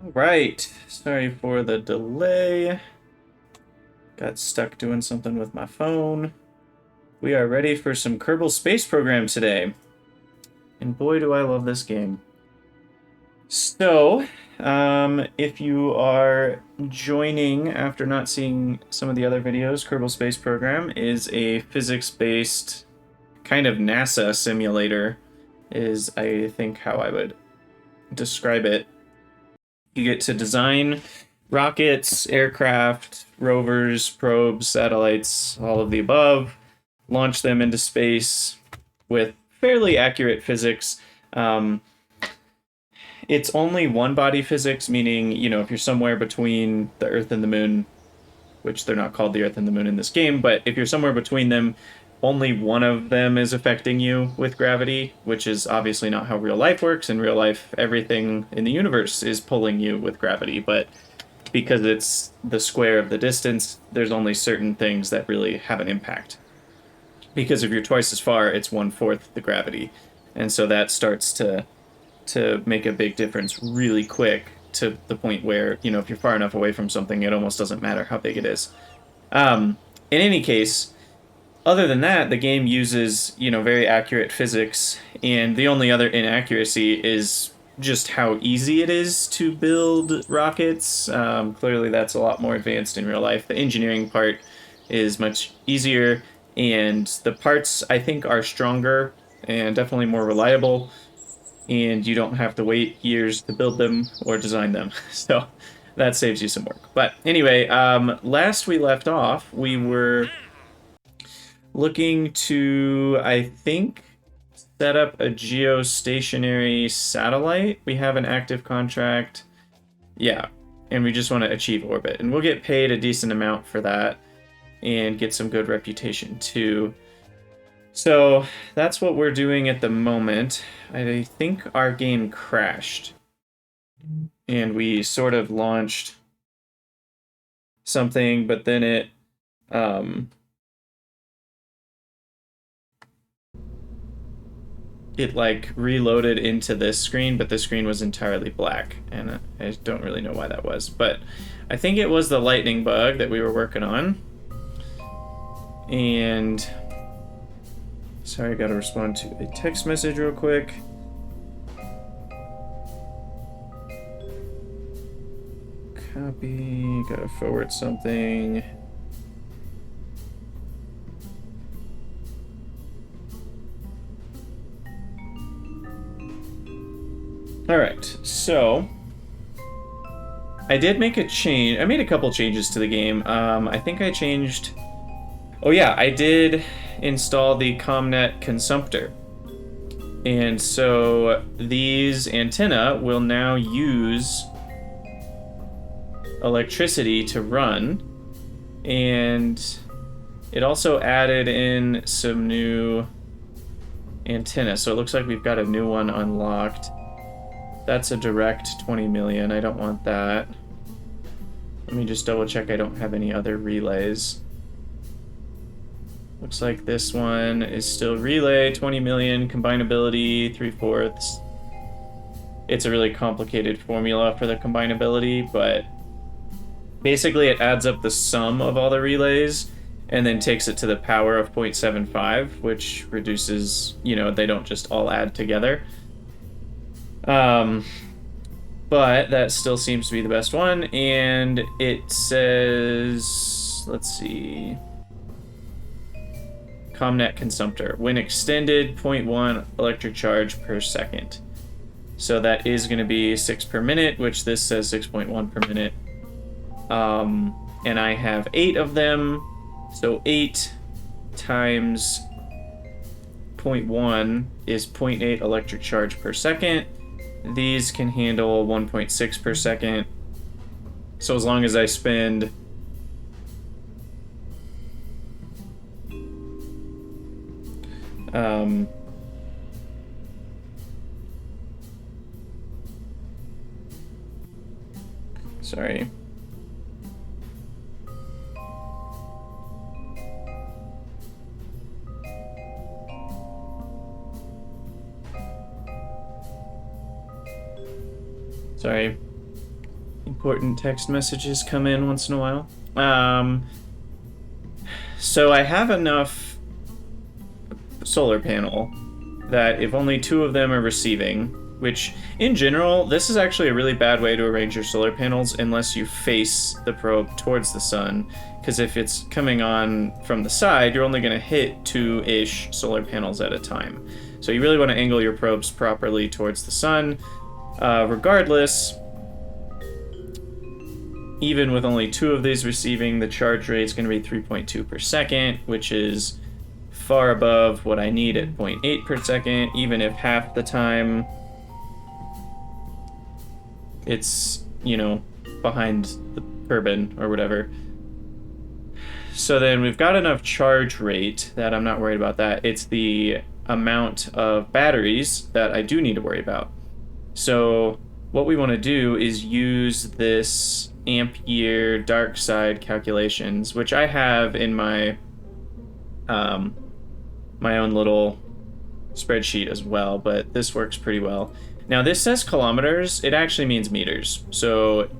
Right. Sorry for the delay. Got stuck doing something with my phone. We are ready for some Kerbal Space Program today. And boy, do I love this game. So, if you are joining after not seeing some of the other videos, Kerbal Space Program is a physics-based kind of NASA simulator, is I think how I would describe it. You get to design rockets, aircraft, rovers, probes, satellites, all of the above, launch them into space with fairly accurate physics. It's only one body physics, meaning, if you're somewhere between the Earth and the Moon, which they're not called the Earth and the Moon in this game, but if you're somewhere between them, only one of them is affecting you with gravity, which is obviously not how real life works. In real life, everything in the universe is pulling you with gravity, but because it's the square of the distance, there's only certain things that really have an impact. Because if you're twice as far, it's 1/4 the gravity. And so that starts to make a big difference really quick to the point where, if you're far enough away from something, it almost doesn't matter how big it is. In any case, other than that, the game uses, very accurate physics, and the only other inaccuracy is just how easy it is to build rockets. Clearly, that's a lot more advanced in real life. The engineering part is much easier, and the parts, I think, are stronger and definitely more reliable, and you don't have to wait years to build them or design them. So that saves you some work. But anyway, last we left off, we were looking to, I think, set up a geostationary satellite. We have an active contract. Yeah, and we just want to achieve orbit. And we'll get paid a decent amount for that and get some good reputation too. So that's what we're doing at the moment. I think our game crashed. And we sort of launched something, but then it like reloaded into this screen, but the screen was entirely black, and I don't really know why that was, but I think it was the lightning bug that we were working on. And sorry, I gotta respond to a text message real quick. Copy, gotta forward something. All right, so I did make a change. I made a couple changes to the game. I think I changed. Oh yeah, I did install the ComNet consumptor. And so these antenna will now use electricity to run. And it also added in some new antenna. So it looks like we've got a new one unlocked. That's a direct 20 million. I don't want that. Let me just double check I don't have any other relays. Looks like this one is still relay, 20 million, combinability, 3/4. It's a really complicated formula for the combinability, but basically it adds up the sum of all the relays and then takes it to the power of 0.75, which reduces, they don't just all add together. But that still seems to be the best one, and it says, let's see, ComNet consumptor. When extended, 0.1 electric charge per second. So that is going to be 6 per minute, which this says 6.1 per minute. And I have 8 of them, so 8 times 0.1 is 0.8 electric charge per second. These can handle 1.6 per second. So as long as I spend sorry. Sorry. important text messages come in once in a while. So I have enough solar panel that if only 2 of them are receiving, which in general, this is actually a really bad way to arrange your solar panels unless you face the probe towards the sun, because if it's coming on from the side, you're only going to hit 2-ish solar panels at a time. So you really want to angle your probes properly towards the sun. Regardless, even with only 2 of these receiving, the charge rate is going to be 3.2 per second, which is far above what I need at 0.8 per second, even if half the time it's, you know, behind the turbine or whatever. So then we've got enough charge rate that I'm not worried about that. It's the amount of batteries that I do need to worry about. So what we want to do is use this ampere dark side calculations, which I have in my my own little spreadsheet as well, but this works pretty well. Now this says kilometers, it actually means meters. So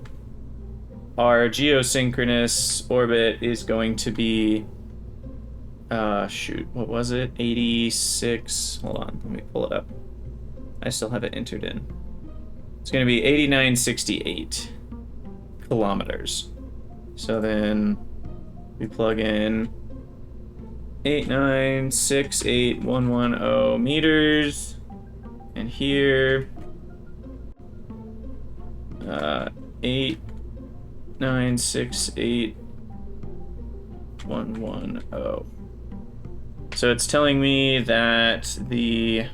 our geosynchronous orbit is going to be, shoot, what was it? 86, hold on, let me pull it up. I still have it entered in. It's going to be 8968 kilometers. So then we plug in 8968110 meters, and here 8968110. So it's telling me that the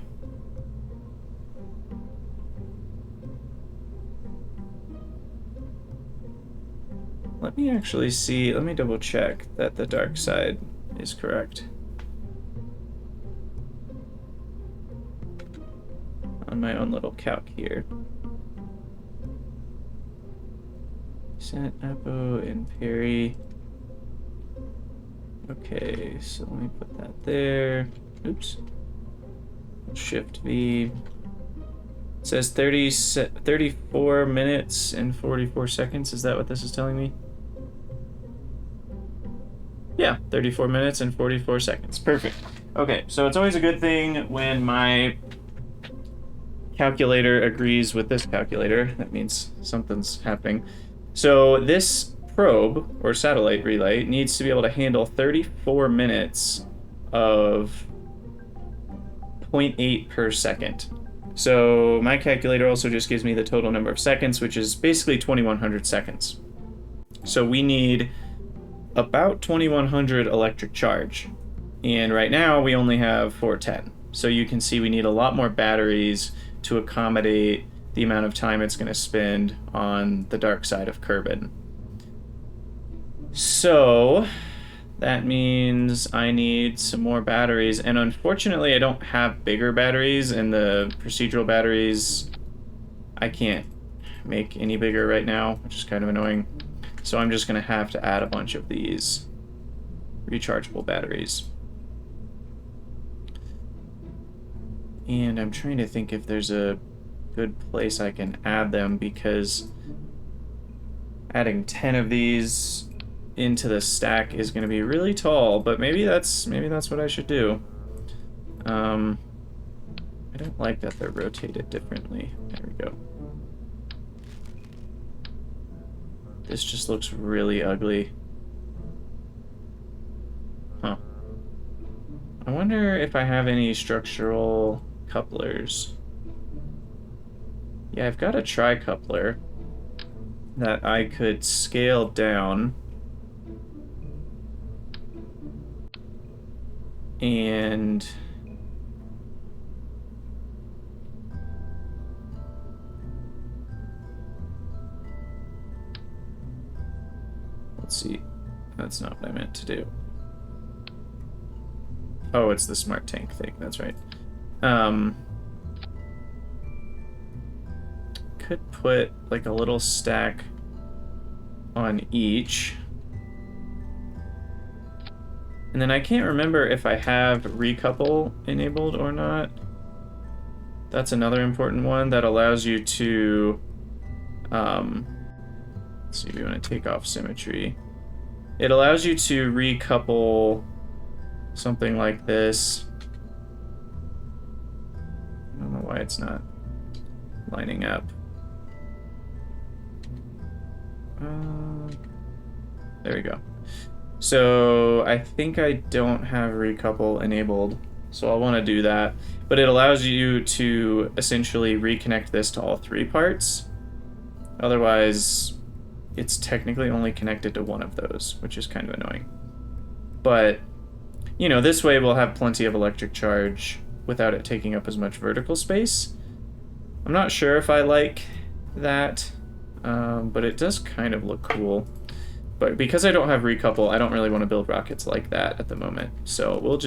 let me actually see, let me double check that the dark side is correct on my own little calc here. Set Apo and Perry. Okay, so let me put that there. Oops. Shift V. It says 34 minutes and 44 seconds. Is that what this is telling me? Yeah, 34 minutes and 44 seconds. Perfect. Okay, so it's always a good thing when my calculator agrees with this calculator. That means something's happening. So this probe, or satellite relay, needs to be able to handle 34 minutes of 0.8 per second. So my calculator also just gives me the total number of seconds, which is basically 2100 seconds. So we need about 2100 electric charge. And right now we only have 410. So you can see we need a lot more batteries to accommodate the amount of time it's going to spend on the dark side of Kerbal. So that means I need some more batteries, and unfortunately I don't have bigger batteries, and the procedural batteries I can't make any bigger right now, which is kind of annoying. So I'm just going to have to add a bunch of these rechargeable batteries. And I'm trying to think if there's a good place I can add them, because adding 10 of these into the stack is going to be really tall, but maybe that's what I should do. I don't like that they're rotated differently. There we go. This just looks really ugly. Huh. I wonder if I have any structural couplers. Yeah, I've got a tri-coupler that I could scale down and let's see, that's not what I meant to do. Oh, it's the smart tank thing, that's right. Could put like a little stack on each. And then I can't remember if I have recouple enabled or not. That's another important one that allows you to Let's see, we want to take off symmetry. It allows you to recouple something like this. I don't know why it's not lining up. There we go. So I think I don't have recouple enabled, so I'll want to do that. But it allows you to essentially reconnect this to all three parts. Otherwise, it's technically only connected to one of those, which is kind of annoying. But, you know, this way we'll have plenty of electric charge without it taking up as much vertical space. I'm not sure if I like that, but it does kind of look cool. But because I don't have recouple, I don't really want to build rockets like that at the moment. So we'll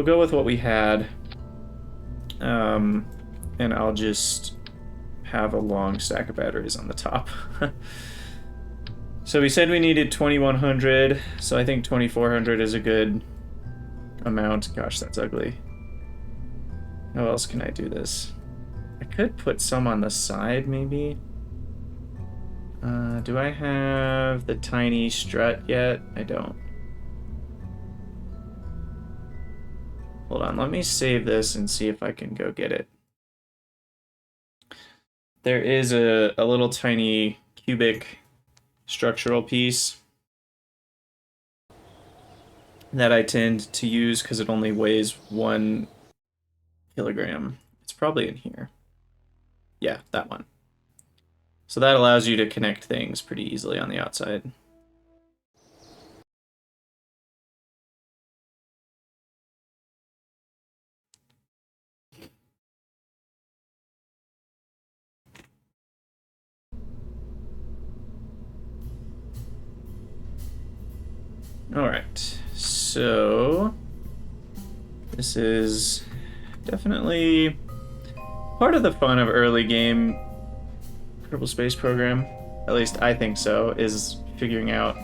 go with what we had. And I'll just have a long stack of batteries on the top. So we said we needed 2100, so I think 2400 is a good amount. Gosh, that's ugly. How else can I do this? I could put some on the side, maybe. Do I have the tiny strut yet? I don't. Hold on, let me save this and see if I can go get it. There is a little tiny cubic structural piece that I tend to use because it only weighs 1 kilogram. It's probably in here. Yeah, that one. So that allows you to connect things pretty easily on the outside. All right, so this is definitely part of the fun of early game Kerbal Space Program. At least I think so, is figuring out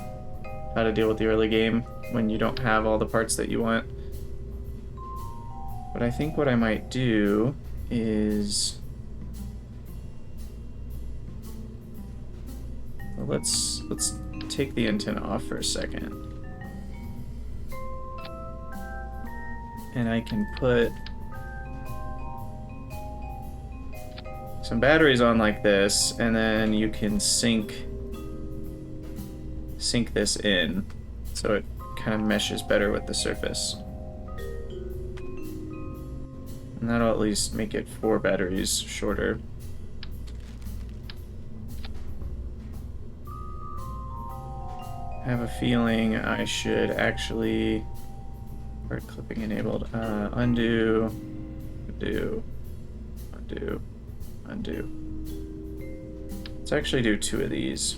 how to deal with the early game when you don't have all the parts that you want. But I think what I might do is... well, let's take the antenna off for a second. And I can put some batteries on like this, and then you can sink this in so it kind of meshes better with the surface. And that'll at least make it 4 batteries shorter. I have a feeling I should actually... Part clipping enabled. Undo, undo, undo, undo. Let's actually do 2 of these.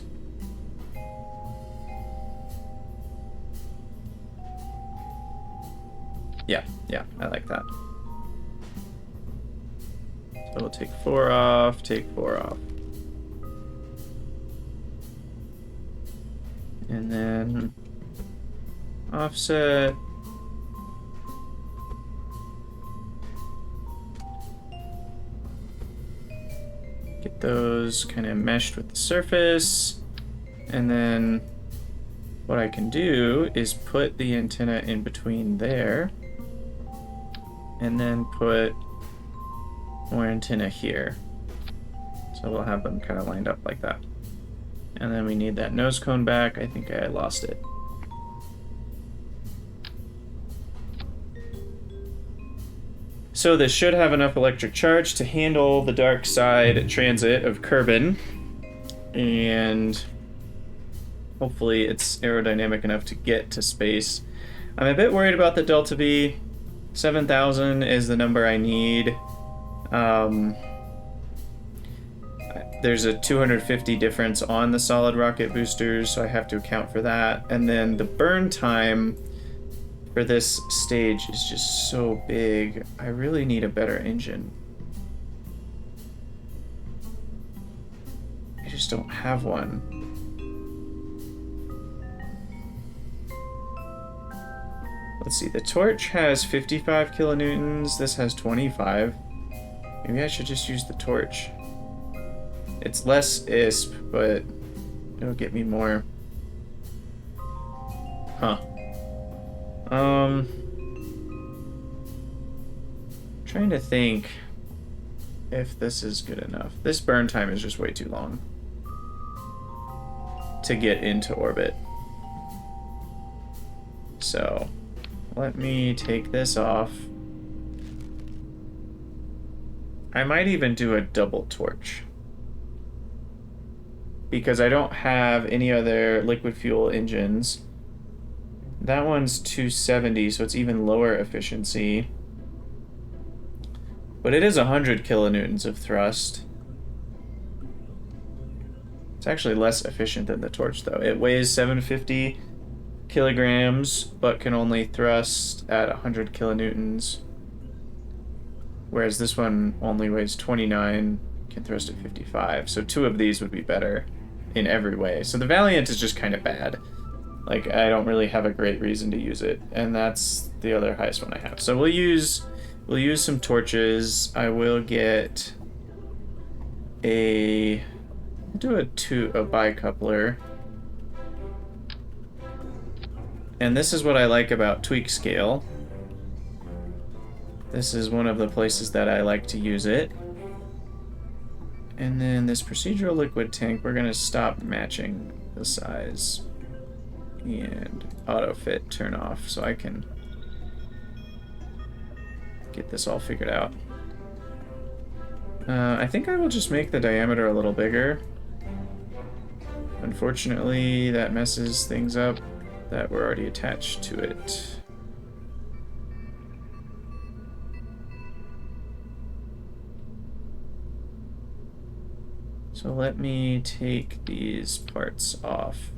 Yeah, I like that. So we'll take 4 off, take 4 off. And then offset. Get those kind of meshed with the surface. And then what I can do is put the antenna in between there. And then put more antenna here. So we'll have them kind of lined up like that. And then we need that nose cone back. I think I lost it. So this should have enough electric charge to handle the dark side transit of Kerbin. And hopefully it's aerodynamic enough to get to space. I'm a bit worried about the Delta V. 7,000 is the number I need. There's a 250 difference on the solid rocket boosters, so I have to account for that. And then the burn time for this stage is just so big. I really need a better engine. I just don't have one. Let's see, the torch has 55 kilonewtons, this has 25. Maybe I should just use the torch. It's less ISP, but It'll get me more. Huh. Trying to think if this is good enough. This burn time is just way too long to get into orbit. So, let me take this off. I might even do a double torch, because I don't have any other liquid fuel engines. That one's 270, so it's even lower efficiency. But it is 100 kilonewtons of thrust. It's actually less efficient than the torch, though. It weighs 750 kilograms, but can only thrust at 100 kilonewtons. Whereas this one only weighs 29, can thrust at 55. So 2 of these would be better in every way. So the Valiant is just kind of bad. Like, I don't really have a great reason to use it. And that's the other highest one I have. So we'll use some torches. I will get a bicoupler. And this is what I like about tweak scale. This is one of the places that I like to use it. And then this procedural liquid tank, we're gonna stop matching the size. And auto fit turn off so I can get this all figured out. I think I will just make the diameter a little bigger. Unfortunately, that messes things up that were already attached to it. So let me take these parts off.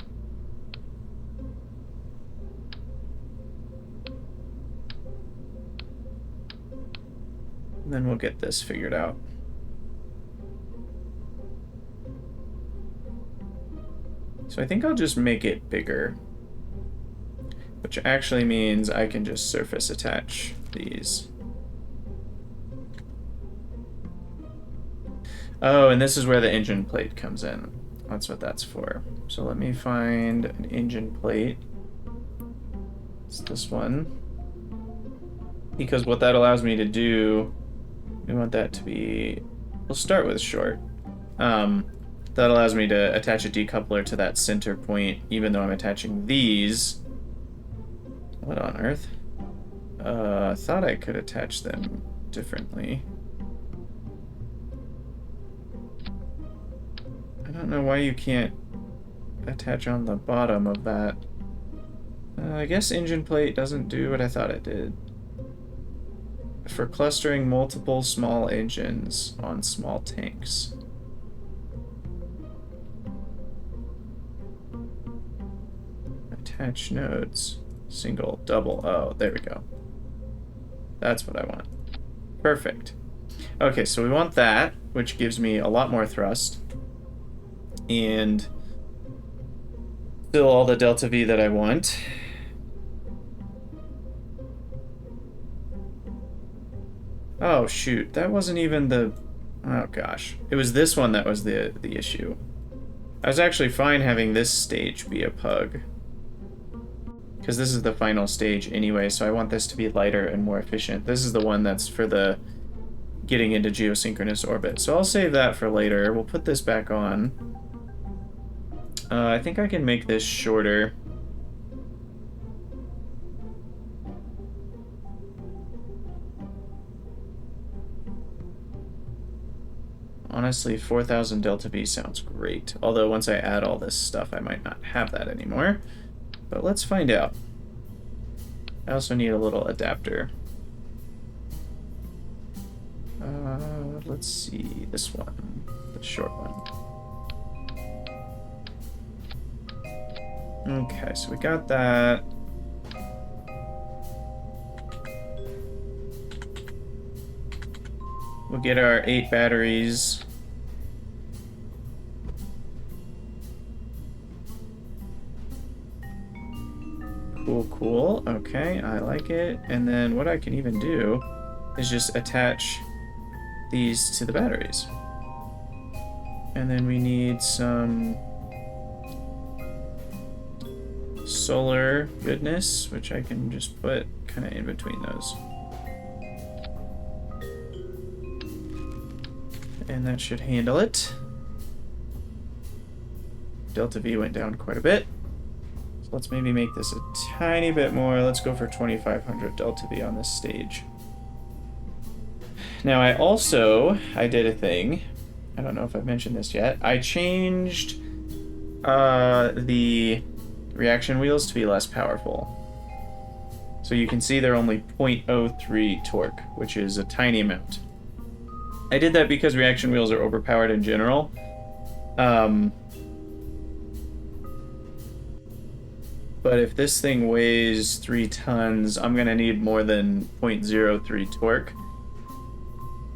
And then we'll get this figured out. So I think I'll just make it bigger, which actually means I can just surface attach these. Oh, and this is where the engine plate comes in. That's what that's for. So let me find an engine plate. It's this one. Because what that allows me to do, we want that to be, we'll start with short. That allows me to attach a decoupler to that center point, even though I'm attaching these. What on earth? I thought I could attach them differently. I don't know why you can't attach on the bottom of that. I guess engine plate doesn't do what I thought it did. For clustering multiple small engines on small tanks. Attach nodes. Single, double. Oh, there we go. That's what I want. Perfect. Okay, so we want that, which gives me a lot more thrust. And still all the delta V that I want. Oh, shoot. That wasn't even the... Oh, gosh. It was this one that was the issue. I was actually fine having this stage be a pug. Because this is the final stage anyway, so I want this to be lighter and more efficient. This is the one that's for the getting into geosynchronous orbit. So I'll save that for later. We'll put this back on. I think I can make this shorter. Honestly, 4,000 delta V sounds great. Although once I add all this stuff, I might not have that anymore. But let's find out. I also need a little adapter. Let's see, this one, the short one. Okay, so we got that. We'll get our 8 batteries. Cool, cool. Okay, I like it. And then what I can even do is just attach these to the batteries. And then we need some solar goodness, which I can just put kind of in between those. And that should handle it. Delta V went down quite a bit. So let's maybe make this a tiny bit more. Let's go for 2500 Delta V on this stage. Now I did a thing. I don't know if I've mentioned this yet. I changed the reaction wheels to be less powerful. So you can see they're only 0.03 torque, which is a tiny amount. I did that because reaction wheels are overpowered in general. But if this thing weighs 3 tons, I'm going to need more than 0.03 torque.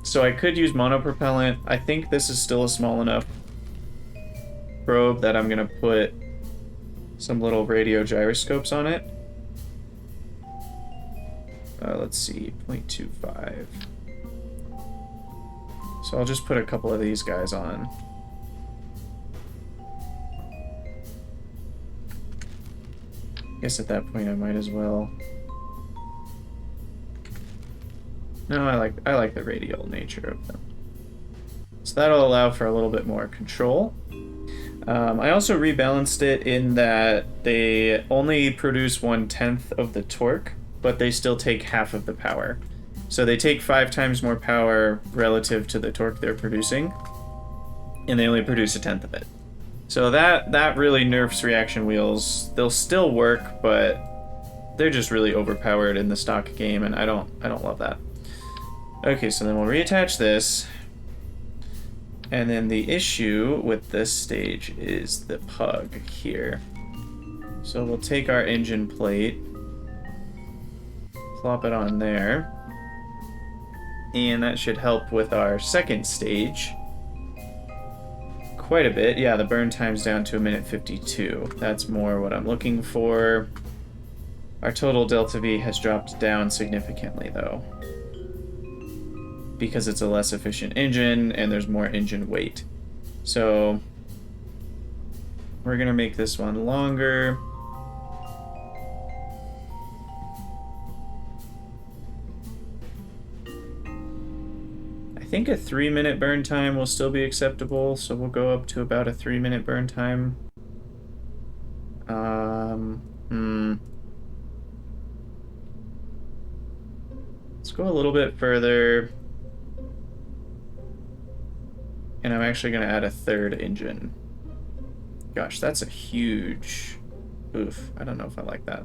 So I could use monopropellant. I think this is still a small enough probe that I'm going to put some little radio gyroscopes on it. Let's see, 0.25. So I'll just put a couple of these guys on. I guess at that point I might as well. No, I like the radial nature of them. So that'll allow for a little bit more control. I also rebalanced it in that they only produce 1/10 of the torque, but they still take half of the power. So they take 5 times more power relative to the torque they're producing, and they only produce 1/10 of it. So that really nerfs reaction wheels. They'll still work, but they're just really overpowered in the stock game, and I don't love that. Okay, so then we'll reattach this. And then the issue with this stage is the pug here. So we'll take our engine plate, plop it on there, and that should help with our second stage quite a bit. Yeah, the burn time's down to 1:52. That's more what I'm looking for. Our total delta V has dropped down significantly though, because it's a less efficient engine and there's more engine weight. So we're gonna make this one longer. I think a 3-minute burn time will still be acceptable, so we'll go up to about a 3-minute burn time. Let's go a little bit further. And I'm actually going to add a third engine. Gosh, that's a huge... Oof, I don't know if I like that.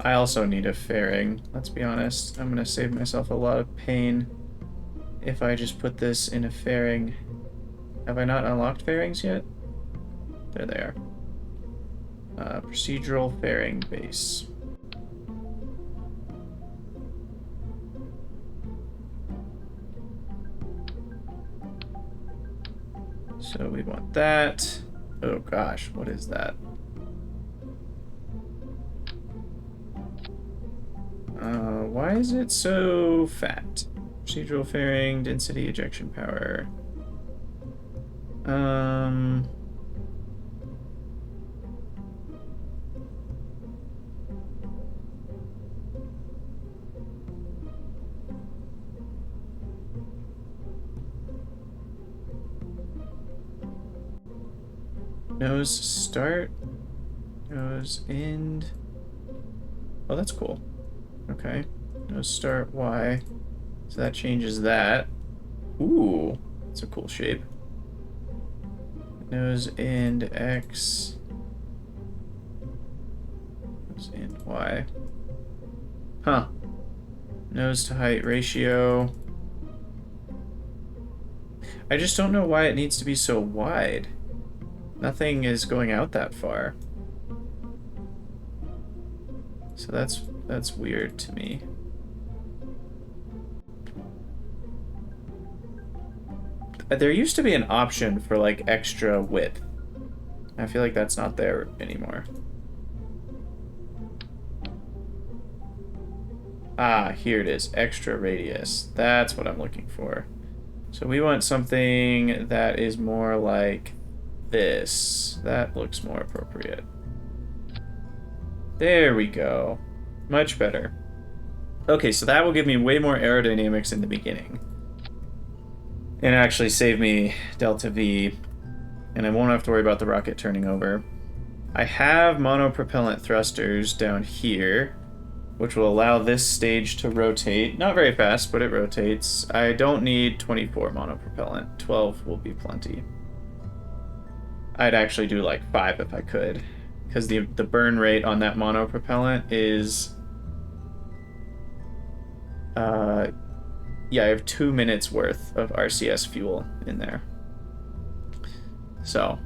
I also need a fairing, let's be honest. I'm going to save myself a lot of pain if I just put this in a fairing. Have I not unlocked fairings yet? There they are. Procedural fairing base. So we want that. Oh gosh, what is that? Why is it so fat? Procedural fairing, density, ejection power. Nose start, nose end. Oh, that's cool. Okay, nose start Y. So that changes that. Ooh, that's a cool shape. Nose end X. Nose end Y. Huh. Nose to height ratio. I just don't know why it needs to be so wide. Nothing is going out that far. So that's weird to me. There used to be an option for like extra width. I feel like that's not there anymore. Ah, here it is. Extra radius. That's what I'm looking for. So we want something that is more like this. That looks more appropriate. There we go. Much better. Okay, so that will give me way more aerodynamics in the beginning. And actually save me delta V. And I won't have to worry about the rocket turning over. I have monopropellant thrusters down here, which will allow this stage to rotate. Not very fast, but it rotates. I don't need 24 monopropellant. 12 will be plenty. I'd actually do like 5 if I could, because the burn rate on that monopropellant is... yeah, I have 2 minutes worth of RCS fuel in there. So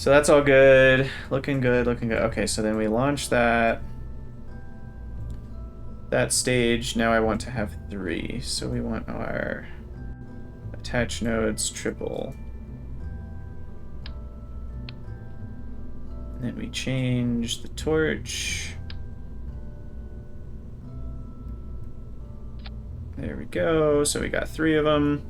that's all good. Looking good, looking good. Okay, so then we launch that stage. Now I want to have 3. So we want our attach nodes triple. And then we change the torch. There we go. So we got 3 of them.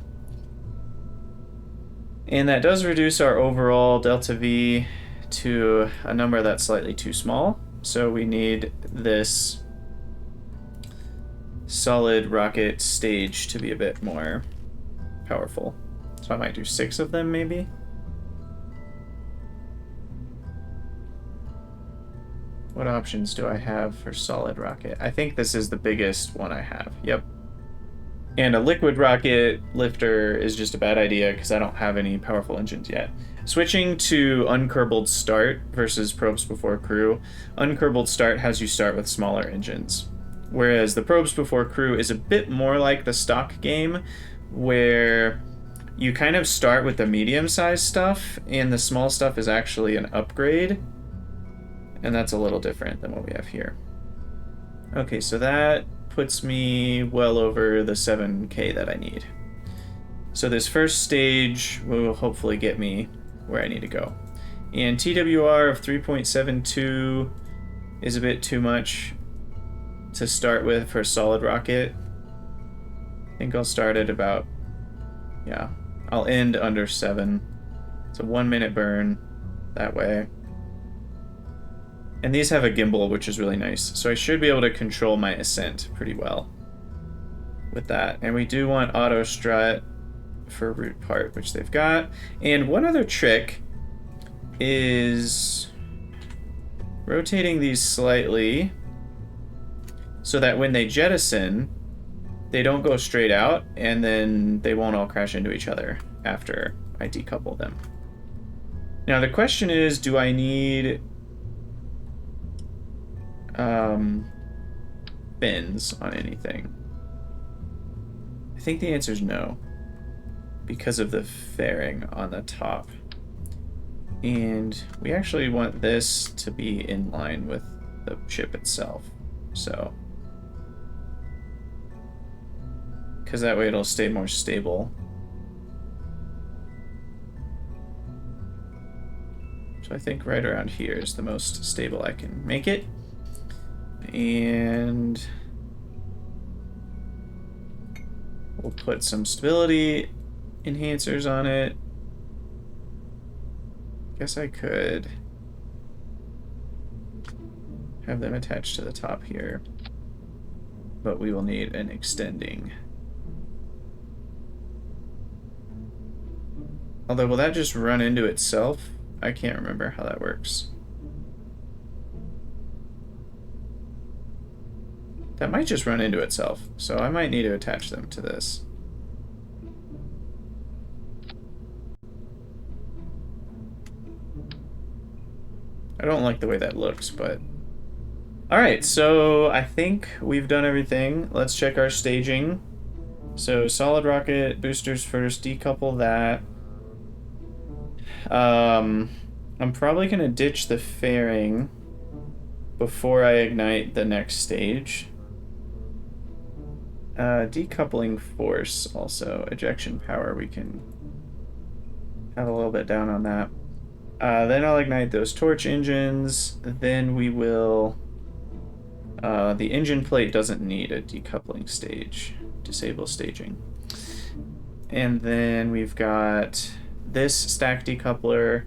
And that does reduce our overall delta V to a number that's slightly too small. So we need this solid rocket stage to be a bit more powerful. So I might do 6 of them maybe. What options do I have for solid rocket? I think this is the biggest one I have. Yep. And a liquid rocket lifter is just a bad idea because I don't have any powerful engines yet. Switching to unkerbal start versus probes before crew. Unkerbal start has you start with smaller engines, whereas the probes before crew is a bit more like the stock game, where you kind of start with the medium-sized stuff and the small stuff is actually an upgrade, and that's a little different than what we have here. Okay, so that puts me well over the 7K that I need. So this first stage will hopefully get me where I need to go. And TWR of 3.72 is a bit too much to start with for a solid rocket. I think I'll start at about, yeah, I'll end under 7. It's a 1 minute burn that way. And these have a gimbal, which is really nice. So I should be able to control my ascent pretty well with that. And we do want auto strut for root part, which they've got. And one other trick is rotating these slightly so that when they jettison, they don't go straight out and then they won't all crash into each other after I decouple them. Now the question is, do I need fins on anything? I think the answer is no, because of the fairing on the top. And we actually want this to be in line with the ship itself, so because that way it'll stay more stable. So I think right around here is the most stable I can make it. And we'll put some stability enhancers on it. Guess I could have them attached to the top here, but we will need an extending. Although, will that just run into itself? I can't remember how that works. That might just run into itself, so I might need to attach them to this. I don't like the way that looks, but... Alright, so I think we've done everything. Let's check our staging. So solid rocket boosters first, decouple that. I'm probably going to ditch the fairing before I ignite the next stage. Decoupling force also. Ejection power, we can have a little bit down on that. Then I'll ignite those torch engines. Then we will... the engine plate doesn't need a decoupling stage disable staging. And then we've got this stack decoupler,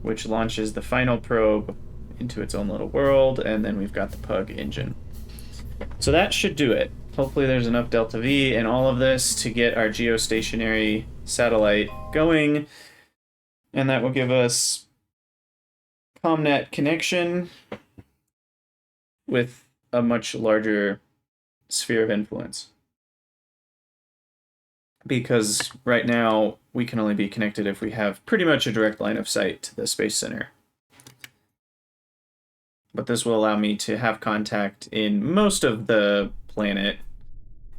which launches the final probe into its own little world, and then we've got the Pug engine. So that should do it. Hopefully there's enough delta V in all of this to get our geostationary satellite going, and that will give us ComNet connection with a much larger sphere of influence. Because right now we can only be connected if we have pretty much a direct line of sight to the Space Center. But this will allow me to have contact in most of the planet.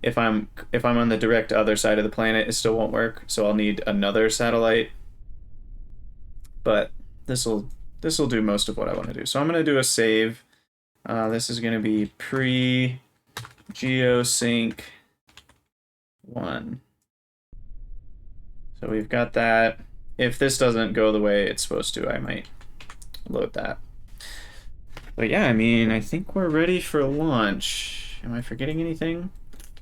If I'm on the direct other side of the planet, it still won't work, so I'll need another satellite. But this will do most of what I want to do. So I'm going to do a save. This is going to be pre-geosync 1. So we've got that. If this doesn't go the way it's supposed to, I might load that. But yeah, I mean, I think we're ready for launch. Am I forgetting anything?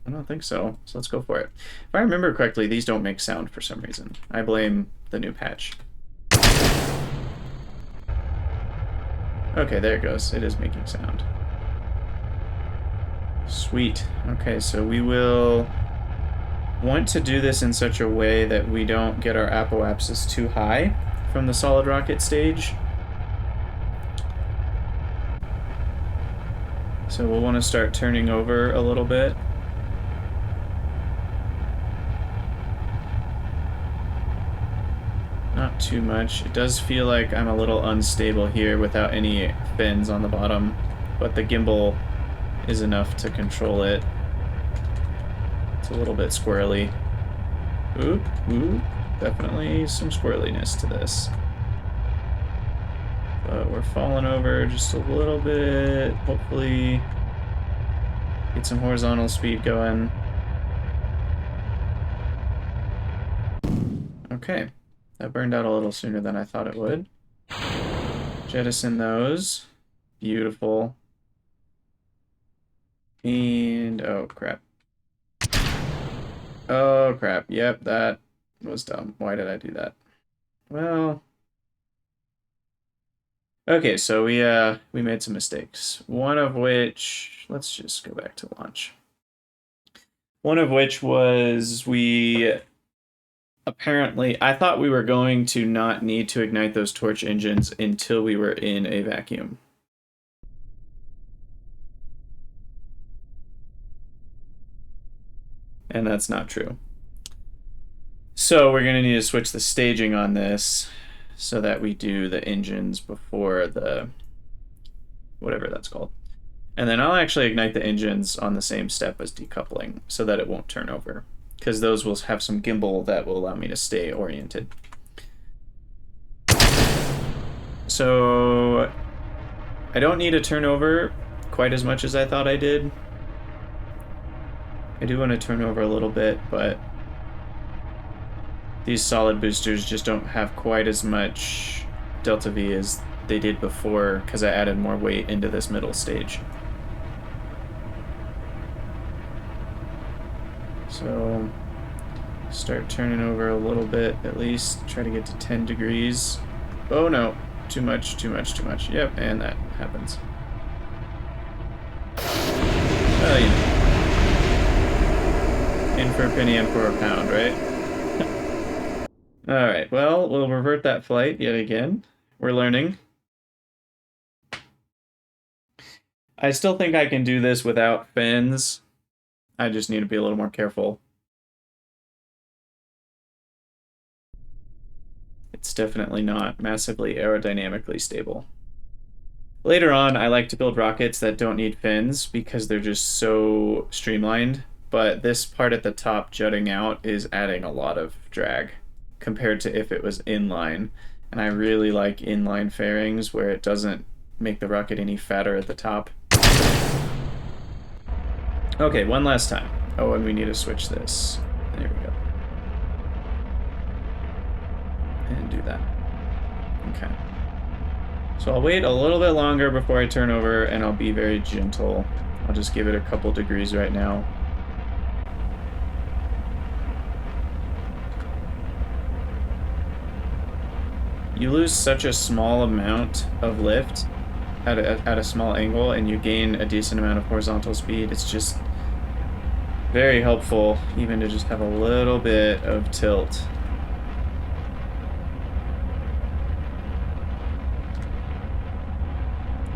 I don't think so. So let's go for it. If I remember correctly, these don't make sound for some reason. I blame the new patch. Okay, there it goes. It is making sound. Sweet. Okay, so we will want to do this in such a way that we don't get our apoapsis too high from the solid rocket stage. So we'll want to start turning over a little bit. Not too much. It does feel like I'm a little unstable here without any fins on the bottom, but the gimbal is enough to control it. It's a little bit squirrely. Ooh, definitely some squirreliness to this. But we're falling over just a little bit. Hopefully get some horizontal speed going. Okay, that burned out a little sooner than I thought it would. Jettison those. Beautiful. And oh crap. Oh crap. Yep, that was dumb. Why did I do that? Well, okay, so we made some mistakes. One of which, let's just go back to launch. One of which was I thought we were going to not need to ignite those torch engines until we were in a vacuum. And that's not true. So we're going to need to switch the staging on this so that we do the engines before the whatever that's called. And then I'll actually ignite the engines on the same step as decoupling so that it won't turn over, because those will have some gimbal that will allow me to stay oriented. So I don't need to turn over quite as much as I thought I did. I do want to turn over a little bit, but these solid boosters just don't have quite as much delta V as they did before because I added more weight into this middle stage. So start turning over a little bit at least. Try to get to 10 degrees. Oh no, too much, too much, too much. Yep, and that happens. Well, you know. In for a penny and for a pound, right? Alright, well, we'll revert that flight yet again. We're learning. I still think I can do this without fins. I just need to be a little more careful. It's definitely not massively aerodynamically stable. Later on, I like to build rockets that don't need fins because they're just so streamlined. But this part at the top jutting out is adding a lot of drag compared to if it was inline. And I really like inline fairings where it doesn't make the rocket any fatter at the top. Okay, one last time. Oh, and we need to switch this. There we go. And do that. Okay. So I'll wait a little bit longer before I turn over, and I'll be very gentle. I'll just give it a couple degrees right now. you lose such a small amount of lift at a small angle, and you gain a decent amount of horizontal speed. It's just very helpful even to just have a little bit of tilt.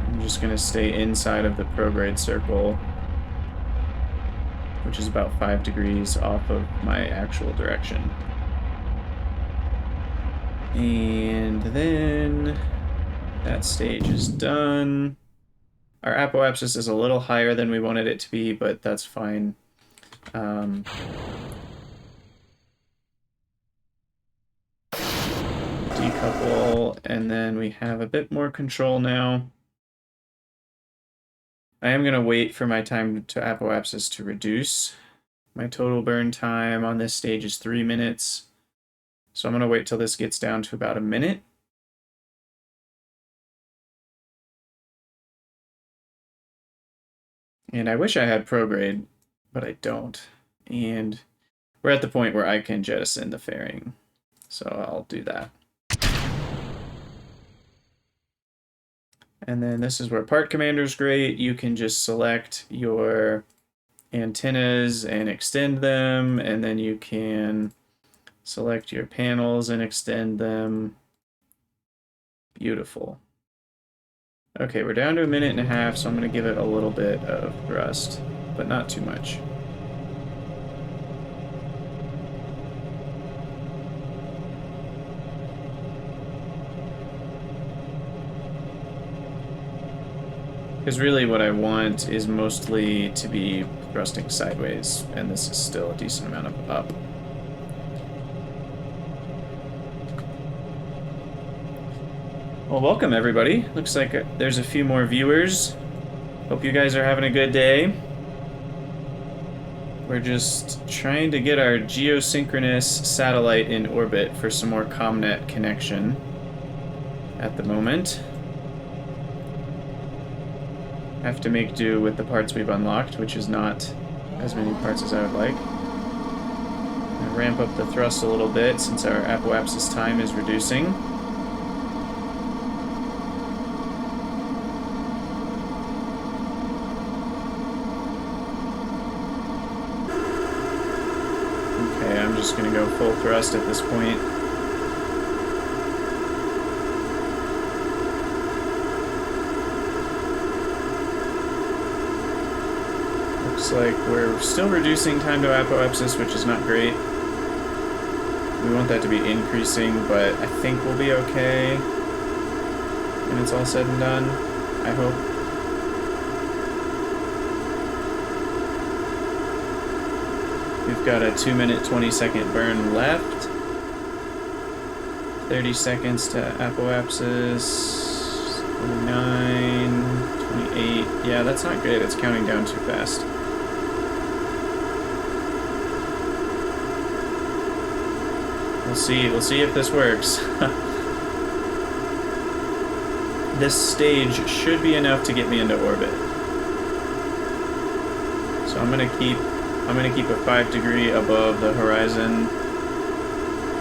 I'm just going to stay inside of the prograde circle, which is about 5 degrees off of my actual direction. And then that stage is done. Our apoapsis is a little higher than we wanted it to be, but that's fine. Decouple, and then we have a bit more control now. I am going to wait for my time to apoapsis to reduce. My total burn time on this stage is 3 minutes. So I'm going to wait till this gets down to about a minute. And I wish I had prograde, but I don't. And we're at the point where I can jettison the fairing. So I'll do that. And then this is where part commander is great. You can just select your antennas and extend them, and then you can select your panels and extend them. Beautiful. Okay, we're down to 1.5 minutes, so I'm going to give it a little bit of thrust, but not too much. Because really what I want is mostly to be thrusting sideways, and this is still a decent amount of up. Well, welcome everybody. Looks like there's a few more viewers. Hope you guys are having a good day. We're just trying to get our geosynchronous satellite in orbit for some more ComNet connection at the moment. Have to make do with the parts we've unlocked, which is not as many parts as I would like. I'm gonna ramp up the thrust a little bit since our apoapsis time is reducing. Okay, I'm just gonna go full thrust at this point. Looks like we're still reducing time to apoapsis, which is not great. We want that to be increasing, but I think we'll be okay when it's all said and done, I hope. We've got a 2-minute, 20-second burn left. 30 seconds to apoapsis. 29, 28. Yeah, that's not good. It's counting down too fast. We'll see if this works. This stage should be enough to get me into orbit. So I'm gonna keep a 5 degree above the horizon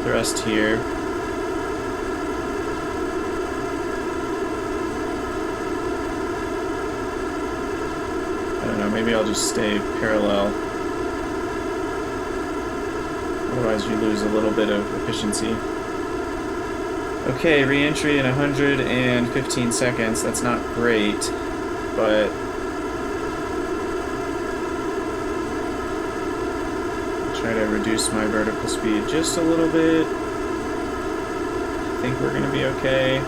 thrust here. I don't know, maybe I'll just stay parallel. Otherwise you lose a little bit of efficiency. Okay, re-entry in 115 seconds. That's not great, but I'll try to reduce my vertical speed just a little bit. I think we're gonna be okay.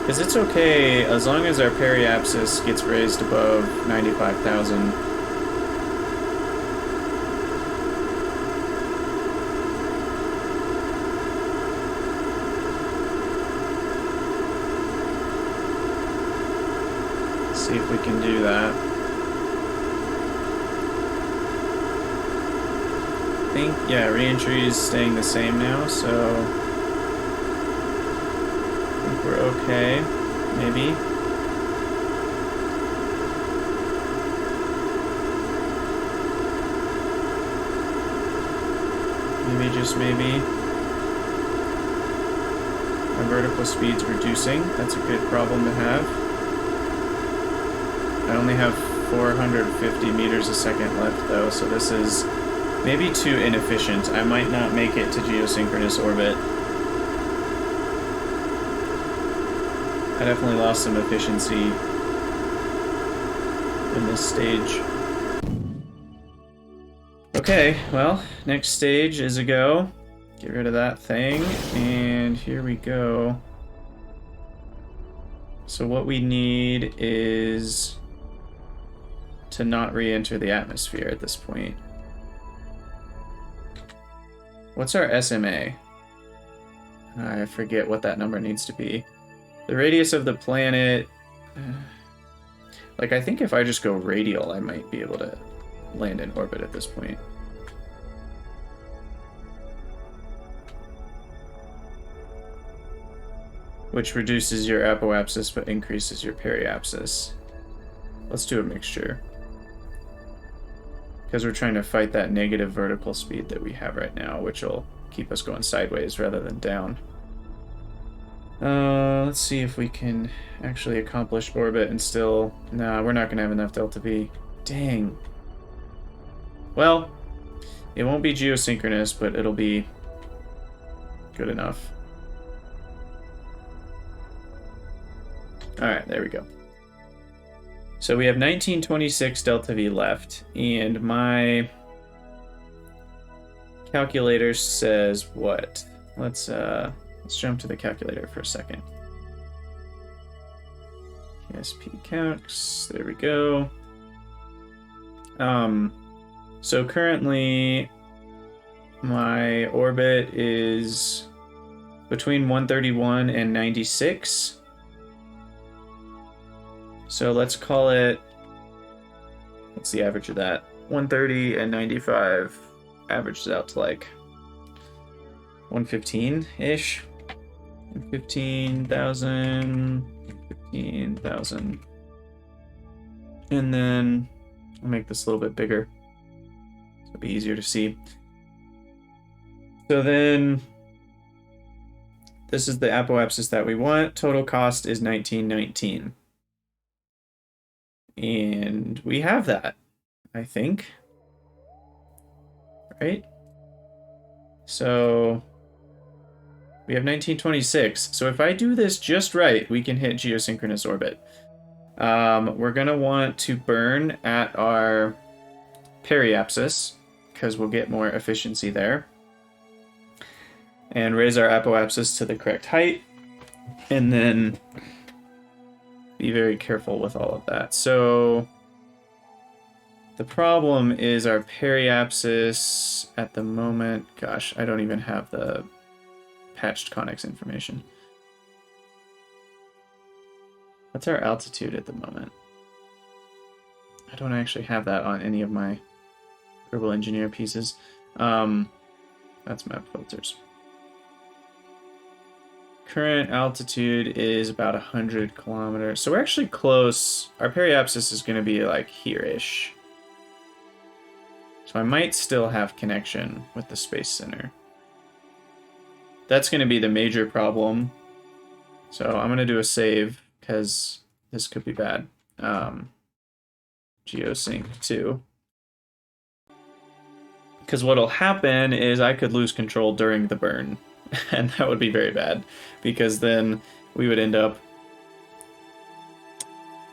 Because it's okay as long as our periapsis gets raised above 95,000. See if we can do that. I think, yeah, re-entry is staying the same now, so we're okay, maybe. asynchronous, maybe. My vertical speed's reducing. That's a good problem to have. I only have 450 meters a second left, though, so this is maybe too inefficient. I might not make it to geosynchronous orbit. I definitely lost some efficiency in this stage. Okay, well, next stage is a go. Get rid of that thing, and here we go. So what we need is to not re-enter the atmosphere at this point. What's our SMA? I forget what that number needs to be. The radius of the planet... Like, I think if I just go radial, I might be able to land in orbit at this point. Which reduces your apoapsis but increases your periapsis. Let's do a mixture. Because we're trying to fight that negative vertical speed that we have right now, which will keep us going sideways rather than down. Let's see if we can actually accomplish orbit and still... Nah, we're not going to have enough delta V. Dang. Well, it won't be geosynchronous, but it'll be good enough. Alright, there we go. So we have 1926 delta V left, and my calculator says what? Let's jump to the calculator for a second. KSP counts, there we go. So currently my orbit is between 131 and 96. So let's call it, what's the average of that? 130 and 95 averages out to like 115-ish. 15,000, 15,000. And then I'll make this a little bit bigger. So it'll be easier to see. So then this is the apoapsis that we want. Total cost is 1919. And we have that, I think. Right? So we have 1926. So if I do this just right, we can hit geosynchronous orbit. We're going to want to burn at our periapsis, because we'll get more efficiency there. And raise our apoapsis to the correct height. And then be very careful with all of that. So the problem is our periapsis at the moment. Gosh, I don't even have the patched conics information. What's our altitude at the moment? I don't actually have that on any of my Kerbal Engineer pieces. That's map filters. Current altitude is about 100 kilometers. So we're actually close. Our periapsis is going to be like here-ish. So I might still have connection with the Space Center. That's going to be the major problem. So I'm going to do a save, because this could be bad. Geosync 2. Because what'll happen is I could lose control during the burn. And that would be very bad, because then we would end up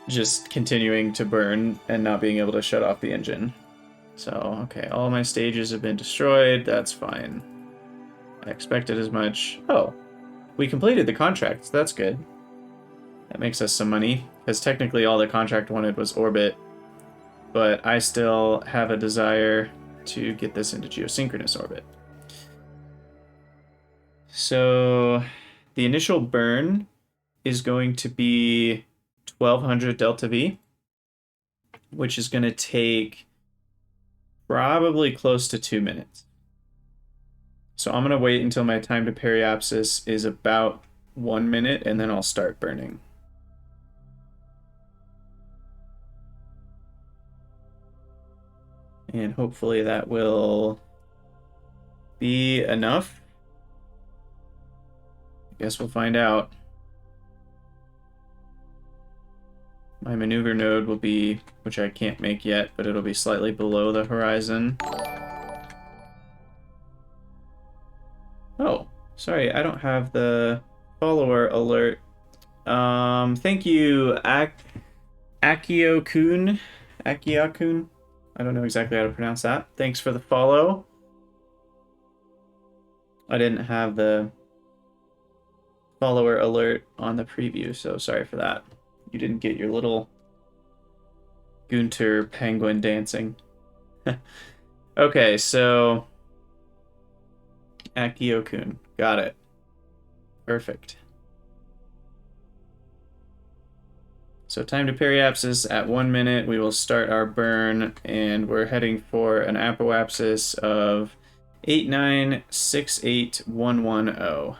just continuing to burn and not being able to shut off the engine. So, okay, all my stages have been destroyed. That's fine. I expected as much. Oh, we completed the contract. That's good. That makes us some money, because technically all the contract wanted was orbit. But I still have a desire to get this into geosynchronous orbit. So the initial burn is going to be 1200 delta V, which is going to take probably close to 2 minutes. So I'm going to wait until my time to periapsis is about 1 minute, and then I'll start burning. And hopefully that will be enough? Guess we'll find out. My maneuver node will be, which I can't make yet, but it'll be slightly below the horizon. Oh, sorry, I don't have the follower alert. Thank you, Akio-kun. Akio-kun. I don't know exactly how to pronounce that. Thanks for the follow. I didn't have the follower alert on the preview, so sorry for that. You didn't get your little Gunter penguin dancing. Okay, so Akio-kun. Got it. Perfect. So time to periapsis at 1 minute. We will start our burn, and we're heading for an apoapsis of 8968110.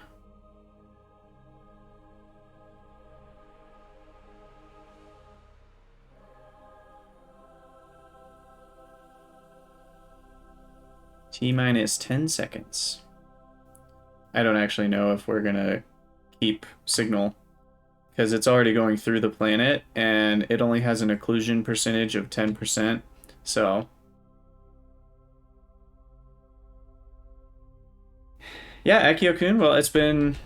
T-minus 10 seconds. I don't actually know if we're gonna keep signal, because it's already going through the planet, and it only has an occlusion percentage of 10%, so... Yeah, Akio-kun, well, it's been...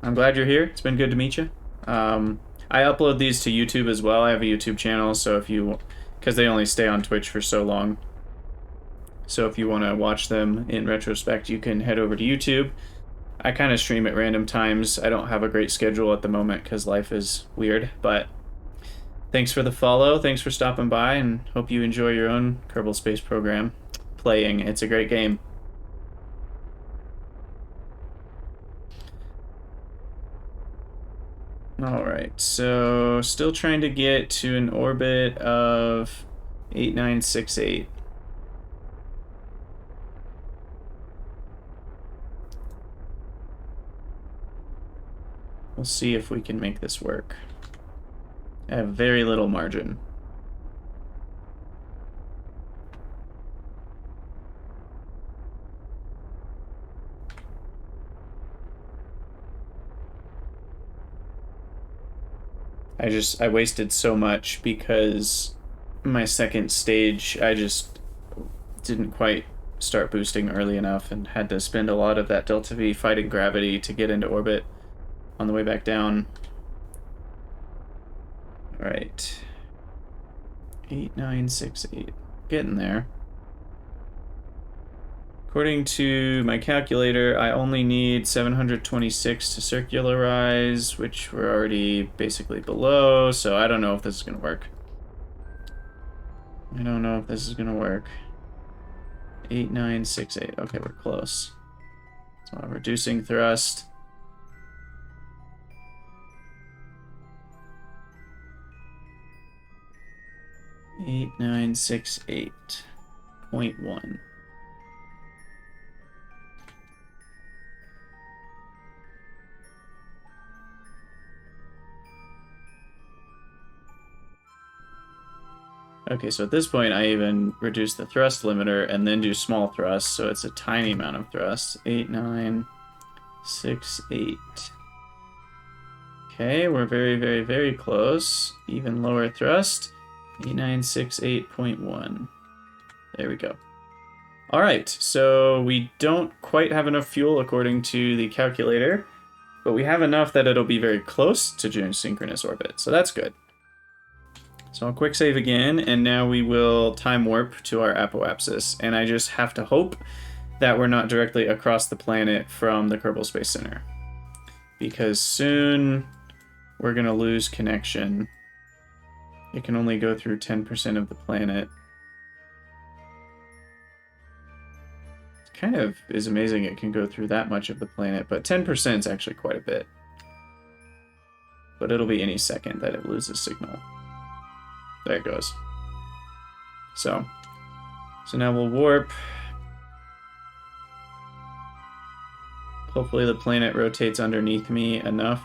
I'm glad you're here. It's been good to meet you. I upload these to YouTube as well. I have a YouTube channel, so if you... because they only stay on Twitch for so long. So if you want to watch them in retrospect, you can head over to YouTube. I kind of stream at random times. I don't have a great schedule at the moment because life is weird, but thanks for the follow. Thanks for stopping by, and hope you enjoy your own Kerbal Space Program playing. It's a great game. Alright, so still trying to get to an orbit of 8968. We'll see if we can make this work. I have very little margin. I wasted so much because my second stage, I just didn't quite start boosting early enough and had to spend a lot of that Delta V fighting gravity to get into orbit on the way back down. All right. 8968. Getting there. According to my calculator, I only need 726 to circularize, which we're already basically below, so I don't know if this is going to work. I don't know if this is going to work. 8968. Okay, we're close. So I'm reducing thrust. Eight, 968.1. Okay, so at this point I even reduce the thrust limiter and then do small thrust, so it's a tiny amount of thrust. 8968. Okay, we're very, very, very close. Even lower thrust. 8968.1. There we go. Alright, so we don't quite have enough fuel according to the calculator, but we have enough that it'll be very close to geosynchronous orbit, so that's good. So I'll quick save again, and now we will time warp to our apoapsis, and I just have to hope that we're not directly across the planet from the Kerbal Space Center, because soon we're going to lose connection. It can only go through 10% of the planet. It kind of is amazing it can go through that much of the planet, but 10% is actually quite a bit. But it'll be any second that it loses signal. There it goes. So now we'll warp. Hopefully the planet rotates underneath me enough.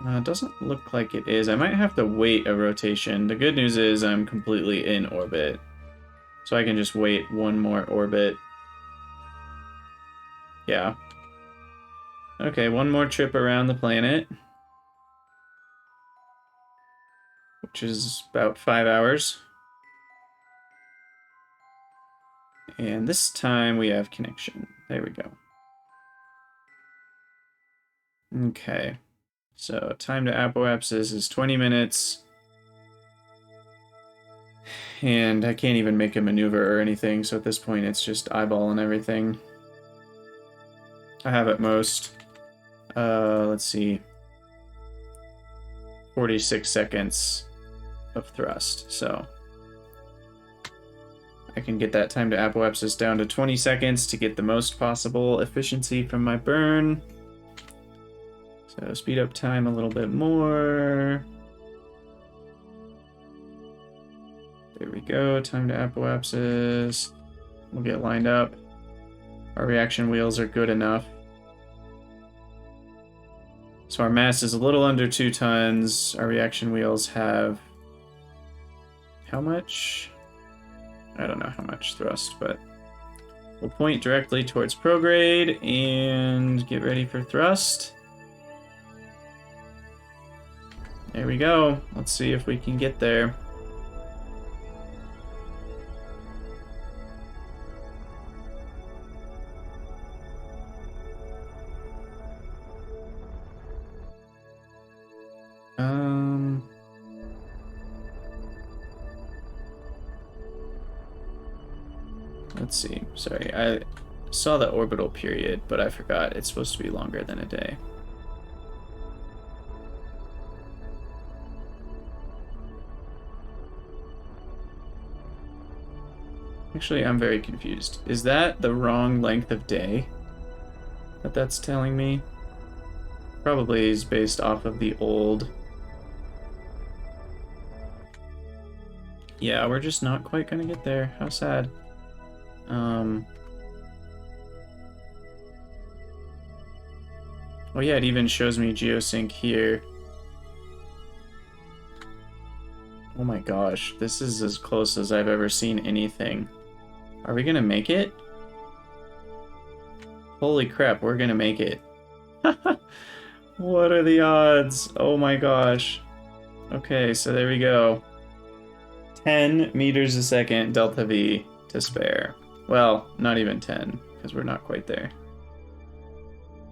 It doesn't look like it is. I might have to wait a rotation. The good news is I'm completely in orbit. So I can just wait one more orbit. Yeah. Okay, one more trip around the planet. Which is about 5 hours. And this time we have connection. There we go. Okay. So time to apoapsis is 20 minutes. And I can't even make a maneuver or anything, so at this point it's just eyeballing everything. I have at most, let's see, 46 seconds of thrust, so I can get that time to apoapsis down to 20 seconds to get the most possible efficiency from my burn. So speed up time a little bit more. There we go, time to apoapsis. We'll get lined up. Our reaction wheels are good enough. So our mass is a little under 2 tons. Our reaction wheels have... how much? I don't know how much thrust, but we'll point directly towards prograde and get ready for thrust. There we go. Let's see if we can get there. Let's see. Sorry, I saw the orbital period, but I forgot it's supposed to be longer than a day. Actually, I'm very confused. Is that the wrong length of day that that's telling me? Probably is based off of the old... Yeah, we're just not quite gonna get there. How sad. Oh yeah, it even shows me geosync here. Oh my gosh, this is as close as I've ever seen anything. Are we gonna make it? Holy crap, we're gonna make it. What are the odds? Oh my gosh. Okay, so there we go. 10 meters a second delta V to spare. Well, not even 10, because we're not quite there.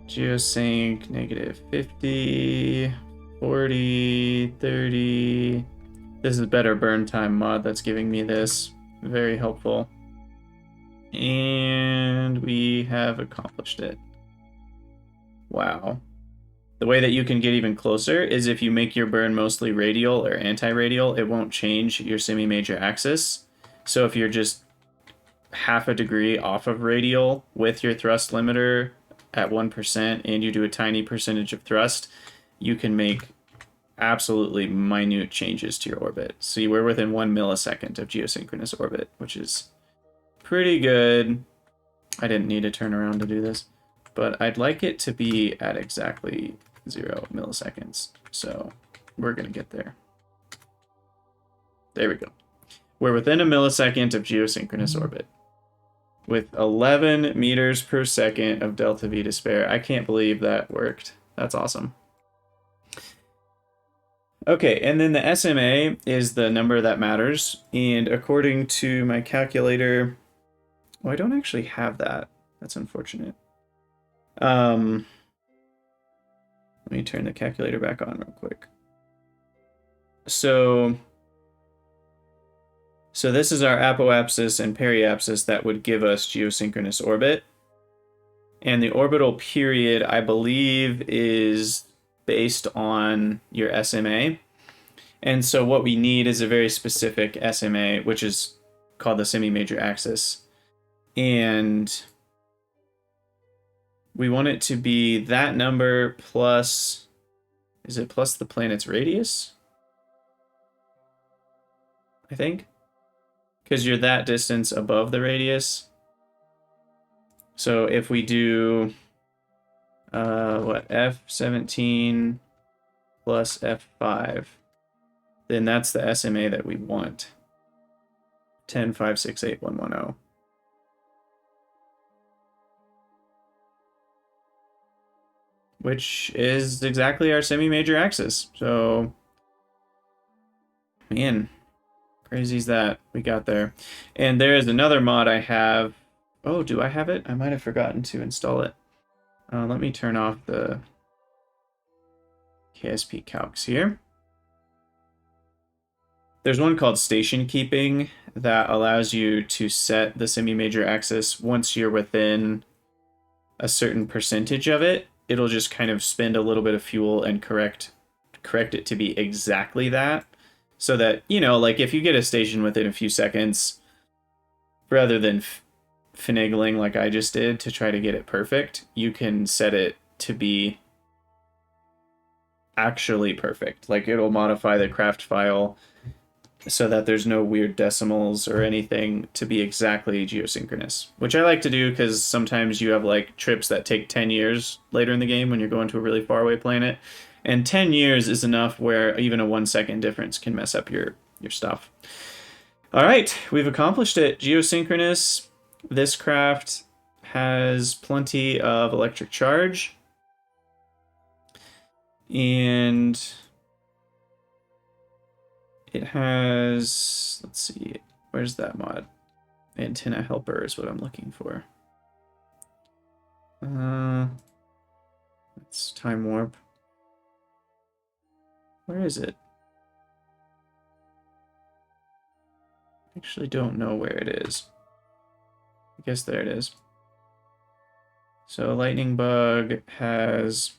Geosync, negative 50, 40, 30. This is better burn time mod that's giving me this. Very helpful. And we have accomplished it. Wow. The way that you can get even closer is if you make your burn mostly radial or anti-radial, it won't change your semi-major axis. So if you're just half a degree off of radial with your thrust limiter at 1% and you do a tiny percentage of thrust, you can make absolutely minute changes to your orbit. See, we're within 1 millisecond of geosynchronous orbit, which is pretty good. I didn't need to turn around to do this, but I'd like it to be at exactly 0 milliseconds. So we're going to get there. There we go. We're within a millisecond of geosynchronous orbit with 11 meters per second of delta V to spare. I can't believe that worked. That's awesome. Okay, and then the SMA is the number that matters. And according to my calculator, well, I don't actually have that. That's unfortunate. Let me turn the calculator back on real quick. So this is our apoapsis and periapsis that would give us geosynchronous orbit. And the orbital period, I believe, is based on your SMA. And so what we need is a very specific SMA, which is called the semi-major axis. And we want it to be that number plus, is it plus the planet's radius? I think. Because you're that distance above the radius. So if we do, F17 plus F5, then that's the SMA that we want. 10.568.110. Which is exactly our semi-major axis. So, man, crazy's that we got there. And there is another mod I have. Oh, do I have it? I might have forgotten to install it. Let me turn off the KSP calcs here. There's one called Station Keeping that allows you to set the semi-major axis once you're within a certain percentage of it. It'll just kind of spend a little bit of fuel and correct it to be exactly that. So that, you know, like if you get a station within a few seconds, rather than finagling like I just did to try to get it perfect, you can set it to be actually perfect. Like it'll modify the craft file so that there's no weird decimals or anything to be exactly geosynchronous, which I like to do because sometimes you have like trips that take 10 years later in the game when you're going to a really far away planet, and 10 years is enough where even a 1 second difference can mess up your stuff. All right, we've accomplished it. Geosynchronous. This craft has plenty of electric charge, and it has, let's see, where's that mod? Antenna helper is what I'm looking for. It's time warp. Where is it? I actually don't know where it is. I guess there it is. So lightning bug has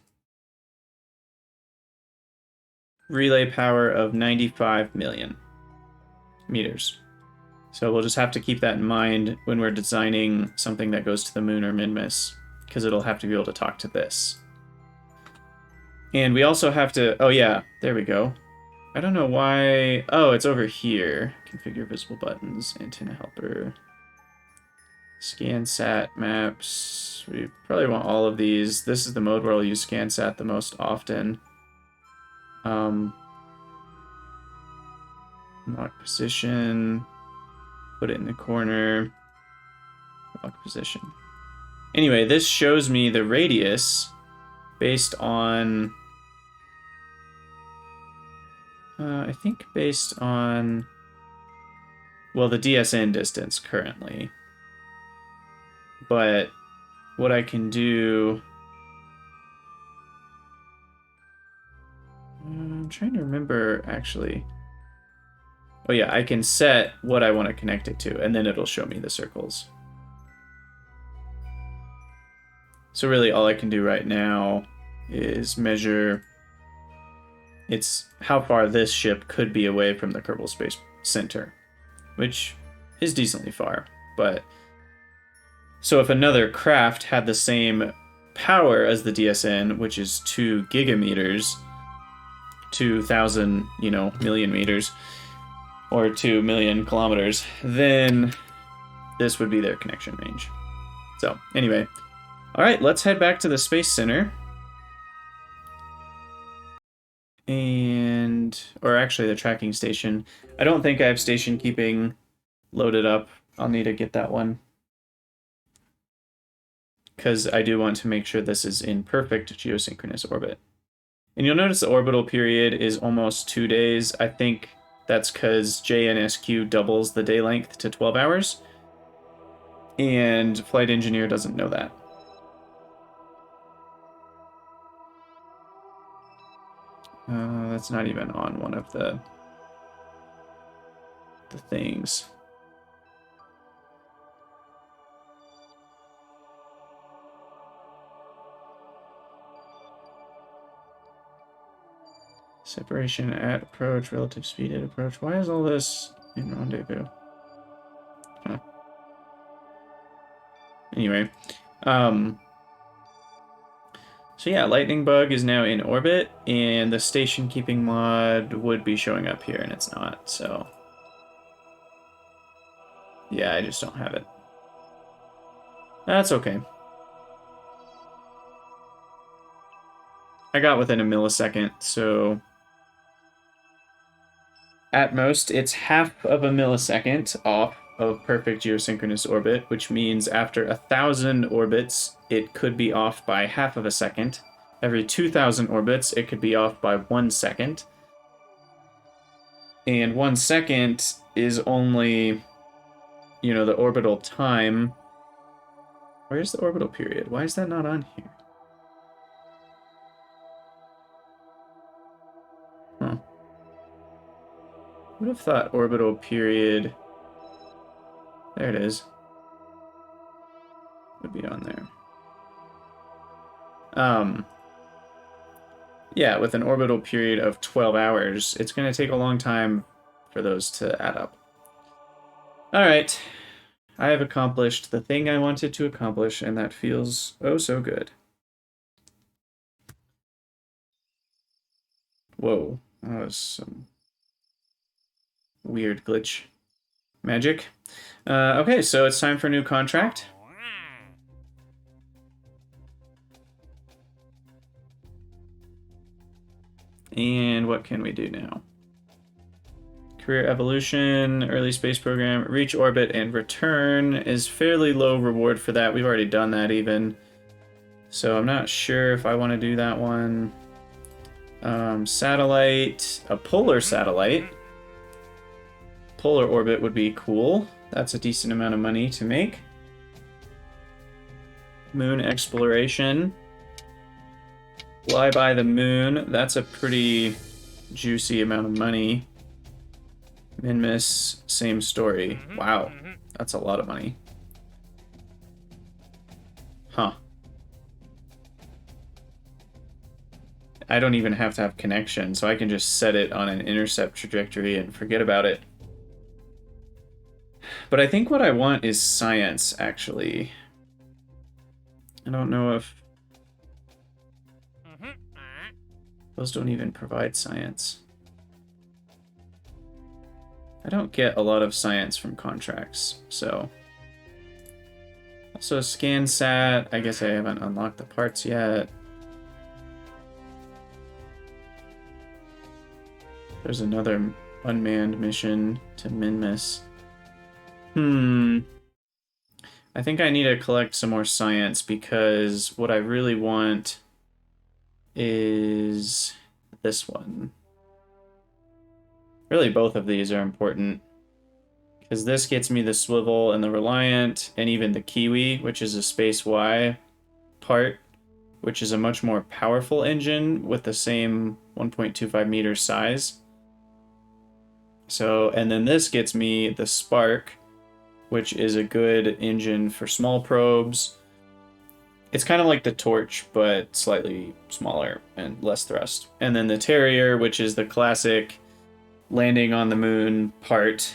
relay power of 95 million meters. So we'll just have to keep that in mind when we're designing something that goes to the moon or Minmus, because it'll have to be able to talk to this. And we also have to, oh yeah, there we go. I don't know why, oh, it's over here. Configure visible buttons, antenna helper, scan sat maps. We probably want all of these. This is the mode where I'll use ScanSat the most often. Lock position, put it in the corner, lock position. Anyway, this shows me the radius based on, I think based on, well, the DSN distance currently. But what I can do, I'm trying to remember actually. Oh yeah, I can set what I want to connect it to, and then it'll show me the circles. So really all I can do right now is measure how far this ship could be away from the Kerbal Space Center, which is decently far. But so if another craft had the same power as the DSN, which is 2 gigameters, 2,000, million meters, or 2 million kilometers, then this would be their connection range. So anyway, all right, let's head back to the Space Center. Or actually the tracking station. I don't think I have station keeping loaded up. I'll need to get that one, because I do want to make sure this is in perfect geosynchronous orbit. And you'll notice the orbital period is almost 2 days. I think that's because JNSQ doubles the day length to 12 hours. And Flight Engineer doesn't know that. That's not even on one of the things. Separation at approach, relative speed at approach. Why is all this in rendezvous? Huh. Anyway, so yeah, Lightning Bug is now in orbit, and the station keeping mod would be showing up here, and it's not, so yeah, I just don't have it. That's okay. I got within a millisecond, so At most, it's half of a millisecond off of perfect geosynchronous orbit, which means after 1,000 orbits, it could be off by half of a second. Every 2,000 orbits, it could be off by 1 second. And 1 second is only, you know, the orbital time. Where's the orbital period? Why is that not on here? Huh. Would have thought orbital period. There it is. Would be on there. Yeah, with an orbital period of 12 hours, it's going to take a long time for those to add up. All right. I have accomplished the thing I wanted to accomplish, and that feels oh so good. Whoa, that was some weird glitch magic. Okay, so it's time for a new contract. And what can we do now? Career evolution, early space program, reach orbit and return is fairly low reward for that. We've already done that even. So I'm not sure if I want to do that one. Satellite, a polar satellite. Polar orbit would be cool. That's a decent amount of money to make. Moon exploration. Fly by the moon. That's a pretty juicy amount of money. Minmus, same story. Wow, that's a lot of money. Huh. I don't even have to have connection, so I can just set it on an intercept trajectory and forget about it. But I think what I want is science, actually. I don't know if... Those don't even provide science. I don't get a lot of science from contracts, so... Also, ScanSat, I guess I haven't unlocked the parts yet. There's another unmanned mission to Minmus. I think I need to collect some more science because what I really want is this one. Really, both of these are important because this gets me the swivel and the Reliant and even the Kiwi, which is a Space Y part, which is a much more powerful engine with the same 1.25 meter size. So, and then this gets me the Spark, which is a good engine for small probes. It's kind of like the Torch, but slightly smaller and less thrust. And then the Terrier, which is the classic landing on the moon part,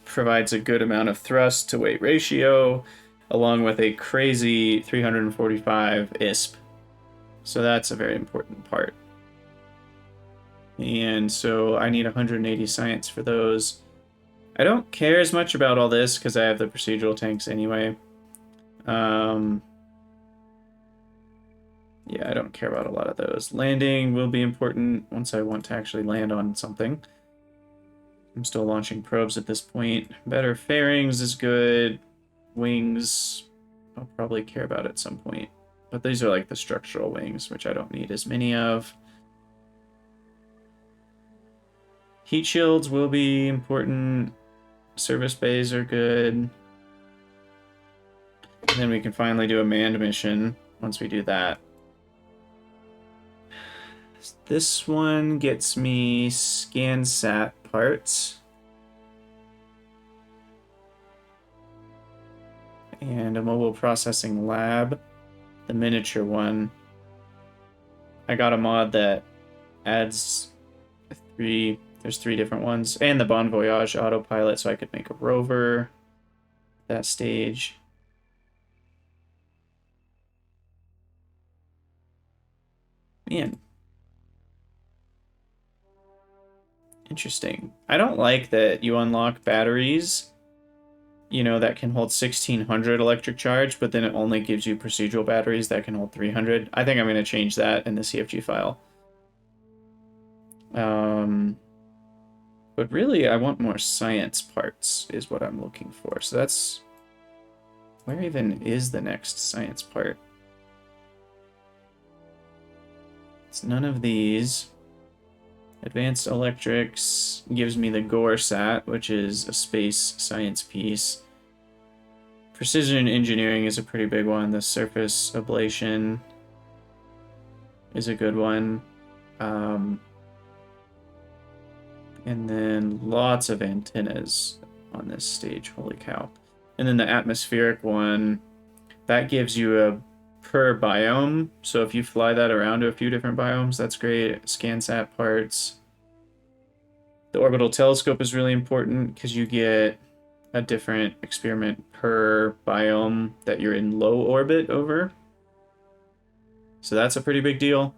provides a good amount of thrust to weight ratio, along with a crazy 345 ISP. So that's a very important part. And so I need 180 science for those. I don't care as much about all this because I have the procedural tanks anyway. Yeah, I don't care about a lot of those. Landing will be important once I want to actually land on something. I'm still launching probes at this point. Better fairings is good. Wings, I'll probably care about at some point. But these are like the structural wings, which I don't need as many of. Heat shields will be important. Service bays are good. And then we can finally do a manned mission once we do that. This one gets me ScanSat parts. And a mobile processing lab, the miniature one. I got a mod that adds there's 3 different ones, and the Bon Voyage autopilot, so I could make a rover at that stage. Man. Interesting. I don't like that you unlock batteries, you know, that can hold 1600 electric charge, but then it only gives you procedural batteries that can hold 300. I think I'm going to change that in the CFG file. But really, I want more science parts, is what I'm looking for. So that's... Where even is the next science part? It's none of these. Advanced Electrics gives me the GoreSat, which is a space science piece. Precision Engineering is a pretty big one. The Surface Ablation is a good one. And then lots of antennas on this stage. Holy cow. And then the Atmospheric one, that gives you a per biome. So if you fly that around to a few different biomes, that's great. ScanSat parts. The Orbital Telescope is really important because you get a different experiment per biome that you're in low orbit over. So that's a pretty big deal.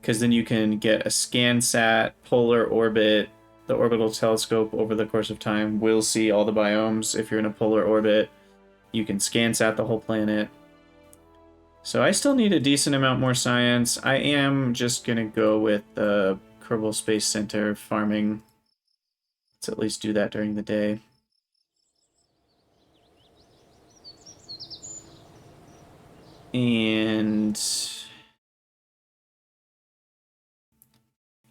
Because then you can get a ScanSat, polar orbit. The Orbital Telescope over the course of time will see all the biomes. If you're in a polar orbit, you can ScanSat the whole planet. So I still need a decent amount more science. I am just going to go with the Kerbal Space Center farming. Let's at least do that during the day. And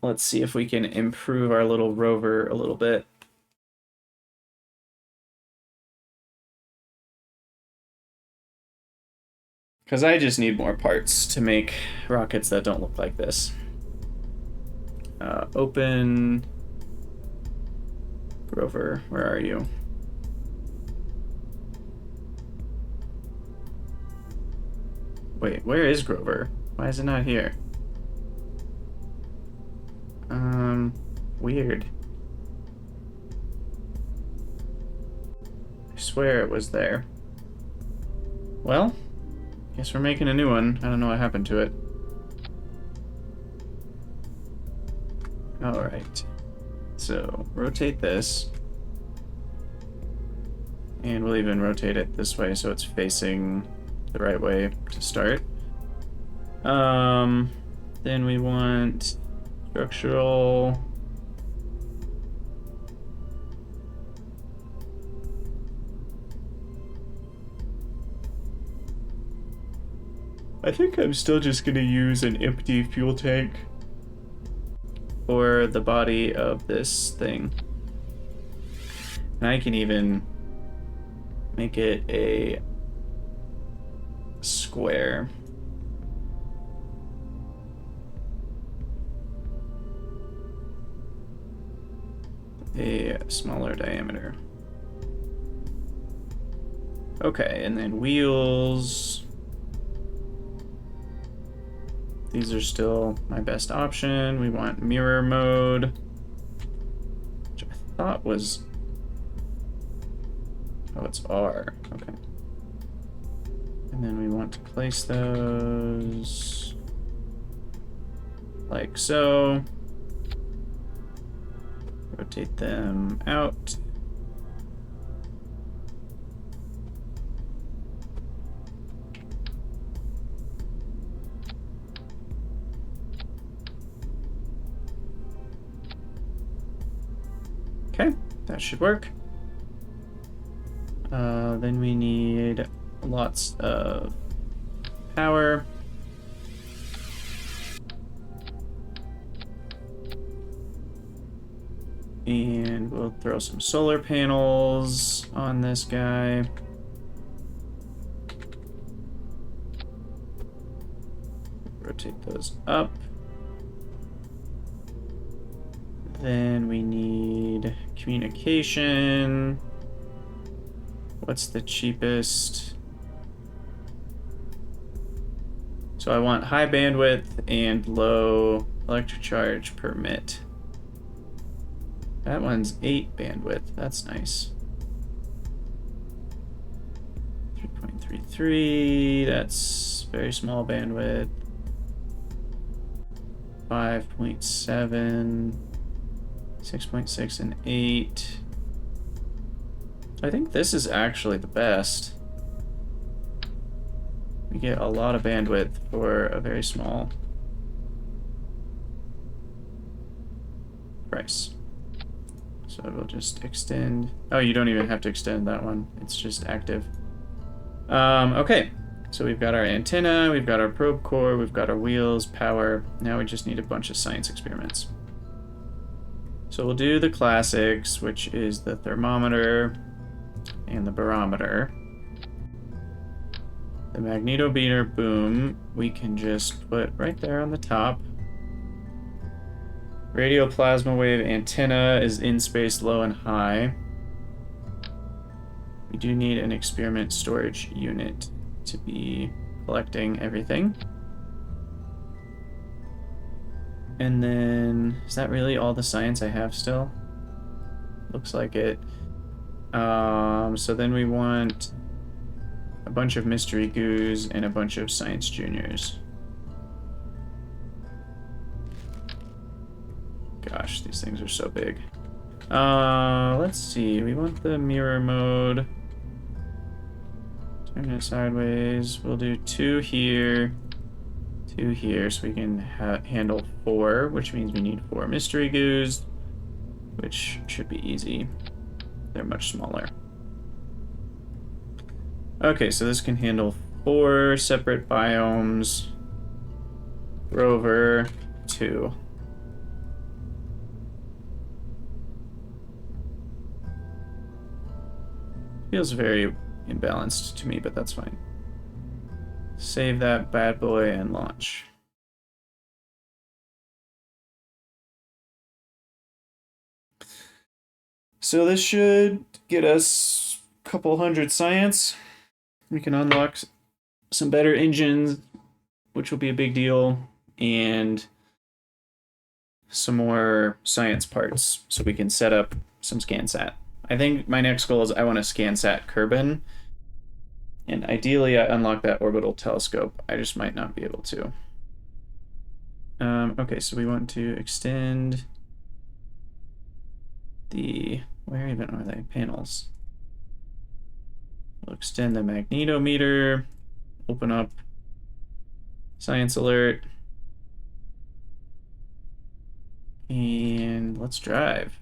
let's see if we can improve our little rover a little bit. Because I just need more parts to make rockets that don't look like this. Open Grover, where are you? Wait, where is Grover? Why is it not here? Weird. I swear it was there. Well, guess we're making a new one. I don't know what happened to it. Alright. So, rotate this. And we'll even rotate it this way so it's facing the right way to start. Then we want structural. I think I'm still just going to use an empty fuel tank for the body of this thing. And I can even make it a square. A smaller diameter. Okay, and then wheels. These are still my best option. We want mirror mode, which I thought was... Oh, it's R. Okay. And then we want to place those like so. Rotate them out. Okay, that should work. Then we need lots of power. And we'll throw some solar panels on this guy. Rotate those up. Then we need communication. What's the cheapest? So I want high bandwidth and low electric charge per mit. That one's 8 bandwidth. That's nice. 3.33. That's very small bandwidth. 5.7. 6.6 and 8. I think this is actually the best. We get a lot of bandwidth for a very small price. So we'll just extend. Oh, you don't even have to extend that one. It's just active. Okay. So we've got our antenna, we've got our probe core, we've got our wheels, power. Now we just need a bunch of science experiments. So we'll do the classics, which is the thermometer and the barometer. The magnetometer boom, we can just put right there on the top. Radio plasma wave antenna is in space low and high. We do need an experiment storage unit to be collecting everything. And then, is that really all the science I have still? Looks like it. So then we want a bunch of mystery goos and a bunch of science juniors. Gosh, these things are so big. Let's see. We want the mirror mode. Turn it sideways. We'll do 2 here, 2 here, so we can handle 4, which means we need 4 mystery goos, which should be easy. They're much smaller. Okay, so this can handle 4 separate biomes. Rover, 2. Feels very imbalanced to me, but that's fine. Save that bad boy and launch. So this should get us a couple hundred science. We can unlock some better engines, which will be a big deal, and some more science parts so we can set up some ScanSat. I think my next goal is I want to ScanSat Kerbal, and ideally I unlock that orbital telescope. I just might not be able to. Okay, so we want to extend the, where even are they? Panels. We'll extend the magnetometer, open up science alert, and let's drive.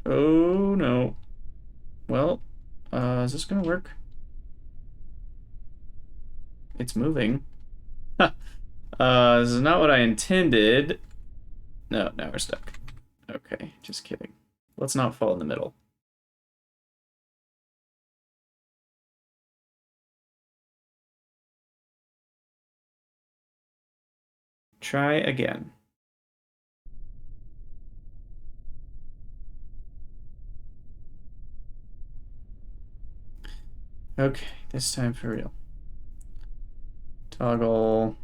Oh no. Well, is this gonna work? It's moving. This is not what I intended. No, now we're stuck. Okay, just kidding. Let's not fall in the middle. Try again. Okay, this time for real. Toggle.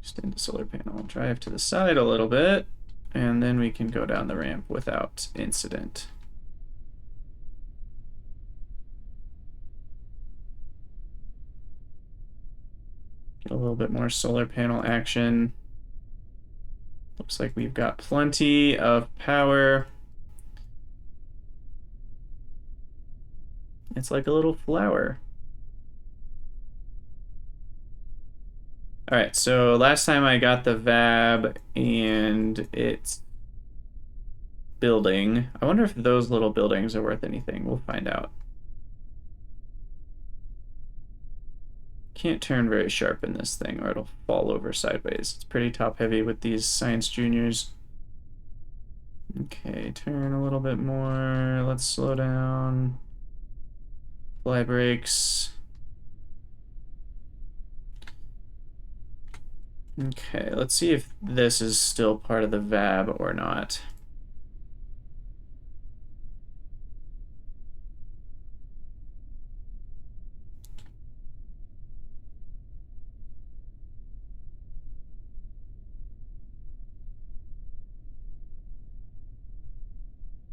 Extend the solar panel. Drive to the side a little bit, and then we can go down the ramp without incident. Get a little bit more solar panel action. Looks like we've got plenty of power. It's like a little flower. All right, so last time I got the VAB and it's building. I wonder if those little buildings are worth anything. We'll find out. Can't turn very sharp in this thing or it'll fall over sideways. It's pretty top heavy with these science juniors. Okay, turn a little bit more. Let's slow down. Fly brakes. Okay, let's see if this is still part of the VAB or not.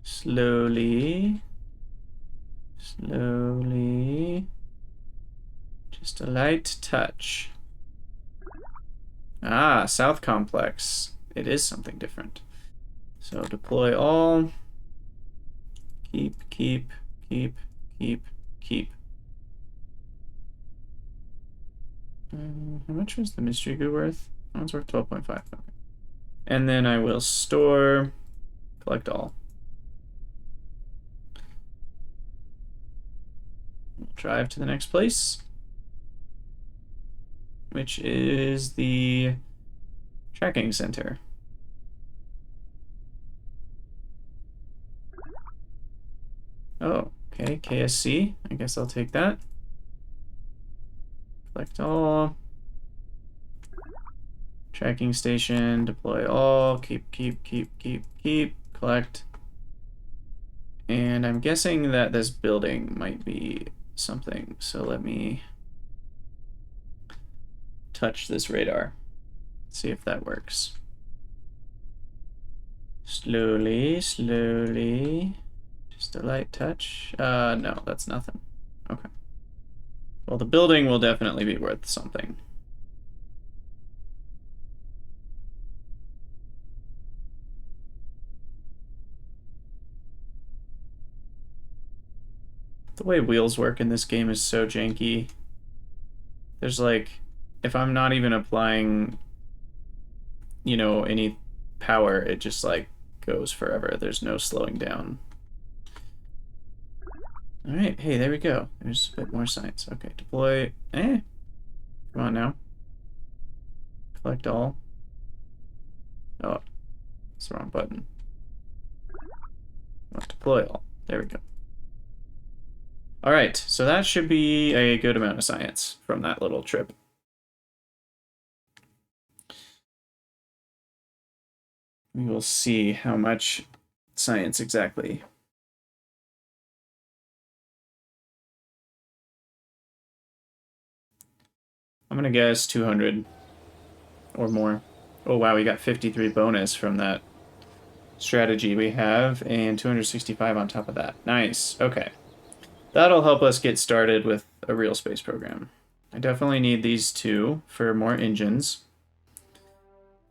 Slowly. Slowly. Just a light touch. Ah, South Complex. It is something different. So deploy all. Keep. How much was the mystery goo worth? That one's worth 12.5. Okay. And then I will store, collect all. We'll drive to the next place, which is the tracking center. Oh, okay, KSC. I guess I'll take that. Collect all. Tracking station, deploy all, keep, collect. And I'm guessing that this building might be something, so let me touch this radar. See if that works. Slowly, slowly. Just a light touch. No, that's nothing. Okay. Well, the building will definitely be worth something. The way wheels work in this game is so janky. There's like, if I'm not even applying, you know, any power, it just like goes forever. There's no slowing down. All right, hey, there we go. There's a bit more science. Okay, deploy. Come on now. Collect all. Oh, it's the wrong button. Deploy all. There we go. All right, so that should be a good amount of science from that little trip. We will see how much science exactly. I'm gonna guess 200 or more. Oh wow, we got 53 bonus from that strategy we have, and 265 on top of that. Nice, okay. That'll help us get started with a real space program. I definitely need these two for more engines.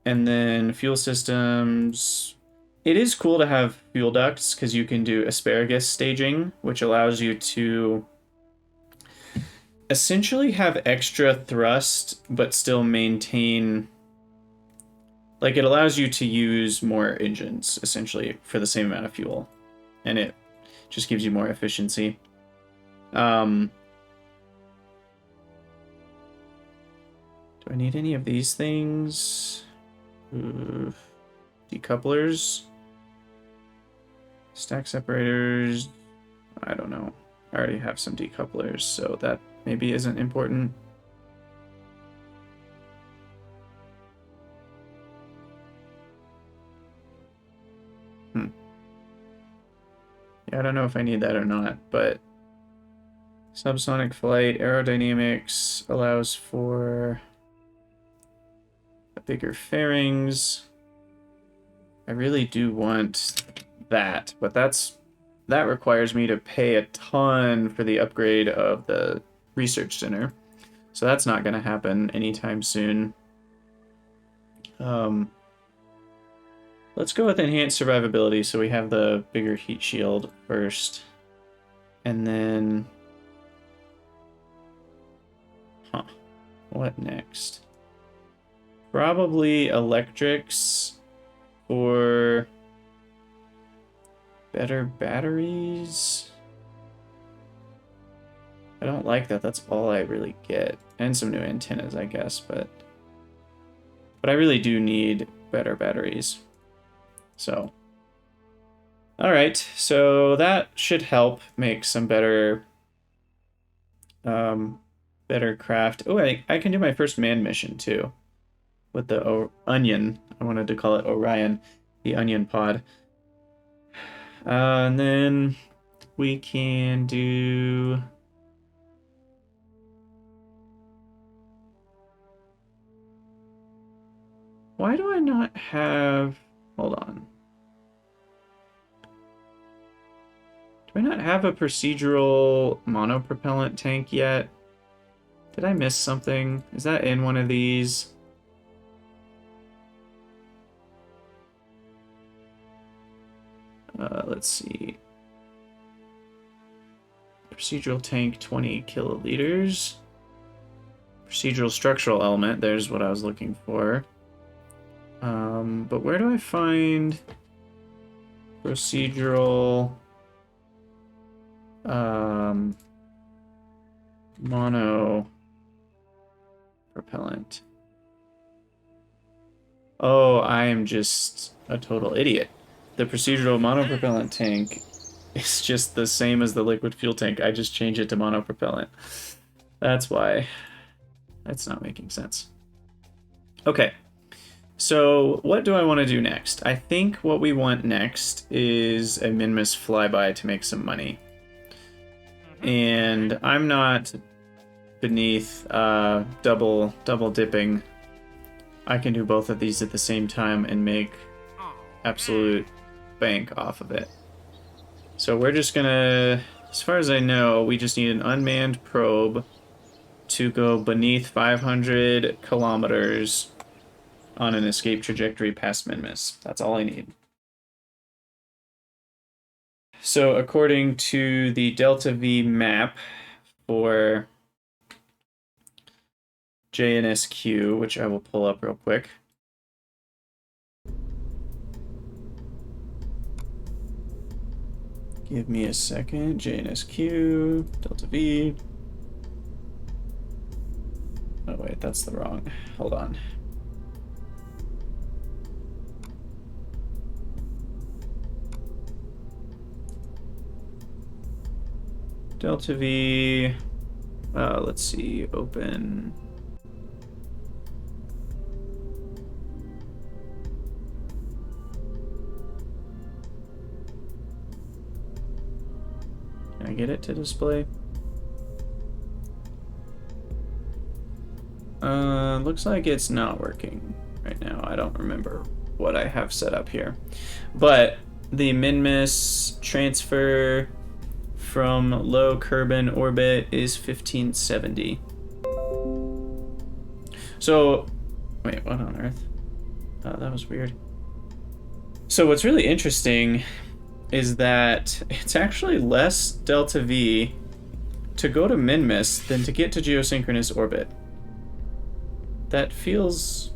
And then fuel systems. It is cool to have fuel ducts because you can do asparagus staging, which allows you to essentially have extra thrust, but still maintain... Like, it allows you to use more engines, essentially, for the same amount of fuel. And it just gives you more efficiency. Do I need any of these things? Decouplers? Stack separators? I don't know. I already have some decouplers, so that maybe isn't important. Yeah, I don't know if I need that or not, but subsonic flight, aerodynamics allows for bigger fairings. I really do want that, but that requires me to pay a ton for the upgrade of the research center. So that's not going to happen anytime soon. Let's go with enhanced survivability so we have the bigger heat shield first. And then... Huh. What next? Probably electrics or better batteries. I don't like that. That's all I really get. And some new antennas, I guess, but I really do need better batteries. So, all right. So that should help make some better better craft. Oh, I can do my first man mission too with the Onion. I wanted to call it Orion, the Onion pod. And then we can do... Why do I not have... Hold on. Do I not have a procedural monopropellant tank yet? Did I miss something? Is that in one of these? Let's see. Procedural tank, 20 kiloliters. Procedural structural element, there's what I was looking for. But where do I find procedural mono propellant? Oh, I am just a total idiot. The procedural monopropellant tank is just the same as the liquid fuel tank. I just changed it to monopropellant. That's why. That's not making sense. Okay. So what do I want to do next? I think what we want next is a Minmus flyby to make some money. And I'm not beneath double dipping. I can do both of these at the same time and make absolute bank off of it. So we're just gonna, as far as I know, we just need an unmanned probe to go beneath 500 kilometers on an escape trajectory past Minmus. That's all I need. So according to the Delta V map for JNSQ, which I will pull up real quick. Give me a second. JNSQ, Delta V. Oh wait, that's the wrong. Hold on. Delta V. Let's see. Open. Can I get it to display? Looks like it's not working right now. I don't remember what I have set up here. But the Minmus transfer from low Kerbal orbit is 1570. So, wait, what on earth? That was weird. So what's really interesting is that it's actually less Delta V to go to Minmus than to get to geosynchronous orbit. That feels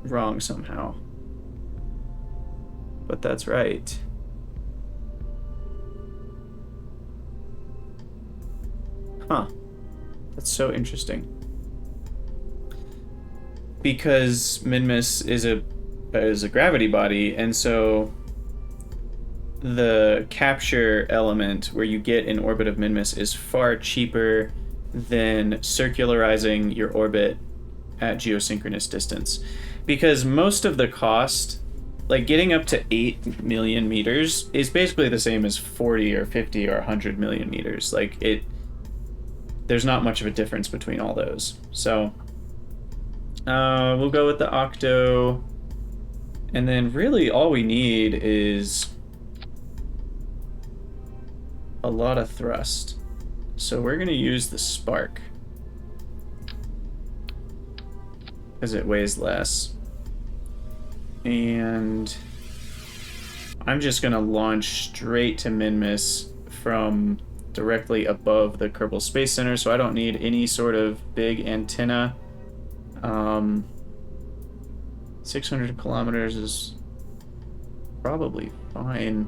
wrong somehow. But that's right. Huh. That's so interesting. Because Minmus is a gravity body, and so the capture element where you get in orbit of Minmus is far cheaper than circularizing your orbit at geosynchronous distance. Because most of the cost, like getting up to 8 million meters, is basically the same as 40 or 50 or 100 million meters. Like there's not much of a difference between all those. So we'll go with the Octo, and then really all we need is a lot of thrust. So we're gonna use the Spark because it weighs less. And I'm just gonna launch straight to Minmus from directly above the Kerbal Space Center, so I don't need any sort of big antenna. 600 kilometers is probably fine.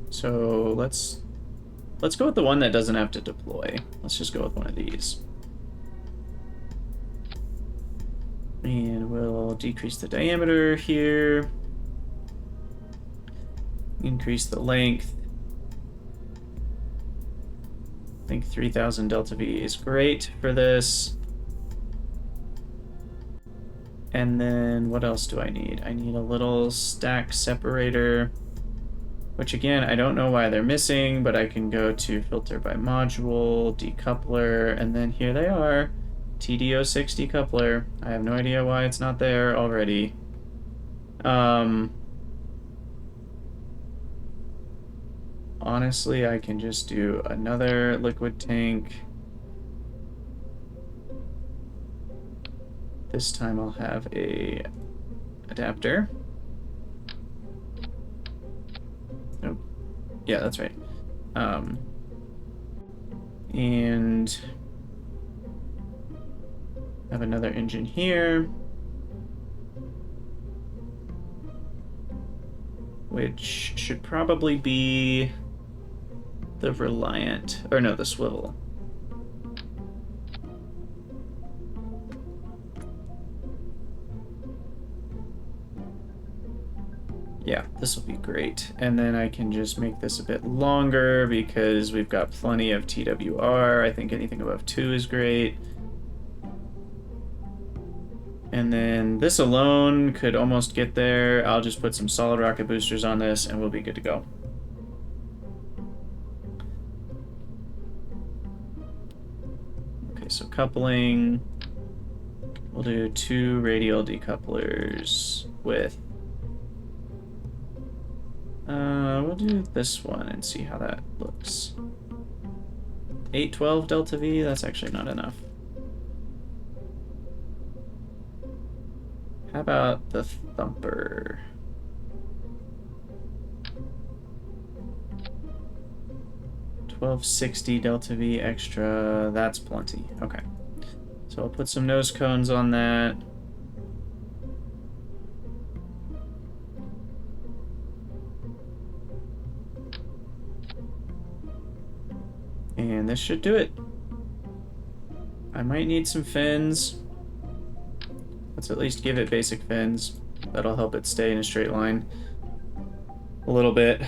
So let's go with the one that doesn't have to deploy. Let's just go with one of these. And we'll decrease the diameter here. Increase the length. I think 3000 Delta V is great for this. And then what else do I need? I need a little stack separator, which again, I don't know why they're missing, but I can go to filter by module, decoupler, and then here they are. TD06 decoupler. I have no idea why it's not there already. Honestly, I can just do another liquid tank. This time I'll have a adapter. Nope. Yeah, that's right. And have another engine here, which should probably be the Reliant, or no, the Swivel. Yeah, this will be great. And then I can just make this a bit longer because we've got plenty of TWR. I think anything above 2 is great. And then this alone could almost get there. I'll just put some solid rocket boosters on this and we'll be good to go. Okay, so coupling. We'll do 2 radial decouplers with... we'll do this one and see how that looks. 812 delta V, that's actually not enough. How about the Thumper? $1260 delta V extra, that's plenty. Okay. So I'll put some nose cones on that. And this should do it. I might need some fins. Let's at least give it basic fins. That'll help it stay in a straight line a little bit.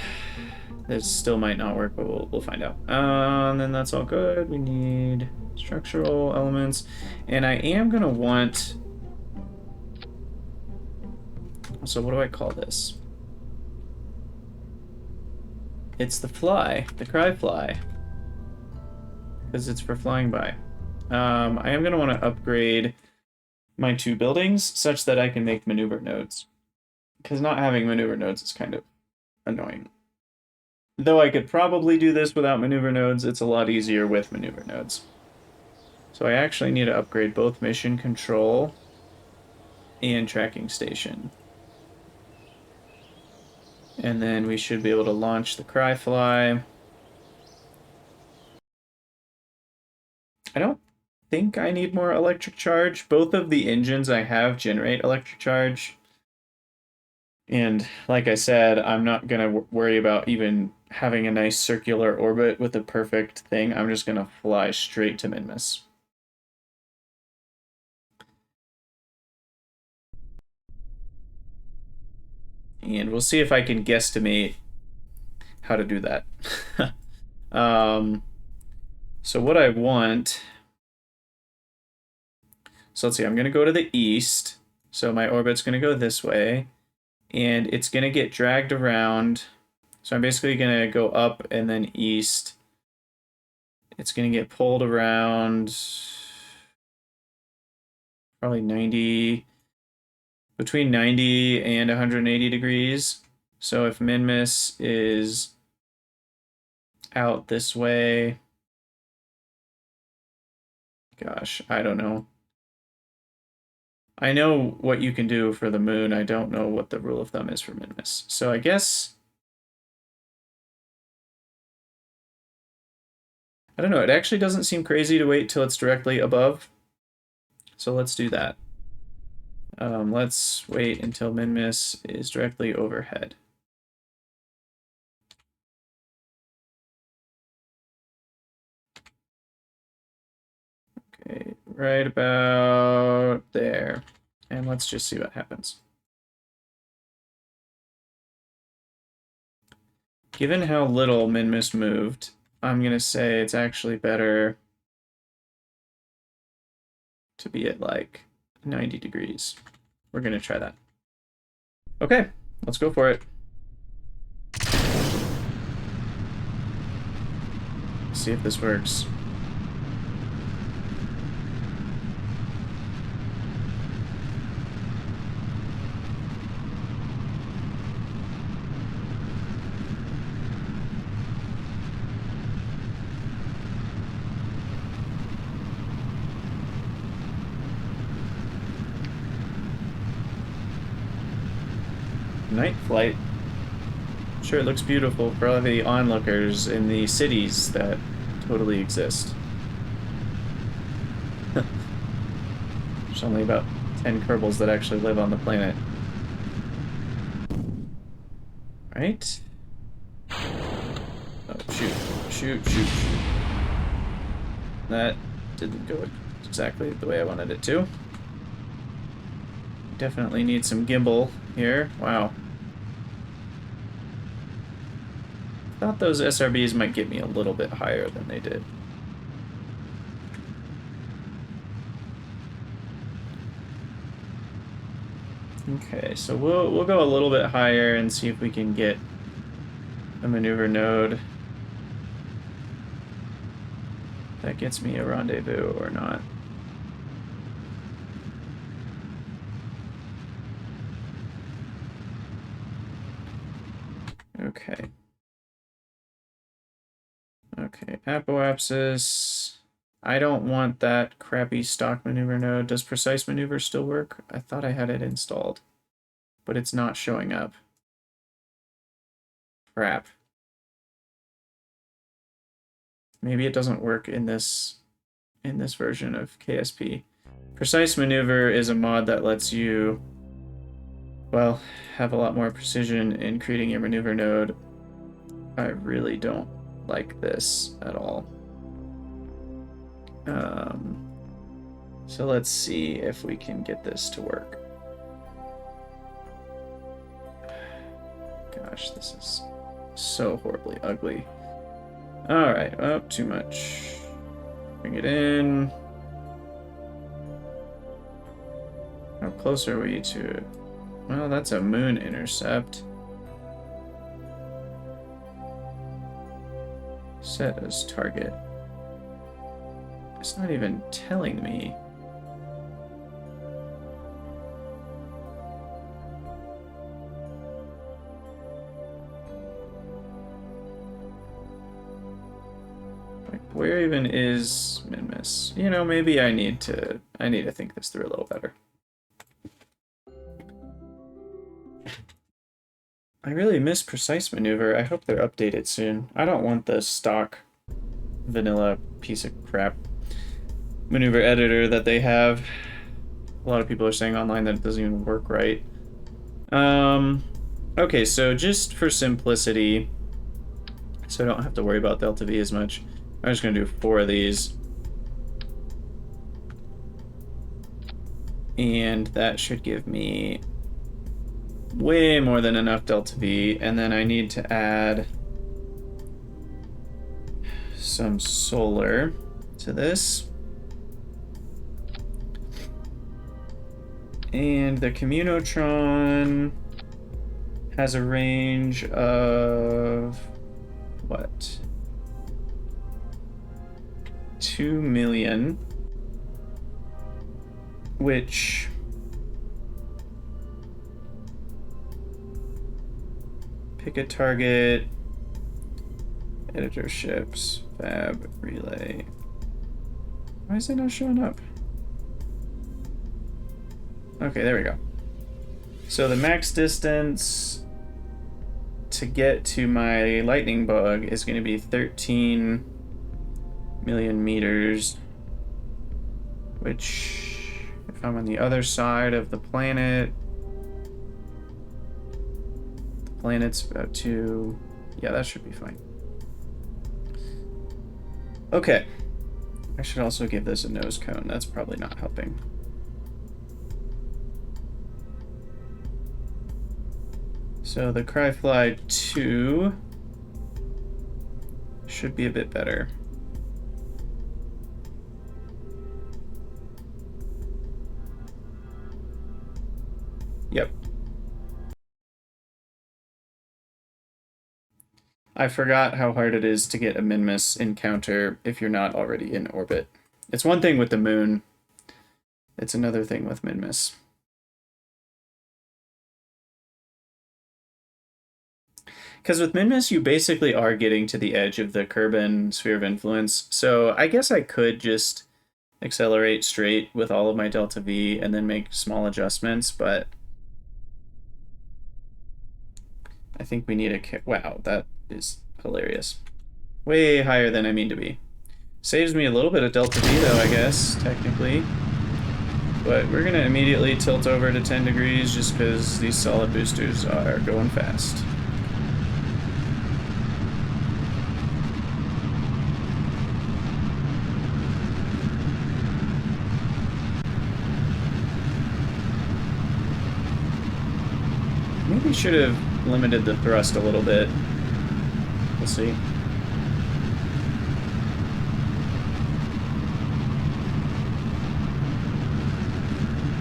This still might not work, but we'll find out. And then that's all good. We need structural elements. And I am going to want... So what do I call this? It's the fly, the cry fly. Because it's for flying by. I am going to want to upgrade my 2 buildings such that I can make maneuver nodes. Because not having maneuver nodes is kind of annoying. Though I could probably do this without maneuver nodes, it's a lot easier with maneuver nodes. So I actually need to upgrade both mission control and tracking station. And then we should be able to launch the Cryfly. I don't think I need more electric charge. Both of the engines I have generate electric charge. And like I said, I'm not going to worry about even having a nice circular orbit with a perfect thing. I'm just going to fly straight to Minmus. And we'll see if I can guesstimate how to do that. So what I want... So let's see, I'm going to go to the east. So my orbit's going to go this way. And it's going to get dragged around. So I'm basically going to go up and then east. It's going to get pulled around probably 90, between 90 and 180 degrees. So if Minmus is out this way, gosh, I don't know. I know what you can do for the moon. I don't know what the rule of thumb is for Minmus. So I guess... I don't know. It actually doesn't seem crazy to wait till it's directly above. So let's do that. Let's wait until Minmus is directly overhead. Okay, right about there. And let's just see what happens. Given how little Minmus moved, I'm going to say it's actually better to be at like 90 degrees. We're going to try that. Okay, let's go for it. See if this works. Night flight. Sure, it looks beautiful for all the onlookers in the cities that totally exist. There's only about 10 Kerbals that actually live on the planet. Right? Oh, shoot. Shoot, shoot, shoot. That didn't go exactly the way I wanted it to. Definitely need some gimbal here. Wow. Thought those SRBs might get me a little bit higher than they did. Okay, so we'll go a little bit higher and see if we can get a maneuver node that gets me a rendezvous or not. Okay. Okay, apoapsis. I don't want that crappy stock maneuver node. Does precise maneuver still work? I thought I had it installed, but it's not showing up. Crap. Maybe it doesn't work in this version of KSP. Precise maneuver is a mod that lets you, well, have a lot more precision in creating your maneuver node. I really don't like this at all. So let's see if we can get this to work. Gosh, this is so horribly ugly. Alright, oh, too much. Bring it in. How close are we to it? Well, that's a moon intercept. Set as target. It's not even telling me. Like, where even is Minmus? You know, maybe I need to think this through a little better. I really miss precise maneuver. I hope they're updated soon. I don't want the stock vanilla piece of crap maneuver editor that they have. A lot of people are saying online that it doesn't even work right. Okay, so just for simplicity, so I don't have to worry about delta V as much, I'm just gonna do 4 of these. And that should give me way more than enough delta V, and then I need to add some solar to this. And the Communotron has a range of what? 2 million, which pick a target, editor ships, fab, relay. Why is it not showing up? Okay, there we go. So the max distance to get to my lightning bug is going to be 13 million meters, which, if I'm on the other side of the planet's about to, yeah, that should be fine. Okay. I should also give this a nose cone. That's probably not helping. So the Cryfly 2 should be a bit better. Yep. I forgot how hard it is to get a Minmus encounter if you're not already in orbit. It's one thing with the moon. It's another thing with Minmus. Because with Minmus, you basically are getting to the edge of the Kerbal sphere of influence. So I guess I could just accelerate straight with all of my delta V and then make small adjustments, but I think we need a... Wow, that is hilarious. Way higher than I mean to be. Saves me a little bit of delta V though, I guess, technically. But we're gonna immediately tilt over to 10 degrees just because these solid boosters are going fast. Maybe should have limited the thrust a little bit. We'll see.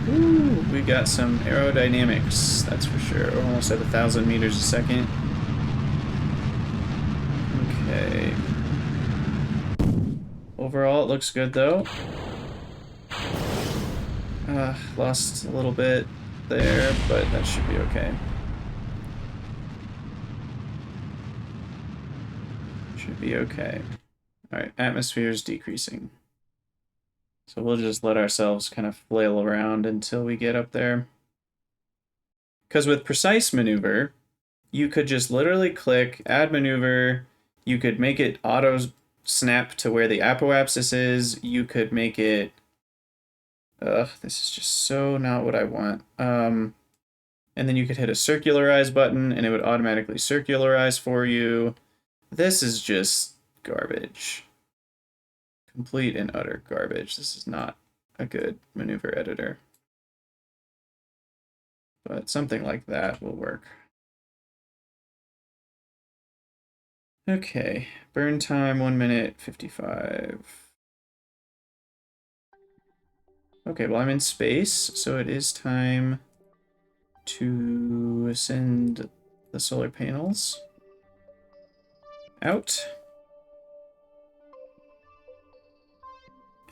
Ooh, we got some aerodynamics, that's for sure. We're almost at 1,000 meters a second. Okay. Overall, it looks good though. Lost a little bit there, but that should be okay. Should be okay. Alright, atmosphere is decreasing. So we'll just let ourselves kind of flail around until we get up there. Because with precise maneuver, you could just literally click, add maneuver, you could make it auto snap to where the apoapsis is, you could make it... Ugh, this is just so not what I want. And then you could hit a circularize button and it would automatically circularize for you. This is just garbage. Complete and utter garbage. This is not a good maneuver editor. But something like that will work. Okay, burn time 1 minute 55. Okay, well I'm in space, so it is time to send the solar panels out.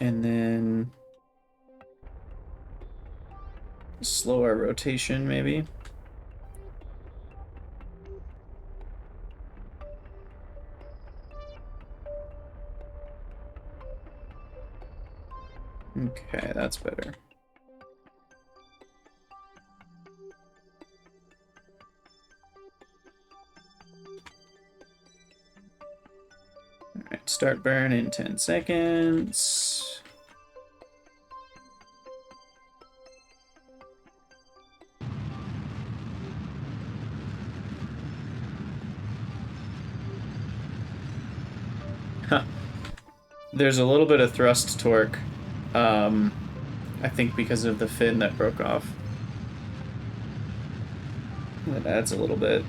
And then slow our rotation, maybe. Okay, that's better. Alright, start burn in 10 seconds. Huh. There's a little bit of thrust torque. I think because of the fin that broke off. That adds a little bit.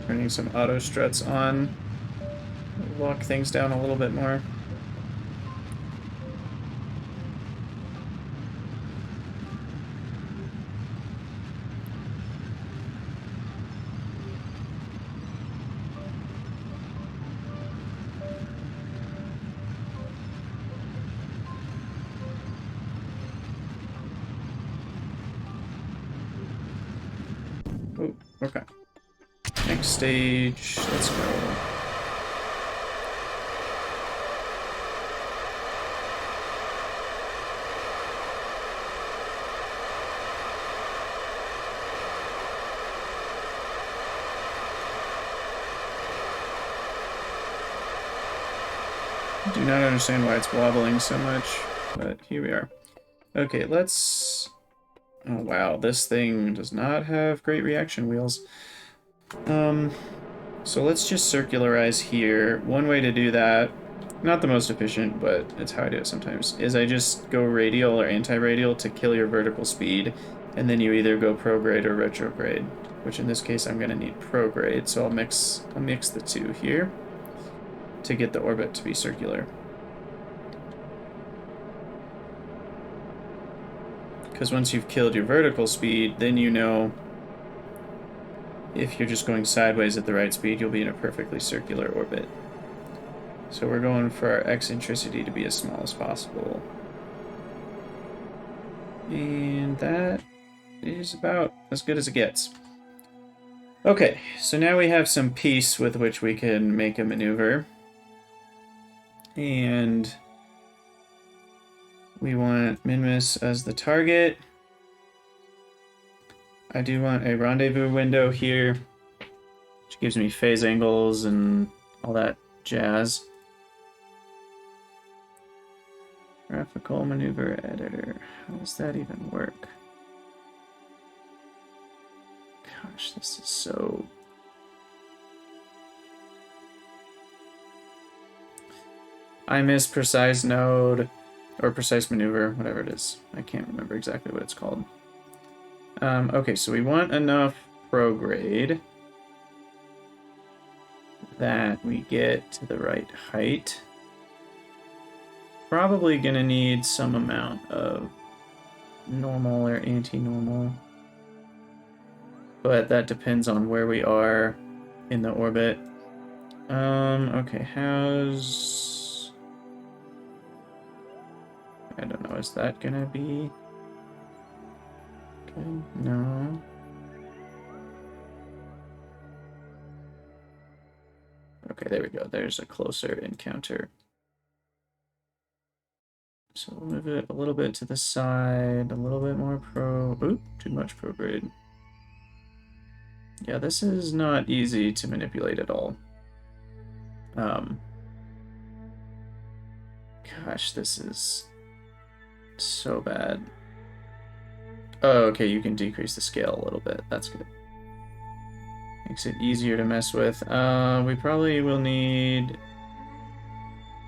Turning some auto struts on. Lock things down a little bit more. Oh, okay. Next stage, let's go. Do not understand why it's wobbling so much, but here we are. Okay, let's... Oh wow, this thing does not have great reaction wheels. So let's just circularize here. One way to do that, not the most efficient, but it's how I do it sometimes, is I just go radial or anti-radial to kill your vertical speed, and then you either go prograde or retrograde, which in this case I'm gonna need prograde, so I'll mix the two here to get the orbit to be circular. Because once you've killed your vertical speed, then you know if you're just going sideways at the right speed, you'll be in a perfectly circular orbit. So we're going for our eccentricity to be as small as possible. And that is about as good as it gets. Okay, so now we have some piece with which we can make a maneuver. And we want Minmus as the target. I do want a rendezvous window here, which gives me phase angles and all that jazz. Graphical maneuver editor. How does that even work? Gosh, this is so... I miss precise node, or precise maneuver, whatever it is. I can't remember exactly what it's called. Okay, so we want enough prograde that we get to the right height. Probably gonna need some amount of normal or anti-normal, but that depends on where we are in the orbit. Okay, how's... I don't know, is that gonna be... Okay, no. Okay, there we go. There's a closer encounter. So we'll move it a little bit to the side, a little bit more Oop, too much prograde. Yeah, this is not easy to manipulate at all. Gosh, this is so bad. Oh, okay, you can decrease the scale a little bit. That's good. Makes it easier to mess with. We probably will need...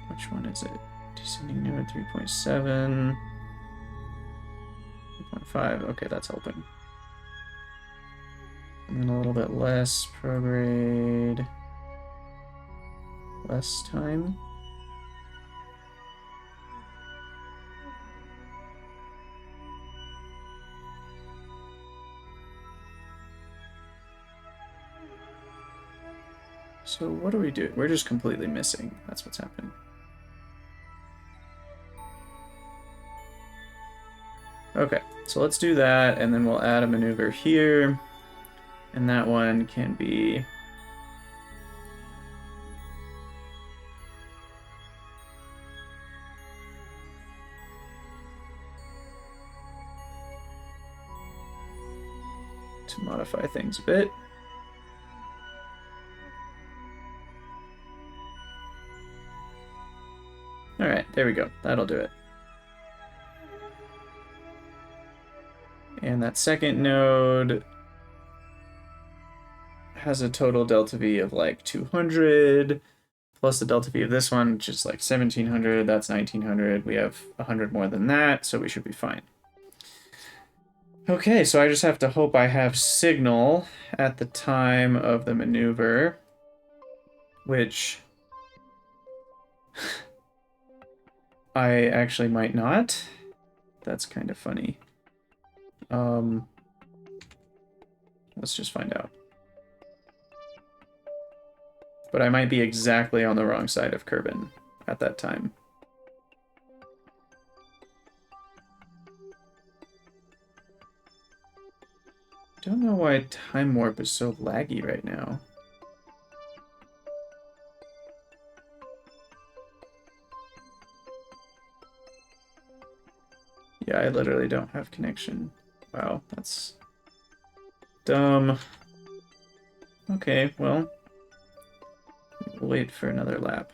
Which one is it? Descending node 3.7. 3.5. Okay, that's helping. And then a little bit less prograde. Less time. So what do we do? We're just completely missing. That's what's happening. Okay, so let's do that, and then we'll add a maneuver here. And that one can be... to modify things a bit. Alright, there we go. That'll do it. And that second node has a total delta V of like 200, plus the delta V of this one, which is like 1700. That's 1900. We have 100 more than that, so we should be fine. Okay, so I just have to hope I have signal at the time of the maneuver, which I actually might not. That's kind of funny. Let's just find out. But I might be exactly on the wrong side of Kerbal at that time. Don't know why Time Warp is so laggy right now. Yeah, I literally don't have connection. Wow, that's dumb. Okay, well, we'll wait for another lap.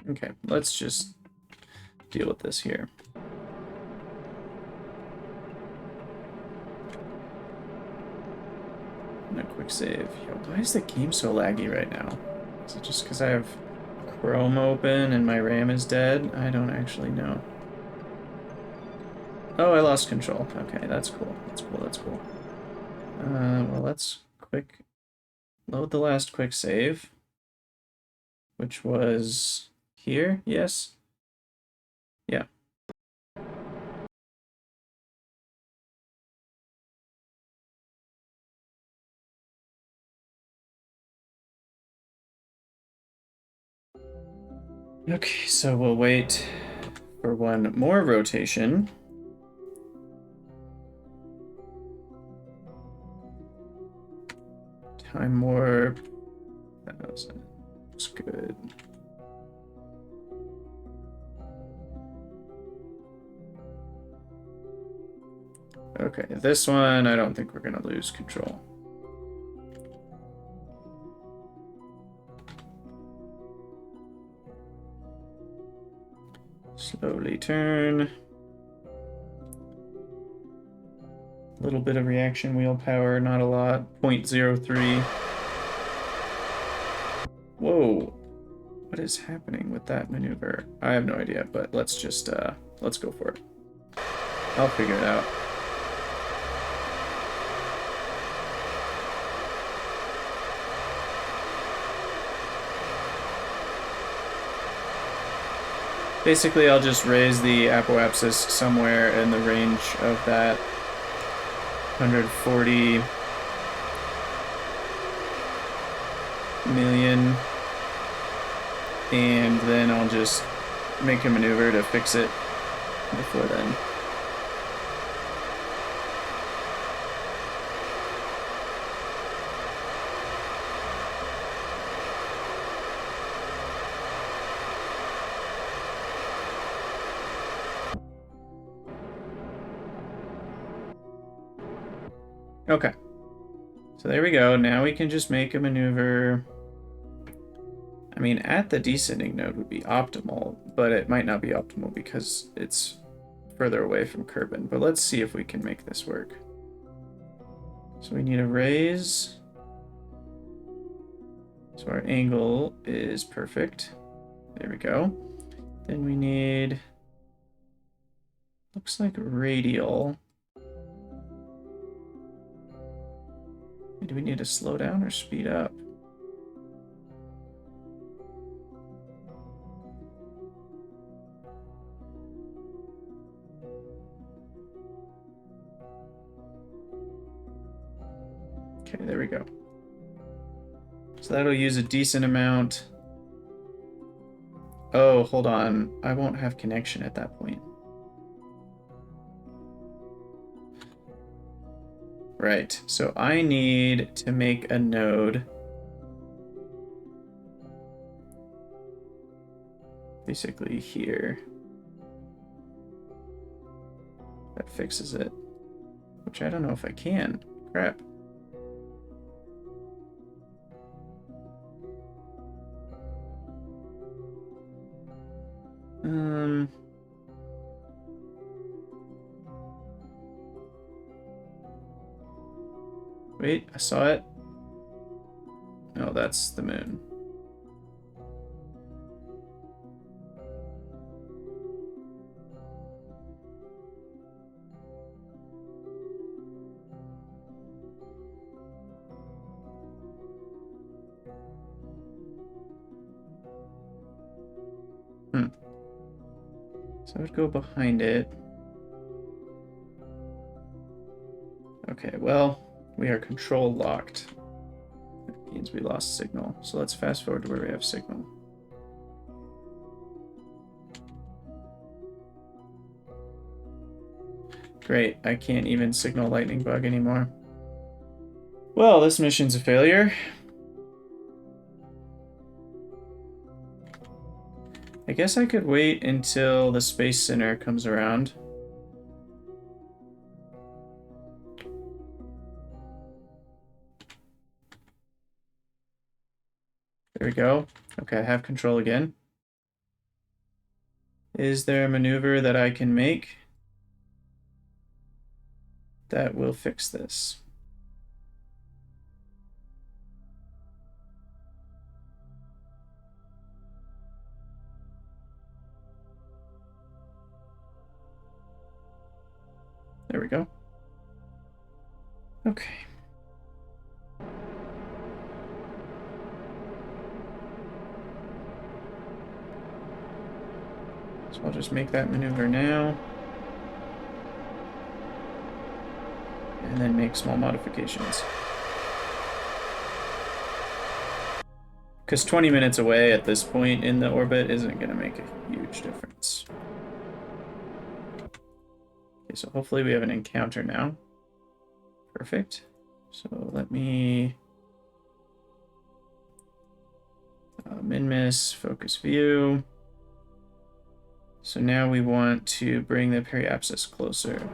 Okay, let's just deal with this here. And a quick save. Yo, why is the game so laggy right now? Is it just because I have Chrome open and my RAM is dead? I don't actually know. Oh, I lost control. Okay, that's cool. That's cool, that's cool. Well, let's quick load the last quick save, which was here, yes? Yeah. Okay, so we'll wait for one more rotation. Time warp. That looks good. Okay, this one, I don't think we're gonna lose control. Slowly turn. A little bit of reaction wheel power, not a lot. 0.03. Whoa. What is happening with that maneuver? I have no idea, but let's just, let's go for it. I'll figure it out. Basically, I'll just raise the apoapsis somewhere in the range of that 140 million, and then I'll just make a maneuver to fix it before then. Okay. So there we go. Now we can just make a maneuver. I mean, at the descending node would be optimal, but it might not be optimal because it's further away from Kerbal. But let's see if we can make this work. So we need a raise. So our angle is perfect. There we go. Then we need, looks like radial. Do we need to slow down or speed up? Okay, there we go. So that'll use a decent amount. Oh, hold on. I won't have connection at that point. Right, so I need to make a node. Basically here. That fixes it. Which I don't know if I can. Crap. Wait, I saw it. No, that's the moon. So I would go behind it. Okay, well, we are control locked. That means we lost signal. So let's fast forward to where we have signal. Great, I can't even signal lightning bug anymore. Well, this mission's a failure. I guess I could wait until the Space Center comes around. There we go. Okay, I have control again. Is there a maneuver that I can make that will fix this? There we go. Okay. So I'll just make that maneuver now. And then make small modifications. Because 20 minutes away at this point in the orbit isn't going to make a huge difference. Okay, so hopefully we have an encounter now. Perfect. So let me... Minmus, focus view. So now we want to bring the periapsis closer.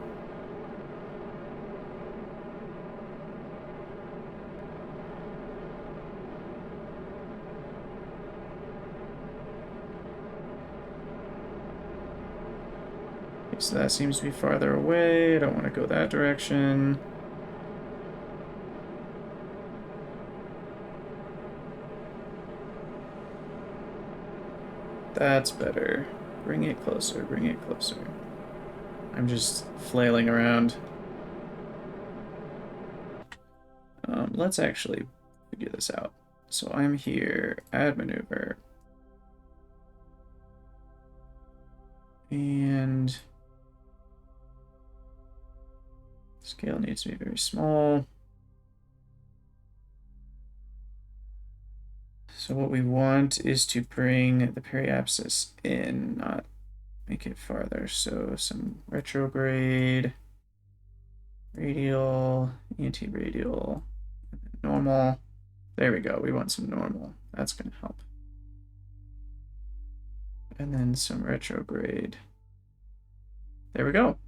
Okay, so that seems to be farther away. I don't want to go that direction. That's better. Bring it closer, bring it closer. I'm just flailing around. Let's actually figure this out. So I'm here, add maneuver. And scale needs to be very small. So what we want is to bring the periapsis in, not make it farther. So some retrograde, radial, anti-radial, normal. There we go. We want some normal. That's going to help. And then some retrograde. There we go.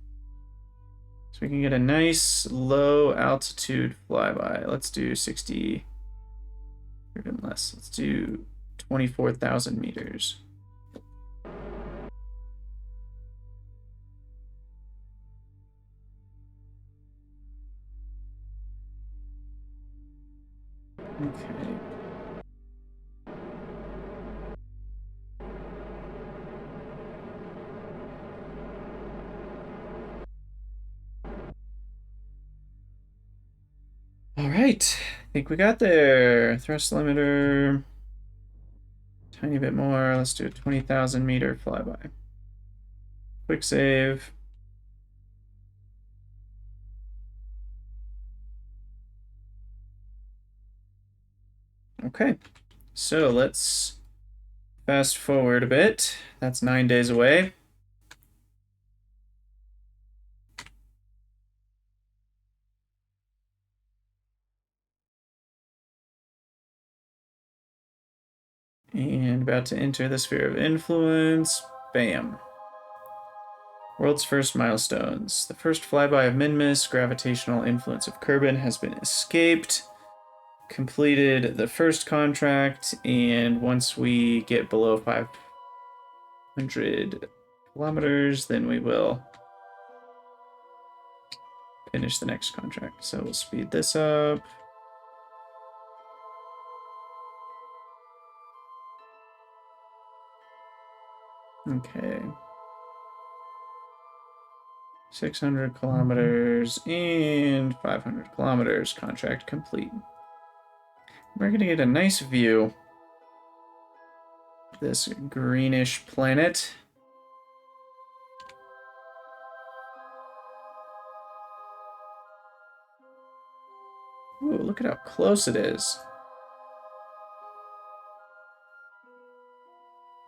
So we can get a nice low altitude flyby. Let's do 60, even less. Let's do 24,000 meters. Okay. All right, I think we got there. Thrust limiter, tiny bit more. Let's do a 20,000 meter flyby. Quick save. Okay, so let's fast forward a bit. That's 9 days away. And about to enter the sphere of influence. Bam. World's first milestones. The first flyby of Minmus, gravitational influence of Kerbal, has been escaped. Completed the first contract, and once we get below 500 kilometers, then we will finish the next contract. So we'll speed this up. Okay. 600 kilometers and 500 kilometers. Contract complete. We're going to get a nice view of this greenish planet. Ooh, look at how close it is.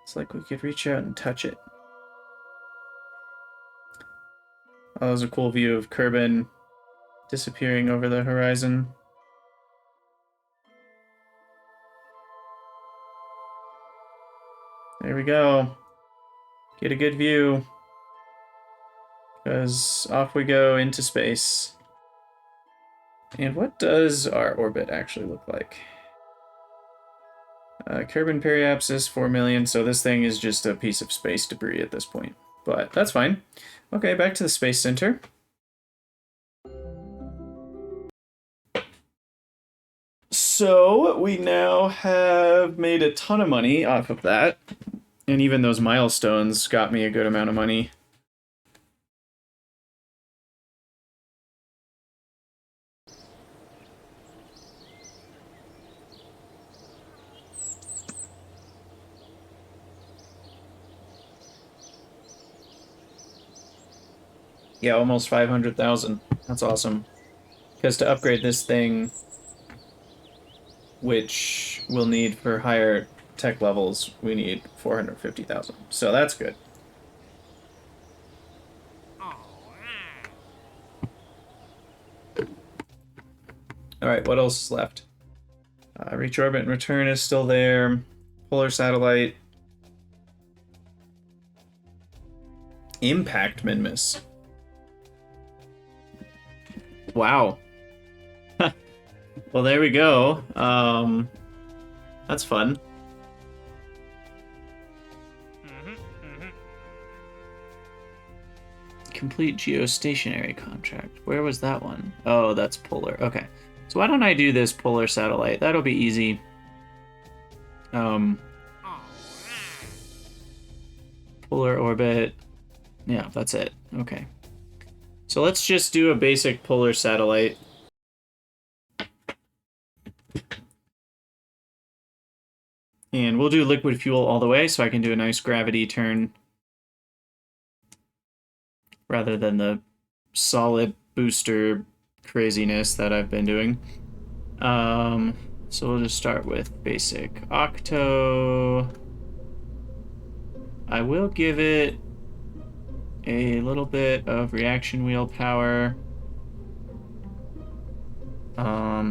It's like we could reach out and touch it. Oh, that was a cool view of Kerbal disappearing over the horizon. There we go. Get a good view. Because off we go into space. And what does our orbit actually look like? Kerbal periapsis, 4 million. So this thing is just a piece of space debris at this point. But that's fine. Okay, back to the Space Center. So we now have made a ton of money off of that. And even those milestones got me a good amount of money. Yeah, almost 500,000. That's awesome. Because to upgrade this thing, which we'll need for higher tech levels, we need 450,000. So that's good. All right, what else is left? Reach orbit and return is still there. Polar satellite. Impact Minmus. Wow. Well, there we go. That's fun. Complete geostationary contract. Where was that one? Oh, that's polar. Okay. So why don't I do this polar satellite? That'll be easy. Polar orbit. Yeah, that's it. Okay. So let's just do a basic polar satellite. And we'll do liquid fuel all the way so I can do a nice gravity turn rather than the solid booster craziness that I've been doing. So we'll just start with basic octo. I will give it a little bit of reaction wheel power.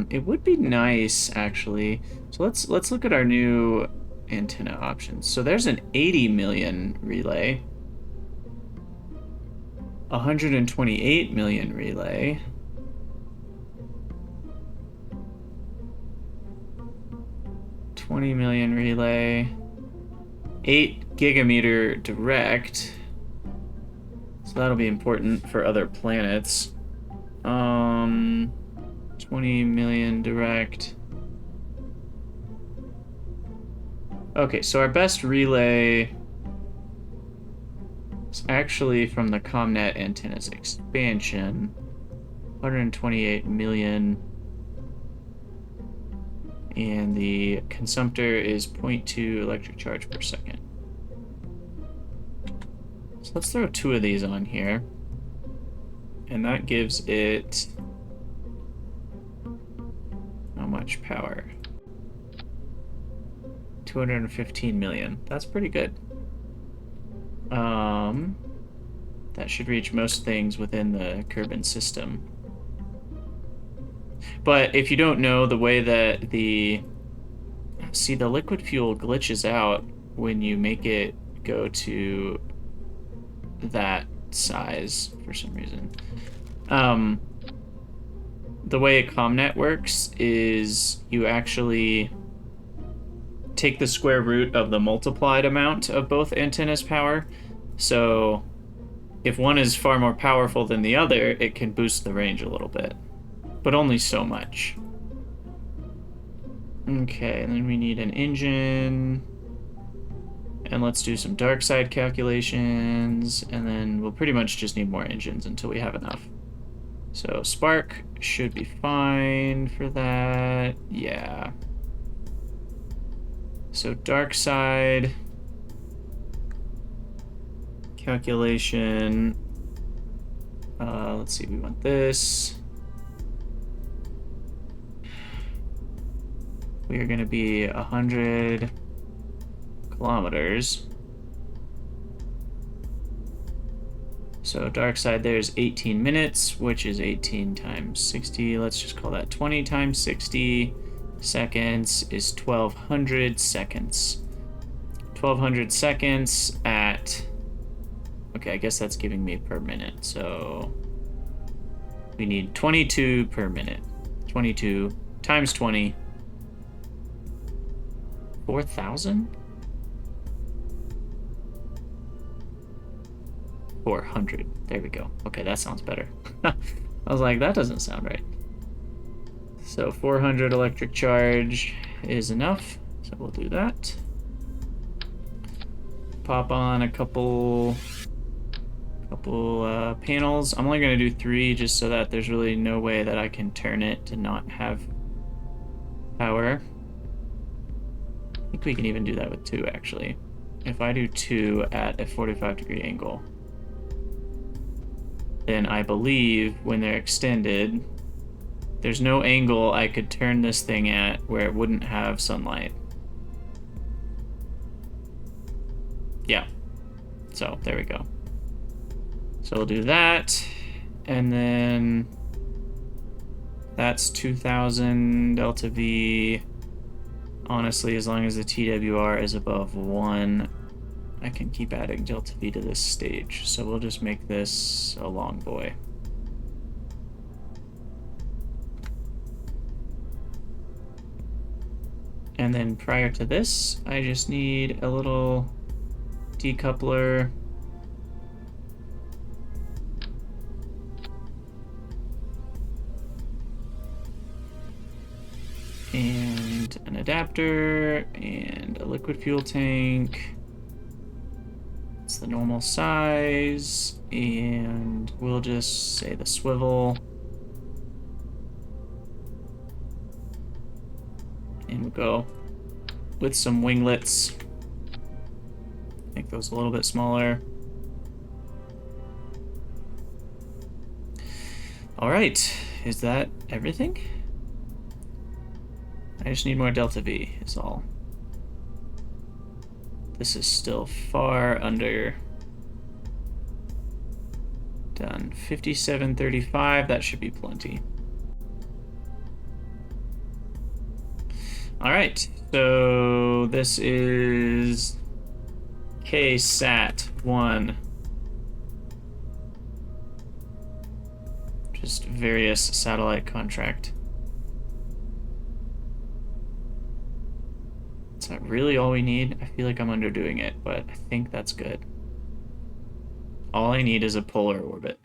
It would be nice, actually. So let's look at our new antenna options. So there's an 80 million relay, 128 million relay, 20 million relay, 8 gigameter direct. So that'll be important for other planets. 20 million direct. Okay, so our best relay is actually from the ComNet antennas expansion. 128 million. And the consumptor is 0.2 electric charge per second. So let's throw 2 of these on here. And that gives it how much power? 215 million. That's pretty good. That should reach most things within the Kerbal system. But if you don't know, the way that the liquid fuel glitches out when you make it go to that size for some reason. The way ComNet works is you actually take the square root of the multiplied amount of both antennas' power. So if one is far more powerful than the other, it can boost the range a little bit, but only so much. Okay, and then we need an engine. And let's do some dark side calculations, and then we'll pretty much just need more engines until we have enough. So Spark should be fine for that. Yeah. So dark side calculation. Let's see, we want this. We are going to be 100 kilometers. So dark side there's 18 minutes, which is 18 times 60. Let's just call that 20 times 60 seconds is 1200 seconds. 1200 seconds at, okay, I guess that's giving me per minute. So we need 22 per minute. 22 times 20. 4,000? 400. There we go. Okay, that sounds better. I was like, that doesn't sound right. So 400 electric charge is enough. So we'll do that. Pop on a couple panels. I'm only going to do 3 just so that there's really no way that I can turn it to not have power. I think we can even do that with 2 actually. If I do 2 at a 45-degree angle, then I believe when they're extended, there's no angle I could turn this thing at where it wouldn't have sunlight. Yeah. So there we go. So we'll do that. And then that's 2000 delta V. Honestly, as long as the TWR is above 1, I can keep adding delta V to this stage. So we'll just make this a long boy. And then prior to this, I just need a little decoupler. And an adapter and a liquid fuel tank. It's the normal size, and we'll just say the swivel. And we'll go with some winglets. Make those a little bit smaller. All right, is that everything? I just need more delta V, is all. This is still far under. Done. 5735, that should be plenty. All right, so this is KSAT-1. Just various satellite contract. Is that really all we need? I feel like I'm underdoing it, but I think that's good. All I need is a polar orbit.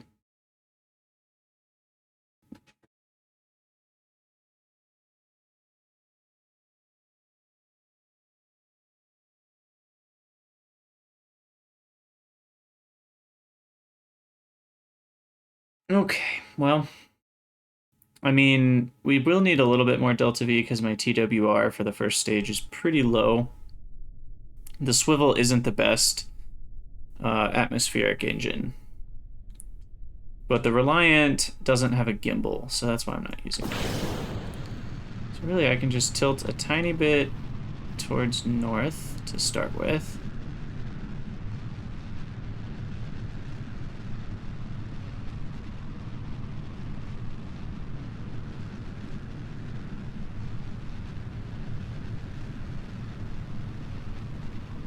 Okay, well, I mean, we will need a little bit more delta V because my TWR for the first stage is pretty low. The swivel isn't the best atmospheric engine. But the Reliant doesn't have a gimbal, so that's why I'm not using it. So really I can just tilt a tiny bit towards north to start with.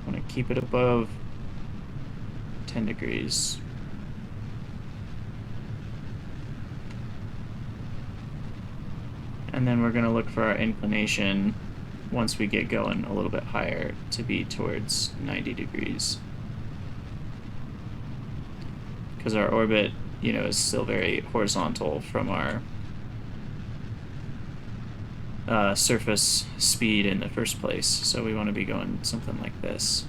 I want to keep it above 10 degrees. And then we're going to look for our inclination once we get going a little bit higher to be towards 90 degrees. Because our orbit, you know, is still very horizontal from our surface speed in the first place. So we want to be going something like this.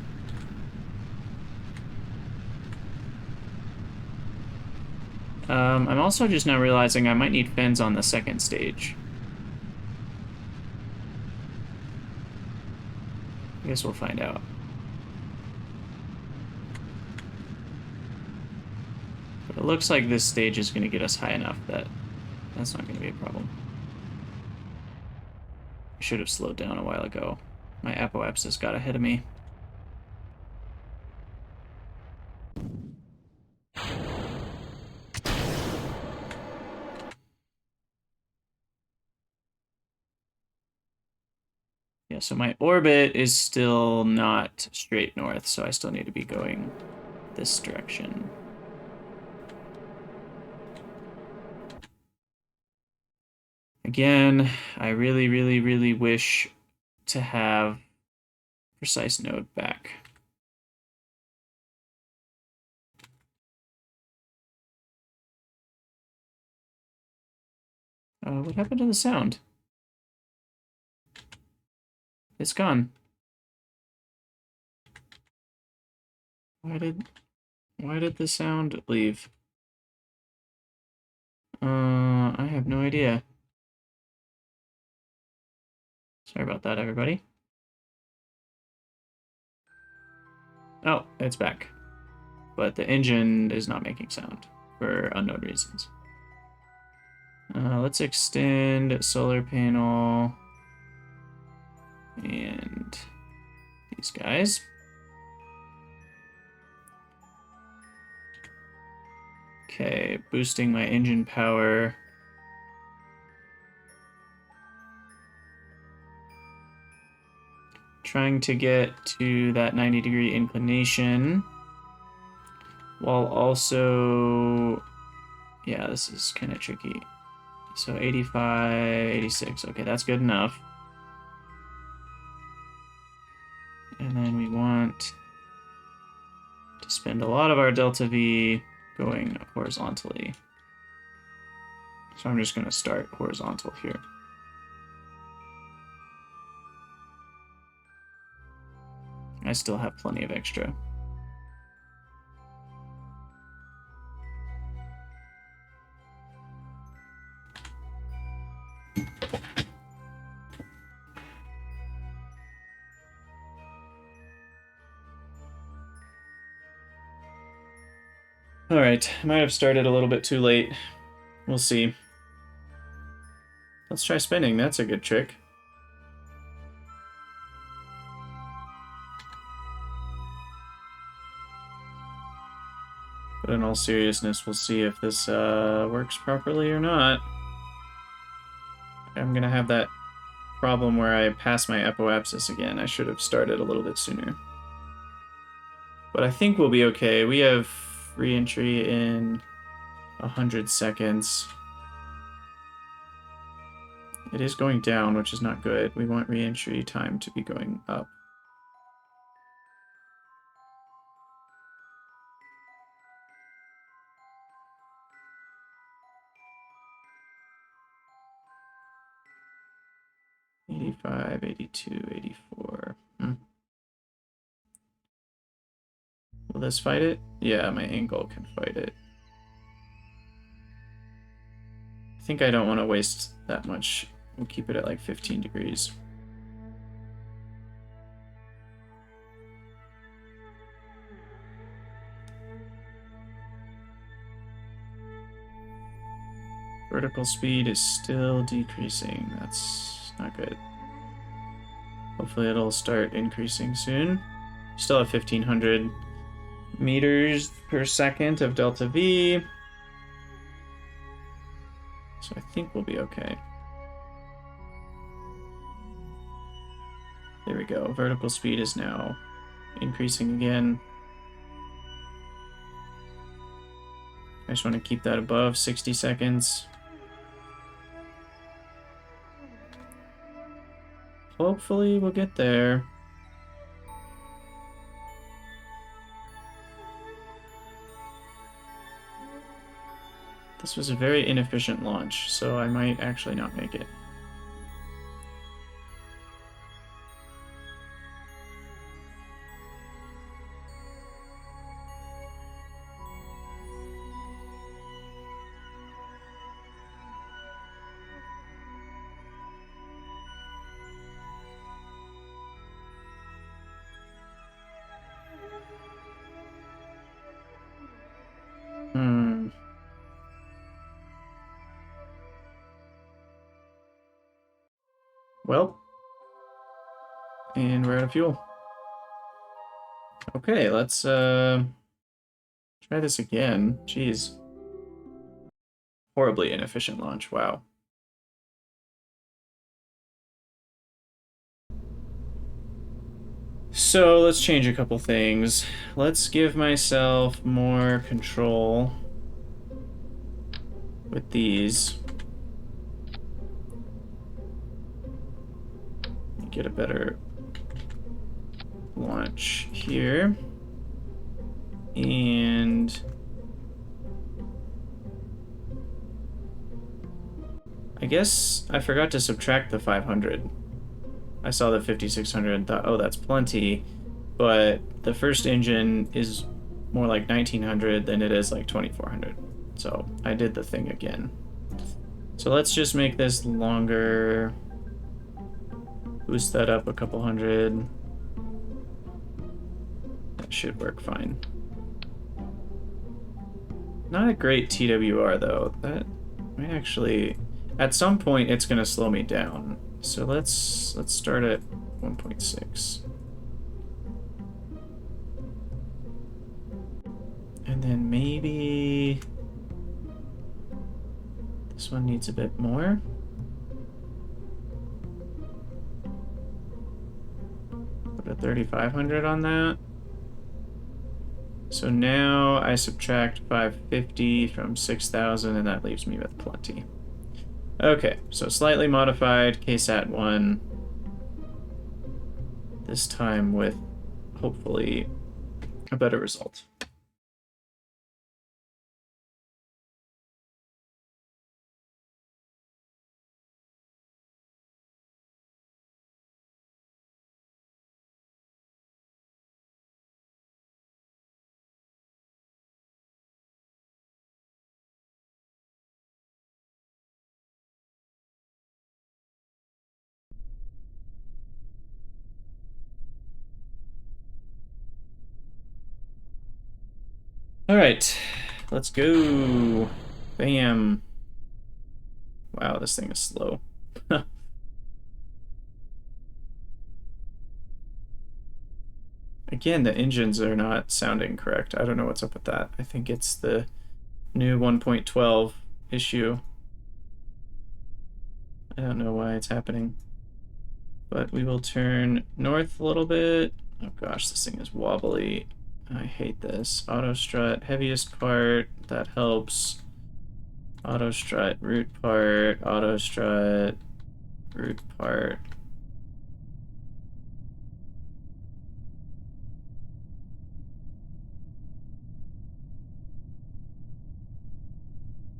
I'm also just now realizing I might need fins on the second stage. I guess we'll find out. But it looks like this stage is going to get us high enough that that's not going to be a problem. I should have slowed down a while ago. My apoapsis got ahead of me. Yeah, so my orbit is still not straight north, so I still need to be going this direction. Again, I really, really, really wish to have precise node back. What happened to the sound? It's gone. Why did the sound leave? I have no idea. Sorry about that, everybody. Oh, it's back. But the engine is not making sound for unknown reasons. Let's extend solar panel and these guys. Okay, boosting my engine power. Trying to get to that 90-degree inclination while also, yeah, this is kind of tricky. So 85, 86, okay, that's good enough. And then we want to spend a lot of our delta V going horizontally. So I'm just going to start horizontal here. I still have plenty of extra. All right, I might have started a little bit too late. We'll see. Let's try spinning. That's a good trick. But in all seriousness, we'll see if this works properly or not. I'm going to have that problem where I pass my apoapsis again. I should have started a little bit sooner. But I think we'll be okay. We have re-entry in 100 seconds. It is going down, which is not good. We want re-entry time to be going up. '85, '82, '84. Will this fight it? Yeah, my angle can fight it. I think I don't want to waste that much. We'll keep it at like 15 degrees. Vertical speed is still decreasing. That's not good. Hopefully it'll start increasing soon. Still have 1,500 meters per second of delta V. So I think we'll be okay. There we go. Vertical speed is now increasing again. I just want to keep that above 60 seconds. Hopefully we'll get there. This was a very inefficient launch, so I might actually not make it. Well, and we're out of fuel. Okay, let's try this again. Jeez. Horribly inefficient launch, wow. So let's change a couple things. Let's give myself more control with these. Get a better launch here. And I guess I forgot to subtract the 500. I saw the 5,600 and thought, oh, that's plenty. But the first engine is more like 1,900 than it is like 2,400. So I did the thing again. So let's just make this longer. Boost that up a couple hundred. That should work fine. Not a great TWR though. might actually, at some point it's gonna slow me down. So let's start at 1.6. And then maybe this one needs a bit more. Put a 3,500 on that. So now I subtract 550 from 6,000, and that leaves me with plenty. Okay, so slightly modified KSAT 1. This time with, hopefully, a better result. All right, let's go. Bam. Wow, this thing is slow. Again, the engines are not sounding correct. I don't know what's up with that. I think it's the new 1.12 issue. I don't know why it's happening. But we will turn north a little bit. Oh gosh, this thing is wobbly. I hate this. Auto strut, heaviest part, that helps. Auto strut, root part, auto strut, root part.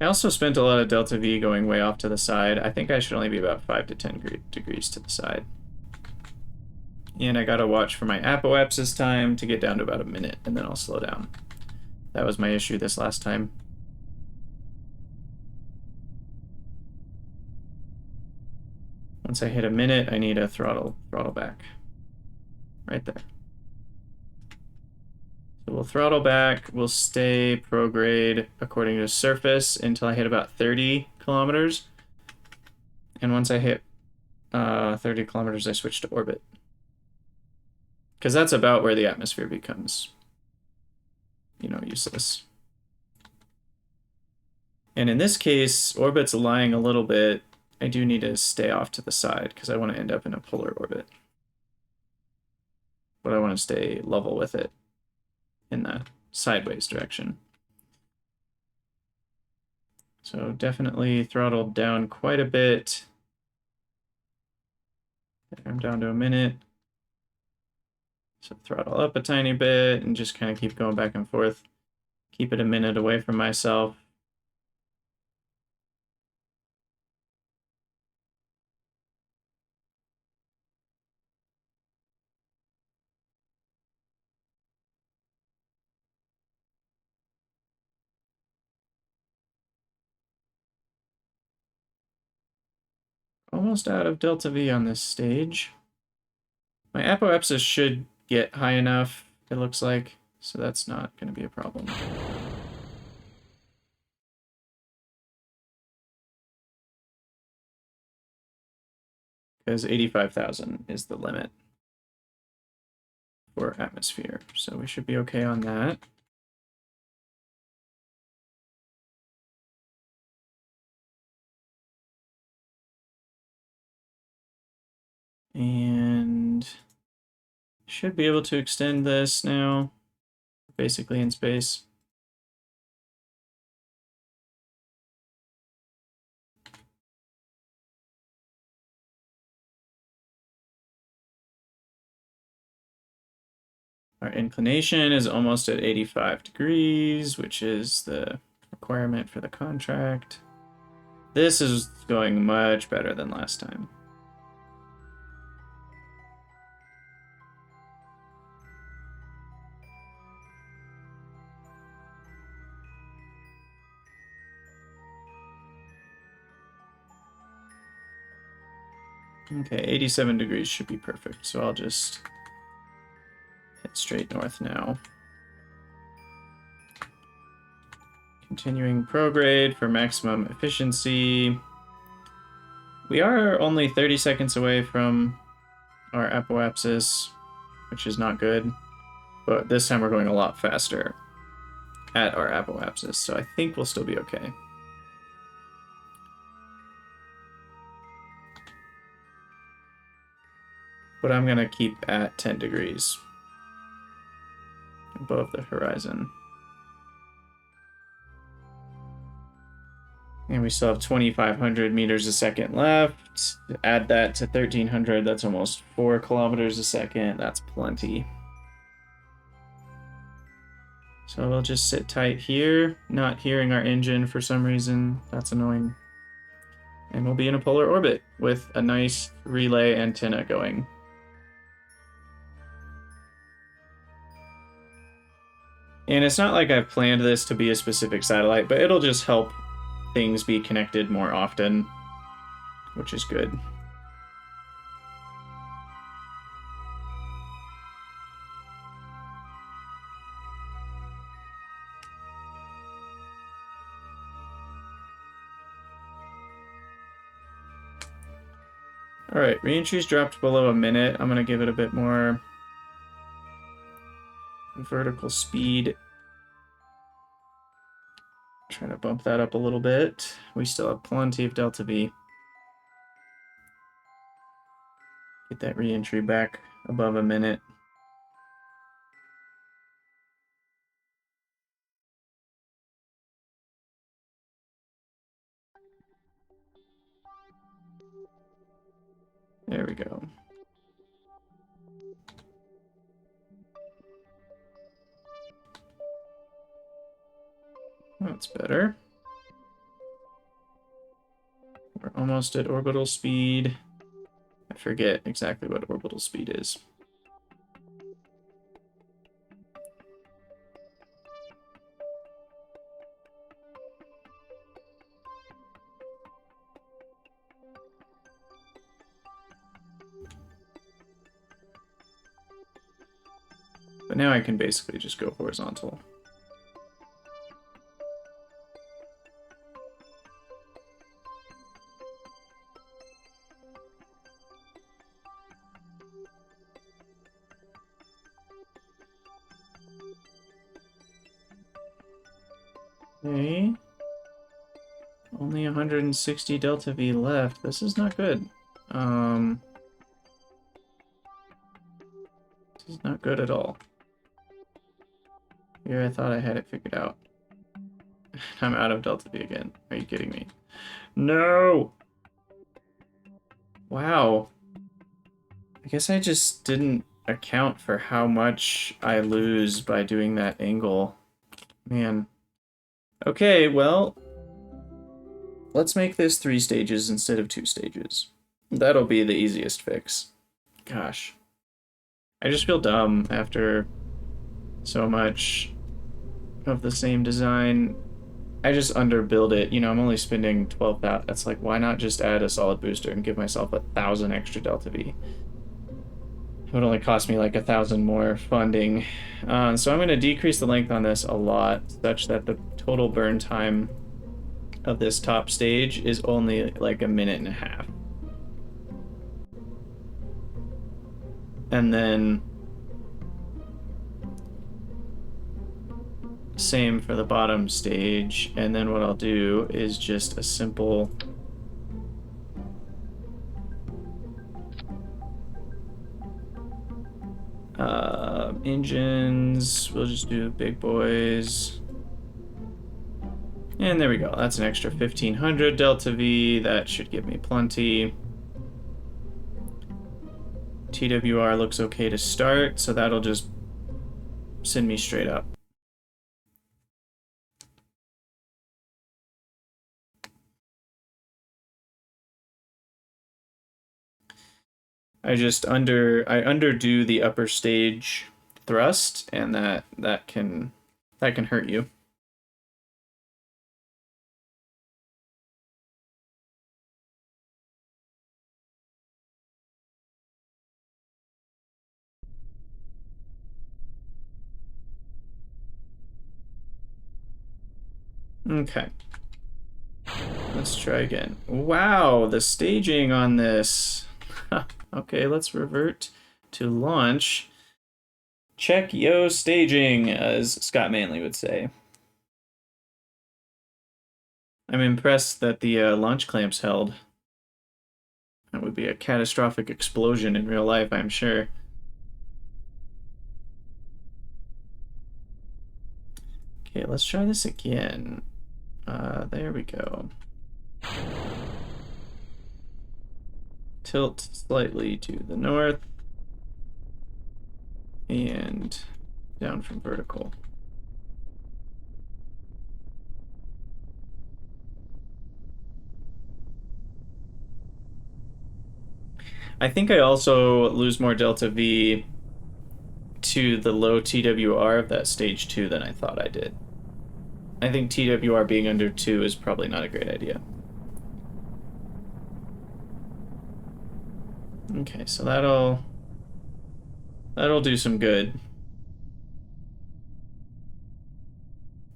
I also spent a lot of delta V going way off to the side. I think I should only be about 5 to 10 degrees to the side. And I gotta watch for my apoapsis this time to get down to about a minute, and then I'll slow down. That was my issue this last time. Once I hit a minute, I need a throttle back. Right there. So we'll throttle back, we'll stay prograde according to surface until I hit about 30 kilometers. And once I hit 30 kilometers, I switch to orbit. Because that's about where the atmosphere becomes, useless. And in this case, orbit's lying a little bit. I do need to stay off to the side because I want to end up in a polar orbit. But I want to stay level with it in the sideways direction. So definitely throttled down quite a bit. I'm down to a minute. So throttle up a tiny bit and just kind of keep going back and forth. Keep it a minute away from myself. Almost out of delta V on this stage. My apoapsis should get high enough, it looks like, so that's not going to be a problem. Because 85,000 is the limit for atmosphere, so we should be okay on that. And should be able to extend this now, basically in space. Our inclination is almost at 85 degrees, which is the requirement for the contract. This is going much better than last time. Okay, 87 degrees should be perfect, so I'll just hit straight north now. Continuing prograde for maximum efficiency. We are only 30 seconds away from our apoapsis, which is not good. But this time we're going a lot faster at our apoapsis, so I think we'll still be okay. But I'm going to keep at 10 degrees above the horizon. And we still have 2,500 meters a second left. Add that to 1,300, that's almost 4 kilometers a second. That's plenty. So we'll just sit tight here, not hearing our engine for some reason. That's annoying. And we'll be in a polar orbit with a nice relay antenna going. And it's not like I've planned this to be a specific satellite, but it'll just help things be connected more often, which is good. All right, reentry's dropped below a minute. I'm gonna give it a bit more vertical speed. Try to bump that up a little bit. We still have plenty of delta V. Get that reentry back above a minute. There we go. That's better. We're almost at orbital speed. I forget exactly what orbital speed is. But now I can basically just go horizontal. Okay. Only 160 delta V left. This is not good. This is not good at all. Here I thought I had it figured out. I'm out of delta V again. Are you kidding me? No! Wow. I guess I just didn't account for how much I lose by doing that angle. Man. Okay, well, let's make this 3 stages instead of 2 stages. That'll be the easiest fix. Gosh. I just feel dumb after so much of the same design. I just underbuild it. You know, I'm only spending 12,000. That's like, why not just add a solid booster and give myself 1,000 extra delta V? It would only cost me like 1,000 more funding. So I'm going to decrease the length on this a lot, such that the total burn time of this top stage is only like 1.5 minutes. And then same for the bottom stage. And then what I'll do is just a simple engines. We'll just do big boys. And there we go. That's an extra 1,500 delta V. That should give me plenty. TWR looks okay to start, so that'll just send me straight up. I underdo the upper stage thrust, and that can hurt you. Okay. Let's try again. Wow, the staging on this. Okay, let's revert to launch. Check yo staging, as Scott Manley would say. I'm impressed that the launch clamps held. That would be a catastrophic explosion in real life, I'm sure. Okay, let's try this again. There we go. Tilt slightly to the north. And down from vertical. I think I also lose more delta V to the low TWR of that stage 2 than I thought I did. I think TWR being under 2 is probably not a great idea. Okay, so that'll do some good.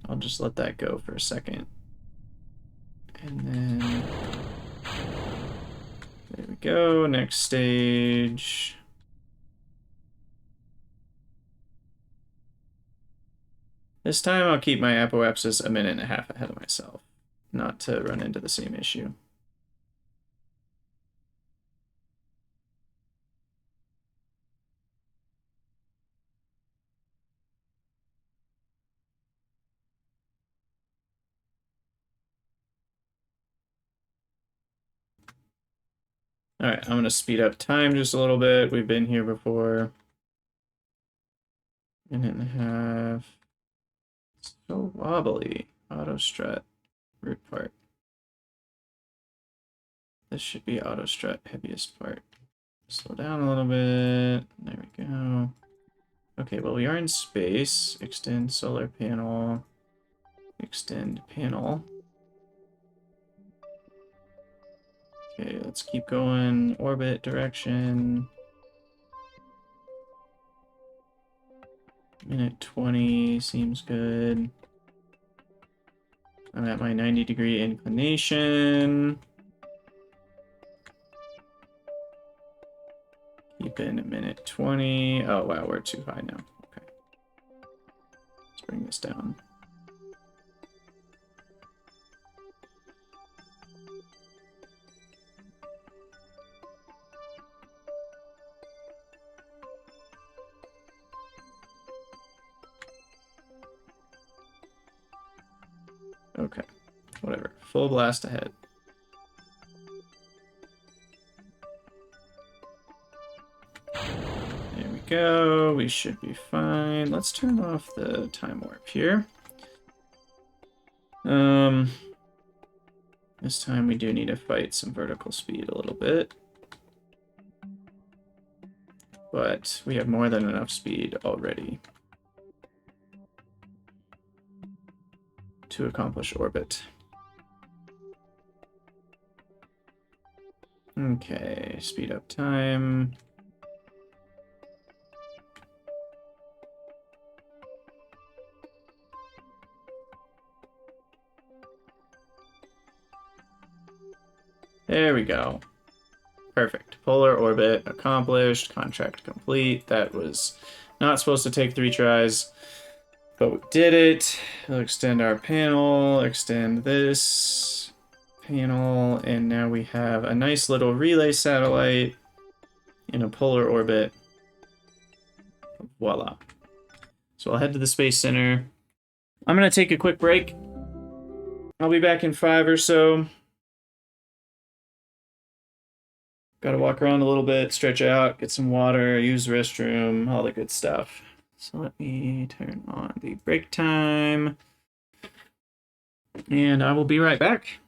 I'll just let that go for a second. And then there we go, next stage. This time I'll keep my apoapsis a minute and a half ahead of myself, not to run into the same issue. All right, I'm going to speed up time just a little bit. We've been here before. Minute and a half. So wobbly. Auto strut root part. This should be auto strut heaviest part. Slow down a little bit. There we go. Okay, well, we are in space. Extend solar panel. Extend panel. Okay, let's keep going. Orbit direction. Minute 20 seems good. I'm at my 90-degree inclination. Keep in a minute 20. Oh, wow, we're too high now. Okay. Let's bring this down. Okay, whatever. Full blast ahead. There we go. We should be fine. Let's turn off the time warp here. This time we do need to fight some vertical speed a little bit. But we have more than enough speed already to accomplish orbit. Okay, speed up time. There we go. Perfect. Polar orbit accomplished. Contract complete. That was not supposed to take 3 tries, but we did it. We'll extend our panel, extend this panel, and now we have a nice little relay satellite in a polar orbit. Voila. So I'll head to the Space Center. I'm going to take a quick break. I'll be back in 5 or so. Gotta walk around a little bit, stretch out, get some water, use the restroom, all the good stuff. So let me turn on the break time. And I will be right back.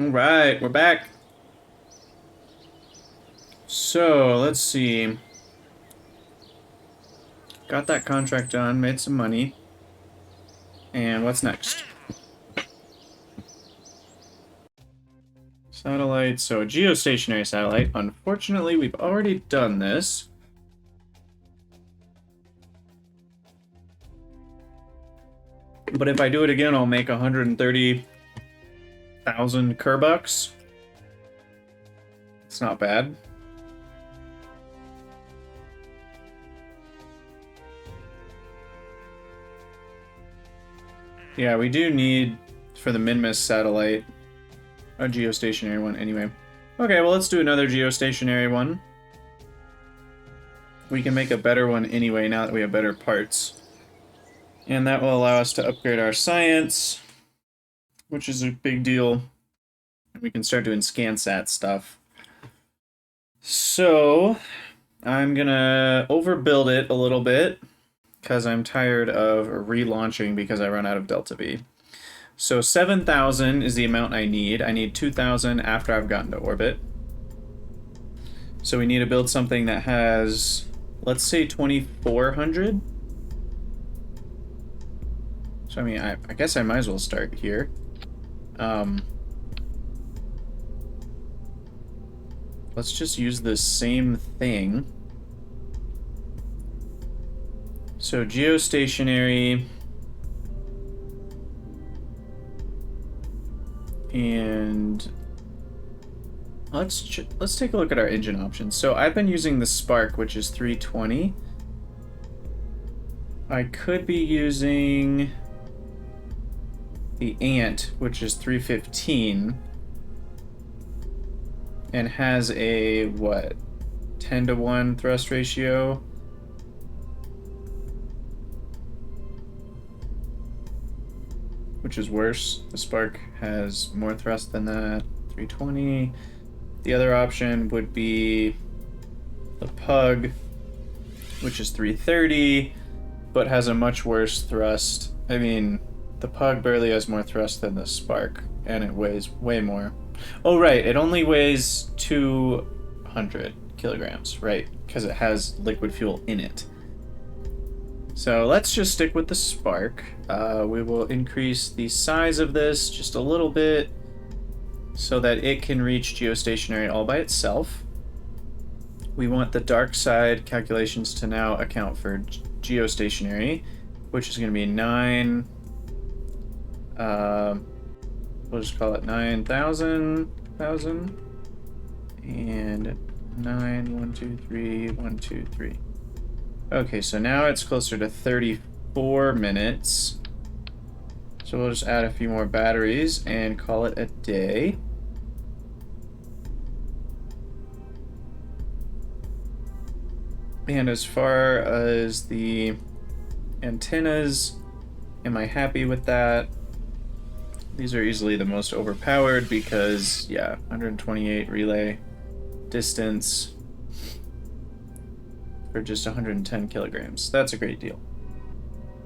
All right, we're back. So, let's see. Got that contract done, made some money. And what's next? Satellite, so a geostationary satellite. Unfortunately, we've already done this. But if I do it again, I'll make 130,000 Kerbucks. It's not bad. Yeah, we do need, for the Minmus satellite, a geostationary one anyway. Okay, well, let's do another geostationary one. We can make a better one anyway now that we have better parts. And that will allow us to upgrade our science, which is a big deal. We can start doing ScanSat stuff. So, I'm gonna overbuild it a little bit, because I'm tired of relaunching because I run out of Delta V. So 7,000 is the amount I need. I need 2,000 after I've gotten to orbit. So we need to build something that has, let's say 2,400. So I mean, I guess I might as well start here. Let's just use the same thing. So geostationary, and let's take a look at our engine options. So I've been using the Spark, which is 320. I could be using the Ant, which is 315, and has a, what, 10-to-1 thrust ratio? Which is worse. The Spark has more thrust than that, 320. The other option would be the Pug, which is 330, but has a much worse thrust. I mean, the Pug barely has more thrust than the Spark, and it weighs way more. Oh, right, it only weighs 200 kilograms, right, because it has liquid fuel in it. So let's just stick with the Spark. We will increase the size of this just a little bit so that it can reach geostationary all by itself. We want the dark side calculations to now account for geostationary, which is going to be 9. We'll just call it 9,000, and 9, 1, 2, 3, 1, 2, 3. Okay, so now it's closer to 34 minutes. So we'll just add a few more batteries and call it a day. And as far as the antennas, am I happy with that? These are easily the most overpowered because, yeah, 128 relay distance for just 110 kilograms. That's a great deal.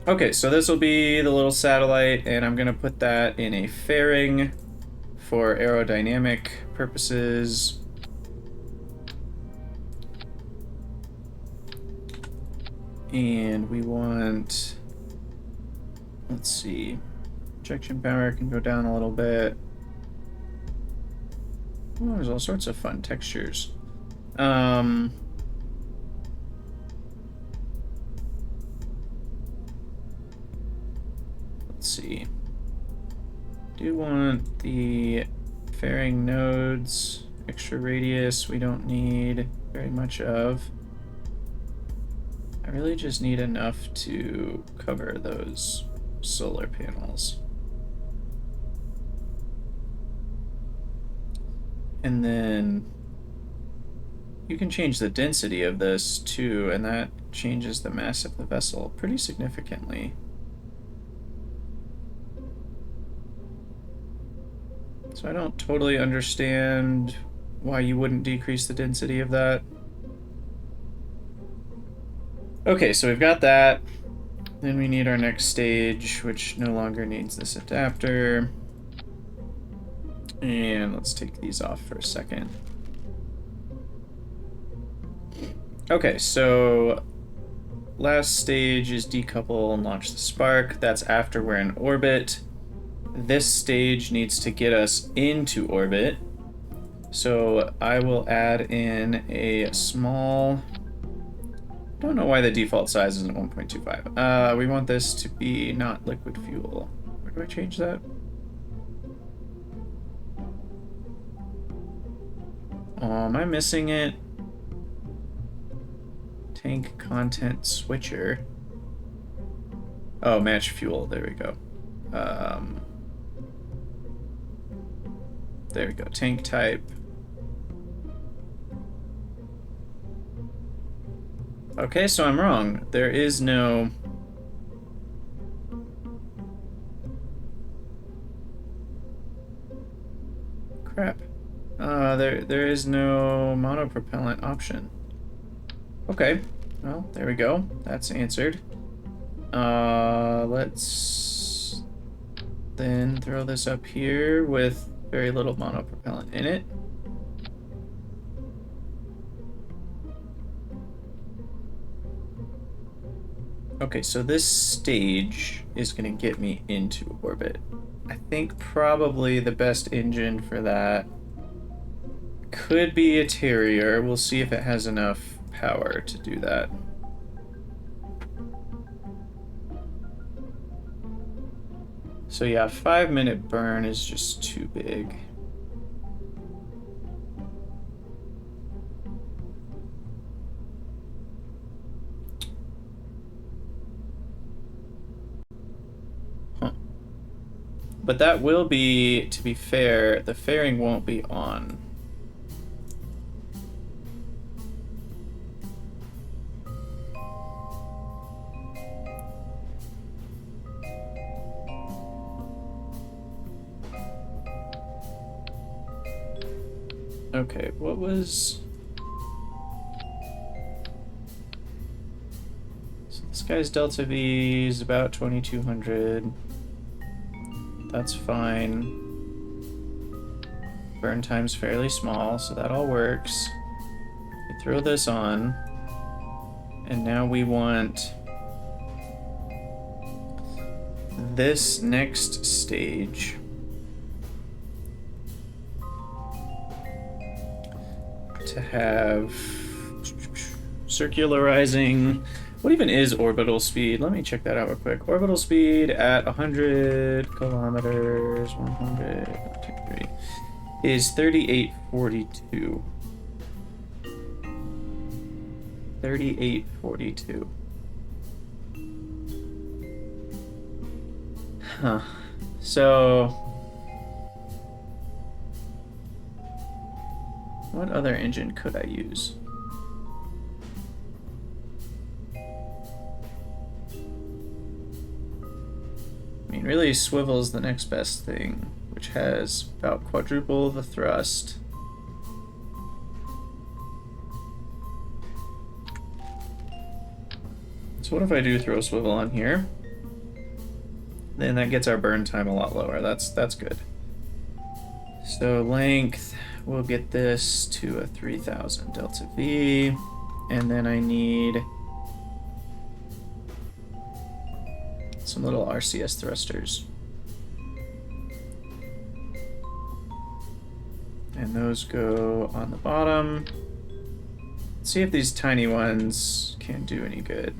Okay, so this will be the little satellite, and I'm going to put that in a fairing for aerodynamic purposes. And we want, let's see, ejection power can go down a little bit. Oh, there's all sorts of fun textures. Let's see. Do want the fairing nodes, extra radius we don't need very much of. I really just need enough to cover those solar panels. And then you can change the density of this too, and that changes the mass of the vessel pretty significantly. So I don't totally understand why you wouldn't decrease the density of that. Okay, so we've got that. Then we need our next stage, which no longer needs this adapter. And let's take these off for a second. Okay, so last stage is decouple and launch the spark. That's after we're in orbit. This stage needs to get us into orbit. So I will add in a small... Don't know why the default size isn't 1.25. We want this to be not liquid fuel. Where do I change that? Oh, am I missing it? Tank content switcher. Oh, match fuel. There we go. There we go. Tank type. Okay, so I'm wrong. There is no... Crap. There is no monopropellant option. Okay. Well, there we go. That's answered. Let's then throw this up here with very little monopropellant in it. Okay, so this stage is going to get me into orbit. I think probably the best engine for that could be a Terrier. We'll see if it has enough power to do that. So yeah, 5-minute burn is just too big. Huh. But that will be, to be fair, the fairing won't be on. Okay, what was... So this guy's Delta V is about 2200. That's fine. Burn time's fairly small, so that all works. We throw this on. And now we want this next stage to have circularizing. What even is orbital speed? Let me check that out real quick. Orbital speed at 100 kilometers, 100, 1, 2, 3, is 3842. 3842. Huh. So, what other engine could I use? I mean, really, swivel's the next best thing, which has about quadruple the thrust. So what if I do throw swivel on here? Then that gets our burn time a lot lower. That's good. So length, we'll get this to a 3000 delta V, and then I need some little RCS thrusters. And those go on the bottom. Let's see if these tiny ones can do any good.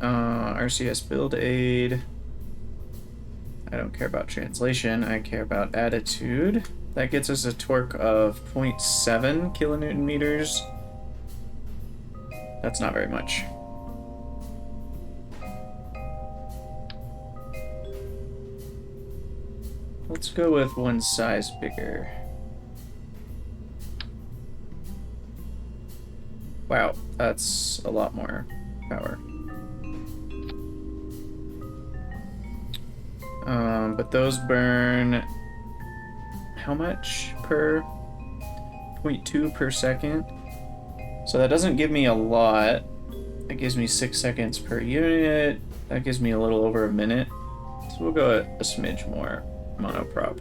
RCS build aid. I don't care about translation, I care about attitude. That gets us a torque of 0.7 kilonewton meters. That's not very much. Let's go with one size bigger. Wow, that's a lot more power. But those burn how much per 0.2 per second? So that doesn't give me a lot. That gives me 6 seconds per unit. That gives me a little over a minute. So we'll go a smidge more monoprop.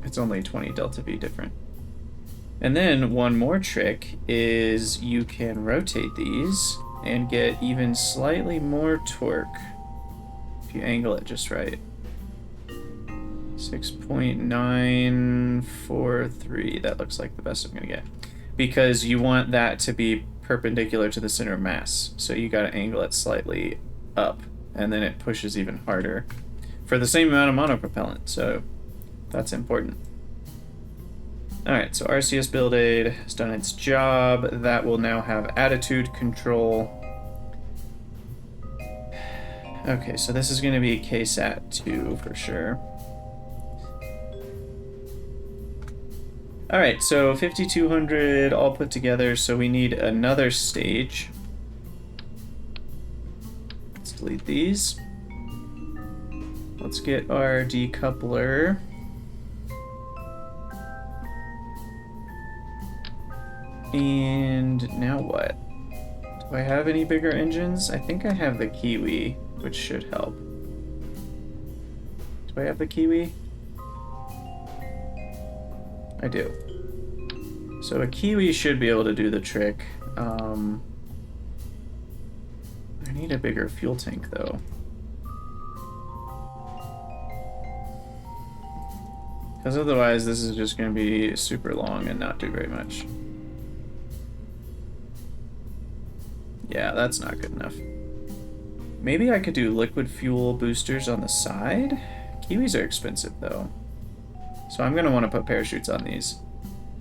It's only 20 delta V different. And then one more trick is you can rotate these and get even slightly more torque if you angle it just right. 6.943, that looks like the best I'm gonna get. Because you want that to be perpendicular to the center of mass. So you gotta angle it slightly up, and then it pushes even harder for the same amount of monopropellant, so that's important. Alright, so RCS build aid has done its job. That will now have attitude control. Okay, so this is gonna be KSAT 2 for sure. Alright, so 5200 all put together, so we need another stage. Let's delete these. Let's get our decoupler. And now what? Do I have any bigger engines? I think I have the Kiwi, which should help. Do I have the Kiwi? I do. So a Kiwi should be able to do the trick. I need a bigger fuel tank though. Because otherwise this is just going to be super long and not do very much. Yeah, that's not good enough. Maybe I could do liquid fuel boosters on the side? Kiwis are expensive though. So I'm going to want to put parachutes on these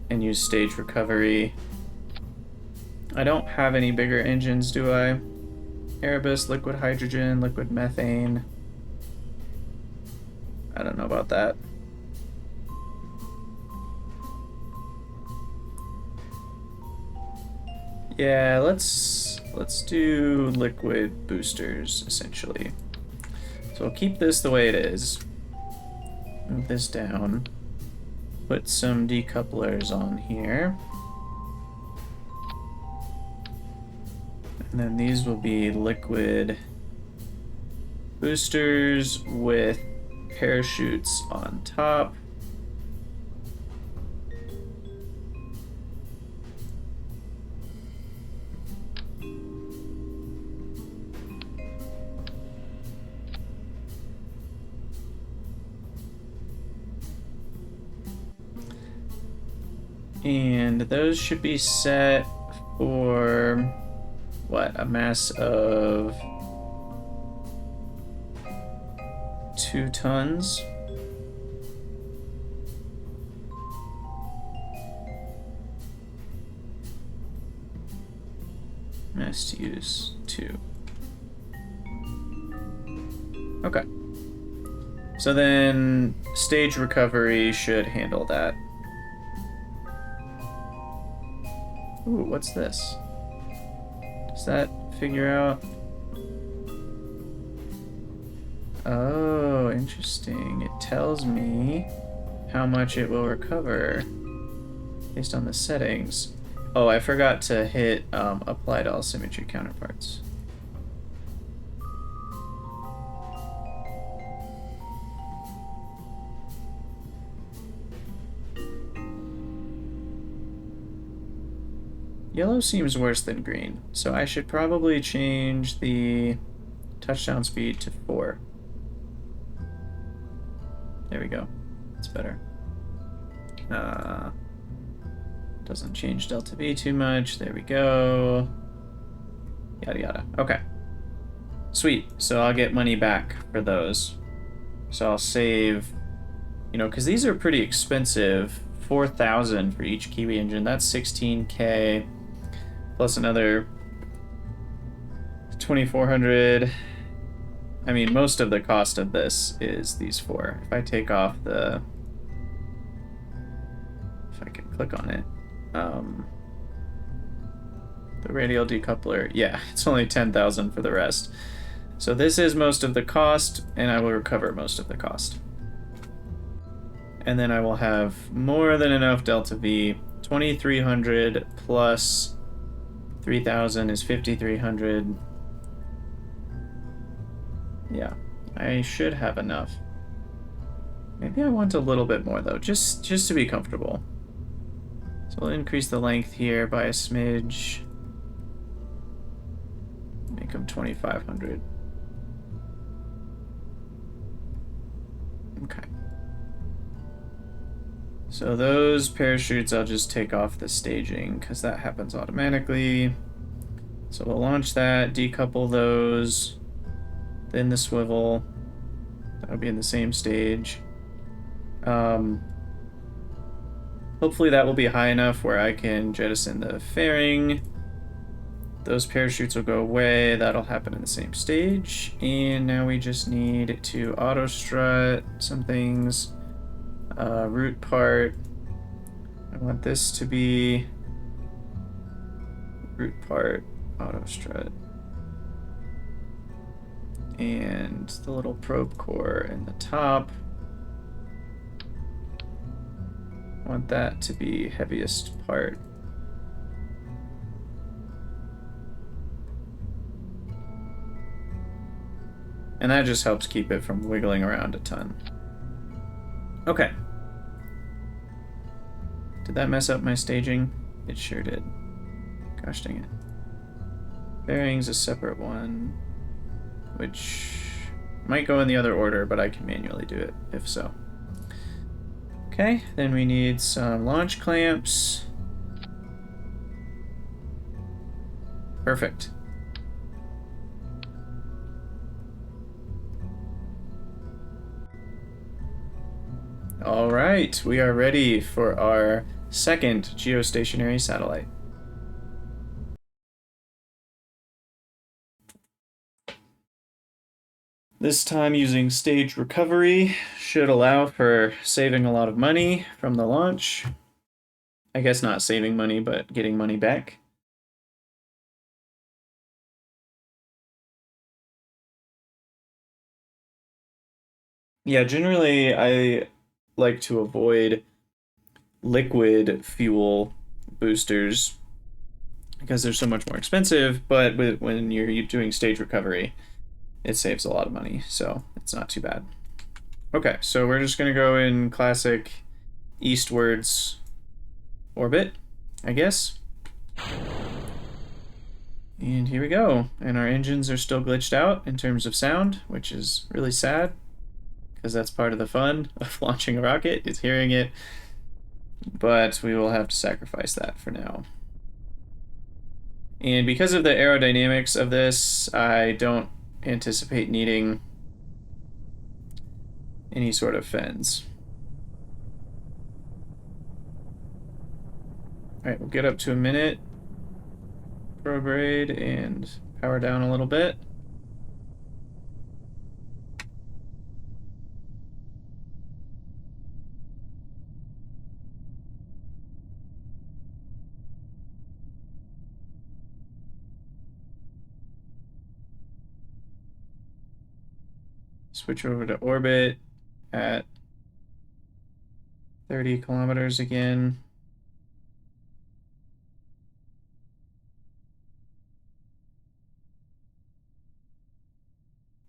and use stage recovery. I don't have any bigger engines, do I? Erebus, liquid hydrogen, liquid methane. I don't know about that. Yeah, let's do liquid boosters, essentially. So I'll keep this the way it is. Move this down. Put some decouplers on here. And then these will be liquid boosters with parachutes on top. And those should be set for, what, a mass of 2 tons? Mass to use 2. Okay. So then stage recovery should handle that. Ooh, what's this? Does that figure out? Oh, interesting. It tells me how much it will recover based on the settings. Oh, I forgot to hit apply to all symmetry counterparts. Yellow seems worse than green, so I should probably change the touchdown speed to 4. There we go. That's better. Doesn't change delta V too much. There we go. Yada yada. Okay. Sweet. So I'll get money back for those. So I'll save, you know, because these are pretty expensive. 4,000 for each Kiwi engine. That's 16K. Plus another 2,400. I mean, most of the cost of this is these 4. If I take off the... If I can click on it. The radial decoupler. Yeah, it's only 10,000 for the rest. So this is most of the cost, and I will recover most of the cost. And then I will have more than enough delta V. 2,300 plus 3,000 is 5,300. Yeah, I should have enough. Maybe I want a little bit more though, just to be comfortable. So we'll increase the length here by a smidge. Make them 2,500. Okay. So those parachutes I'll just take off the staging because that happens automatically. So we'll launch that, decouple those, then the swivel. That'll be in the same stage. Hopefully that will be high enough where I can jettison the fairing. Those parachutes will go away. That'll happen in the same stage. And now we just need to auto strut some things. Root part. I want this to be root part, auto strut. And the little probe core in the top. I want that to be heaviest part. And that just helps keep it from wiggling around a ton. Okay. Did that mess up my staging? It sure did. Gosh dang it. Fairing's a separate one, which might go in the other order, but I can manually do it if so. Okay, then we need some launch clamps. Perfect. All right, we are ready for our second geostationary satellite. This time using stage recovery should allow for saving a lot of money from the launch. I guess not saving money, but getting money back. Yeah, generally I like to avoid liquid fuel boosters because they're so much more expensive, but when you're doing stage recovery, it saves a lot of money, so it's not too bad. Okay, so we're just gonna go in classic eastwards orbit, I guess. And here we go. And our engines are still glitched out in terms of sound, which is really sad because that's part of the fun of launching a rocket, is hearing it. But we will have to sacrifice that for now. And because of the aerodynamics of this, I don't anticipate needing any sort of fins. All right, we'll get up to a minute, prograde, and power down a little bit. Switch over to orbit at 30 kilometers again.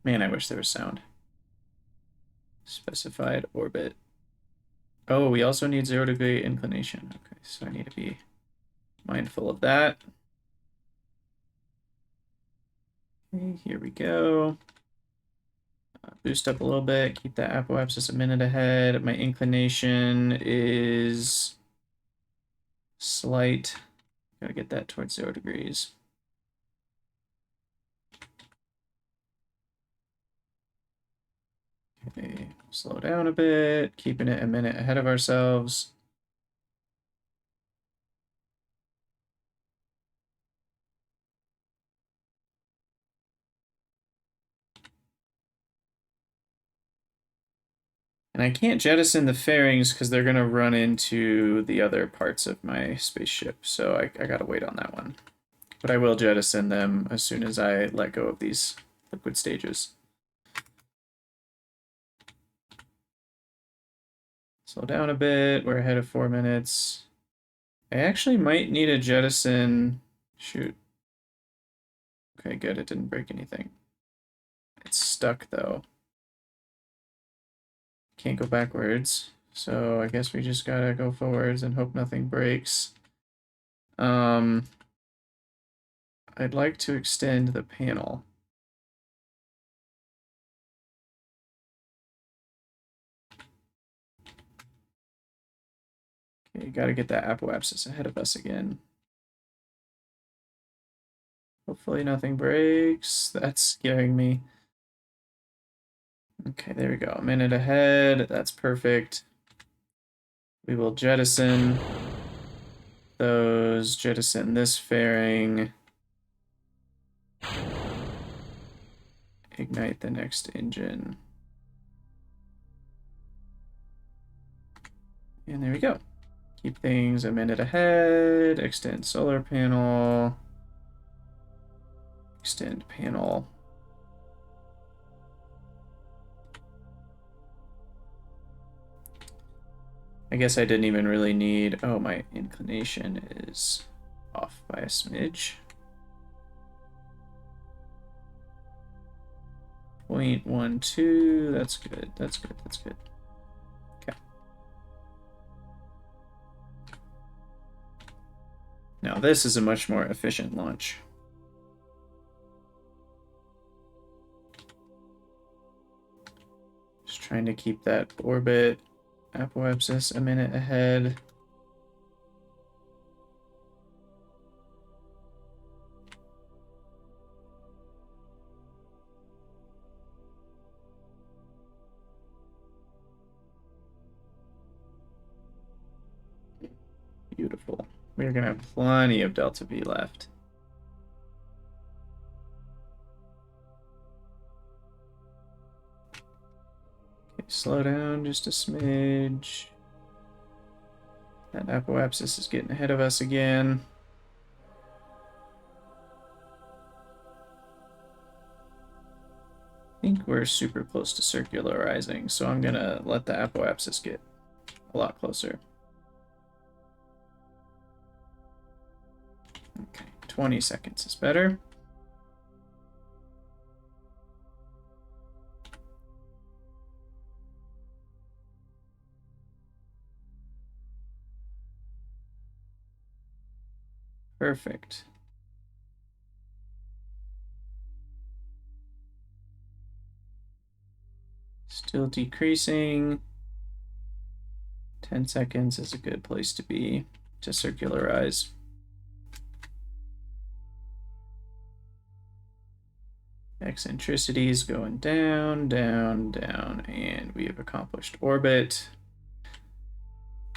Man, I wish there was sound. Specified orbit. Oh, we also need 0-degree inclination. Okay, so I need to be mindful of that. Okay, here we go. Boost up a little bit, keep that apoapsis a minute ahead. My inclination is slight. Gotta get that towards 0 degrees. Okay, slow down a bit, keeping it a minute ahead of ourselves. And I can't jettison the fairings because they're going to run into the other parts of my spaceship, so I gotta wait on that one. But I will jettison them as soon as I let go of these liquid stages. Slow down a bit, we're ahead of 4 minutes. I actually might need a jettison. Shoot. Okay, good, it didn't break anything. It's stuck though. Can't go backwards. So I guess we just gotta go forwards and hope nothing breaks. I'd like to extend the panel. Okay, gotta get that apoapsis ahead of us again. Hopefully nothing breaks. That's scaring me. Okay, there we go. A minute ahead. That's perfect. We will jettison those, jettison this fairing. Ignite the next engine. And there we go. Keep things a minute ahead. Extend solar panel. Extend panel. I guess I didn't even really need... Oh, my inclination is off by a smidge. 0.12. That's good. That's good. That's good. Okay. Now this is a much more efficient launch. Just trying to keep that orbit apoapsis a minute ahead. Beautiful. We're gonna have plenty of delta V left. Okay, slow down just a smidge. That apoapsis is getting ahead of us again. I think we're super close to circularizing, so I'm gonna let the apoapsis get a lot closer. Okay, 20 seconds is better. Perfect. Still decreasing. 10 seconds is a good place to be to circularize. Eccentricity is going down, down, down, and we have accomplished orbit.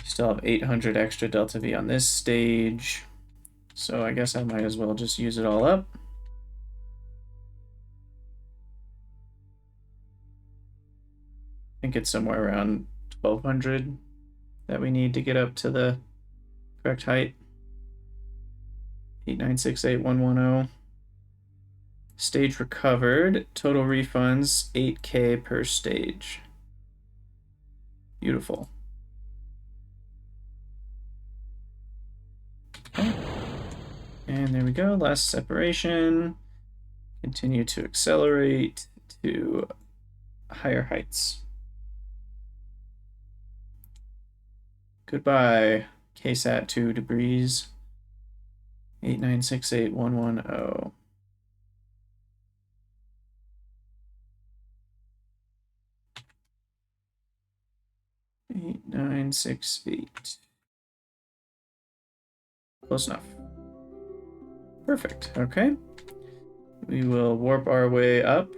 Still have 800 extra delta V on this stage, so I guess I might as well just use it all up. I think it's somewhere around 1200 that we need to get up to the correct height. 8968110. Stage recovered. Total refunds 8K per stage. Beautiful. Okay. And there we go. Last separation. Continue to accelerate to higher heights. Goodbye, KSAT 2 debris. 8968110. 8968. Close enough. Perfect. Okay. We will warp our way up.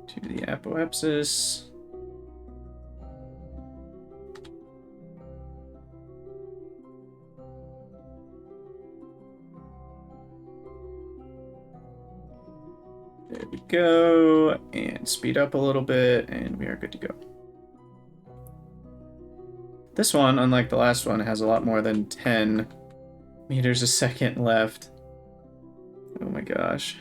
To the apoapsis. There we go. And speed up a little bit, and we are good to go. This one, unlike the last one, has a lot more than 10 meters a second left. Oh my gosh.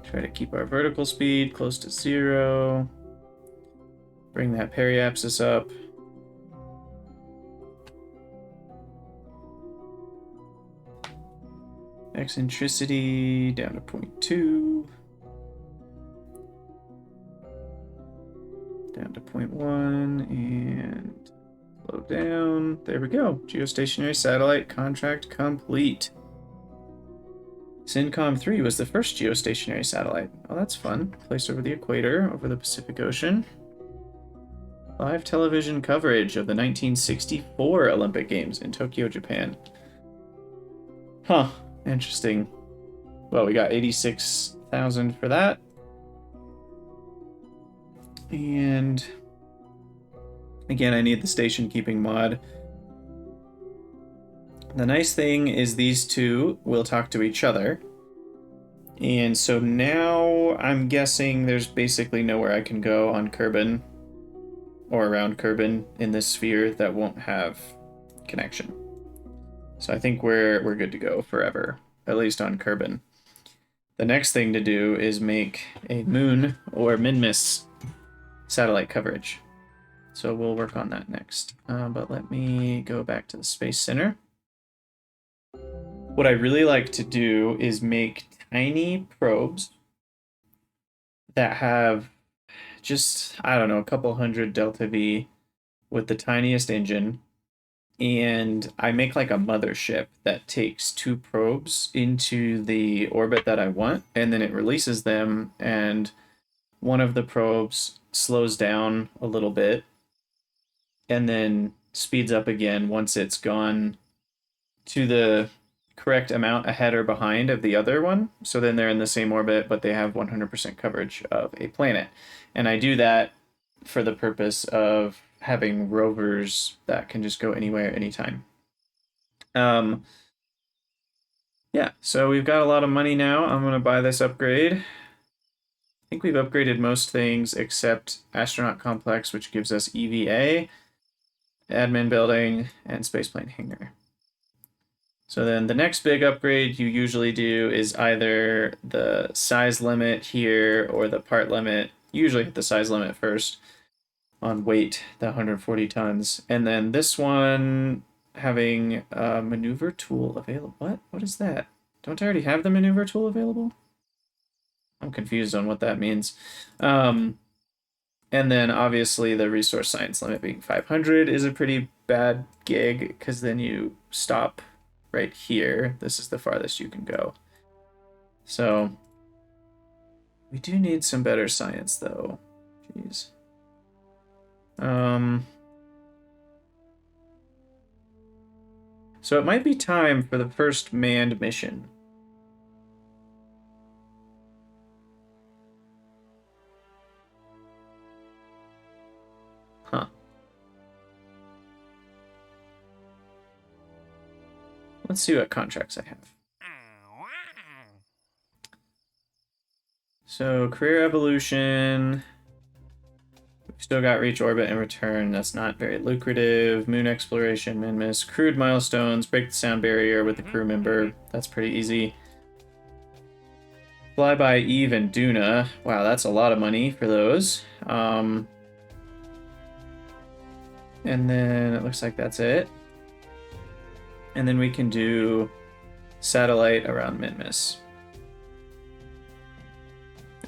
Try to keep our vertical speed close to 0. Bring that periapsis up. Eccentricity down to 0.2. Down to 0.1 and slow down. There we go. Geostationary satellite contract complete. SYNCOM 3 was the first geostationary satellite. Oh, that's fun. Placed over the equator, over the Pacific Ocean. Live television coverage of the 1964 Olympic Games in Tokyo, Japan. Huh. Interesting. Well, we got 86,000 for that. And again, I need the station keeping mod. The nice thing is these two will talk to each other. And so now I'm guessing there's basically nowhere I can go on Kerbin or around Kerbin in this sphere that won't have connection. So I think we're good to go forever, at least on Kerbin. The next thing to do is make a moon or Minmus satellite coverage. So we'll work on that next. But let me go back to the Space Center. What I really like to do is make tiny probes that have just, I don't know, a couple hundred delta V with the tiniest engine. And I make like a mothership that takes 2 probes into the orbit that I want, and then it releases them, and one of the probes slows down a little bit and then speeds up again once it's gone to the correct amount ahead or behind of the other one. So then they're in the same orbit, but they have 100% coverage of a planet. And I do that for the purpose of having rovers that can just go anywhere, anytime. Yeah, so we've got a lot of money now. I'm going to buy this upgrade. I think we've upgraded most things except Astronaut Complex, which gives us EVA, Admin Building, and Spaceplane Hangar. So then the next big upgrade you usually do is either the size limit here or the part limit. Usually hit the size limit first on weight, the 140 tons. And then this one having a maneuver tool available. What is that? Don't I already have the maneuver tool available? I'm confused on what that means. And then obviously the resource science limit being 500 is a pretty bad gig because then you stop right here. This is the farthest you can go. So we do need some better science though. Jeez. So it might be time for the first manned mission. Huh. Let's see what contracts I have. So career evolution. We've still got reach orbit and return. That's not very lucrative. Moon exploration, Minmus, crewed milestones, break the sound barrier with the crew member. That's pretty easy. Flyby Eve and Duna. Wow, that's a lot of money for those. And then it looks like that's it. And then we can do satellite around Minmus.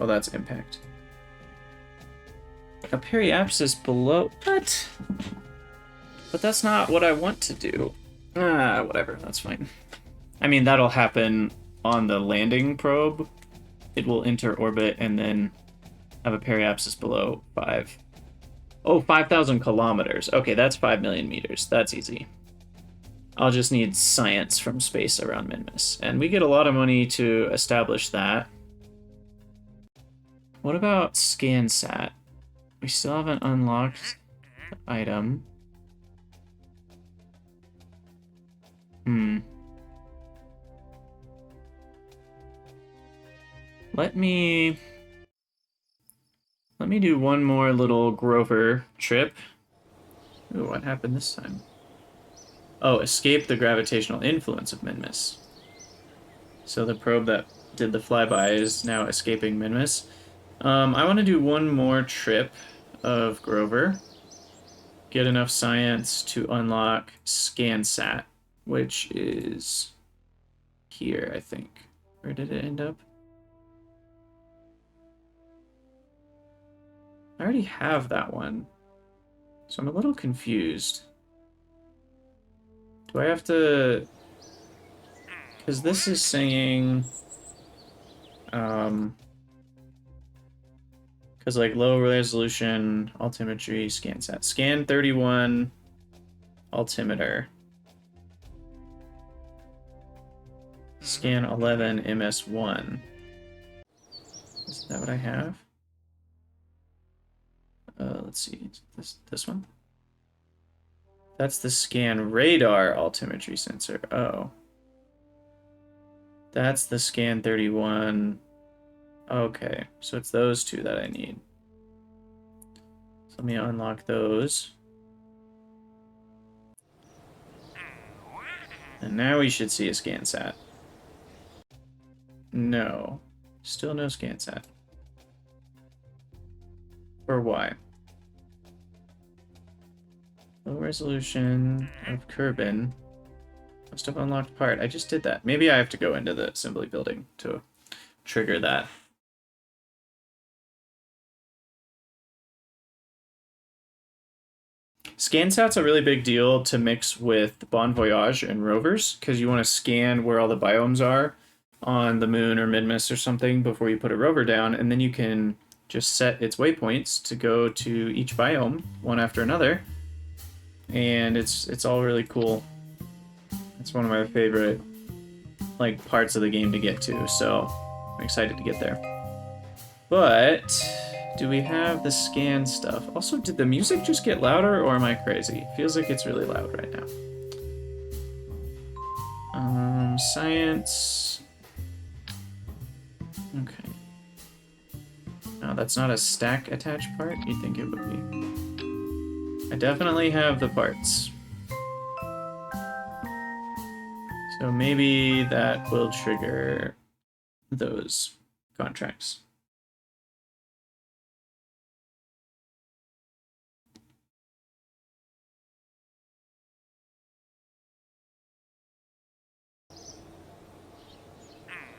Oh, that's impact. A periapsis below. What? But that's not what I want to do. Whatever. That's fine. I mean, that'll happen on the landing probe. It will enter orbit and then have a periapsis below 5. Oh, 5,000 kilometers. Okay, that's 5 million meters. That's easy. I'll just need science from space around Minmus. And we get a lot of money to establish that. What about ScanSat? We still haven't unlocked the item. Let me do one more little Grover trip. Ooh, what happened this time? Oh, escape the gravitational influence of Minmus. So the probe that did the flyby is now escaping Minmus. I want to do one more trip of Grover. Get enough science to unlock ScanSat, which is here, I think. Where did it end up? I already have that one, so I'm a little confused. Do I have to... Because this is saying... Because, like, low resolution, altimetry, ScanSat. Scan 31, altimeter. Scan 11, MS1. Is that what I have? Let's see. This one? That's the scan radar altimetry sensor. Oh. That's the scan 31. Okay, so it's those two that I need. So let me unlock those. And now we should see a ScanSat. No. Still no ScanSat. Or why? Low resolution of Kerbal. Must have unlocked part. I just did that. Maybe I have to go into the assembly building to trigger that. ScanSat's a really big deal to mix with Bon Voyage and rovers, because you want to scan where all the biomes are on the moon or Minmus or something before you put a rover down, and then you can just set its waypoints to go to each biome, one after another. And it's all really cool. It's one of my favorite like parts of the game to get to, so I'm excited to get there. But do we have the scan stuff? Also, did the music just get louder, or am I crazy? Feels like it's really loud right now. Science. Okay. No, that's not a stack attached part. You'd think it would be. I definitely have the parts. So maybe that will trigger those contracts.